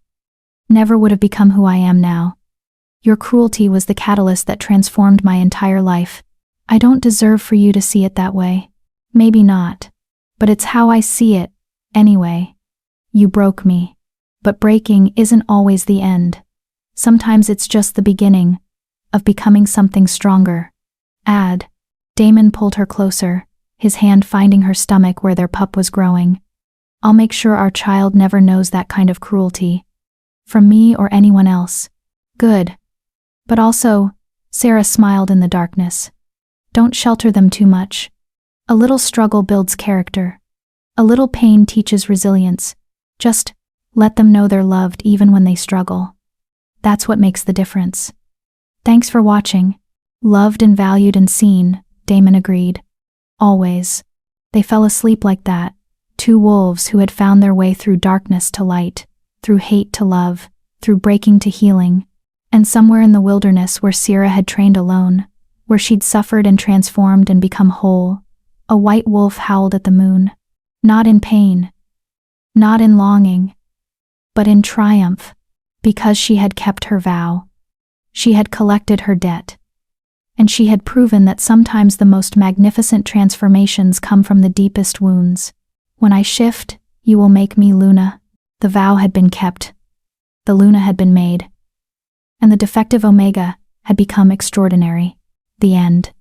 Never would have become who I am now. Your cruelty was the catalyst that transformed my entire life. I don't deserve for you to see it that way. Maybe not. But it's how I see it, anyway. You broke me. But breaking isn't always the end. Sometimes it's just the beginning of becoming something stronger. Damon pulled her closer, his hand finding her stomach where their pup was growing. I'll make sure our child never knows that kind of cruelty. From me or anyone else. Good. But also, Sarah smiled in the darkness. Don't shelter them too much. A little struggle builds character. A little pain teaches resilience. Just let them know they're loved even when they struggle. That's what makes the difference. Thanks for watching. Loved and valued and seen, Damon agreed. Always. They fell asleep like that. Two wolves who had found their way through darkness to light, through hate to love, through breaking to healing. And somewhere in the wilderness where Sarah had trained alone, where she'd suffered and transformed and become whole, a white wolf howled at the moon. Not in pain. Not in longing. But in triumph. Because she had kept her vow. She had collected her debt. And she had proven that sometimes the most magnificent transformations come from the deepest wounds. When I shift, you will make me Luna. The vow had been kept. The Luna had been made. And the defective Omega had become extraordinary. The end.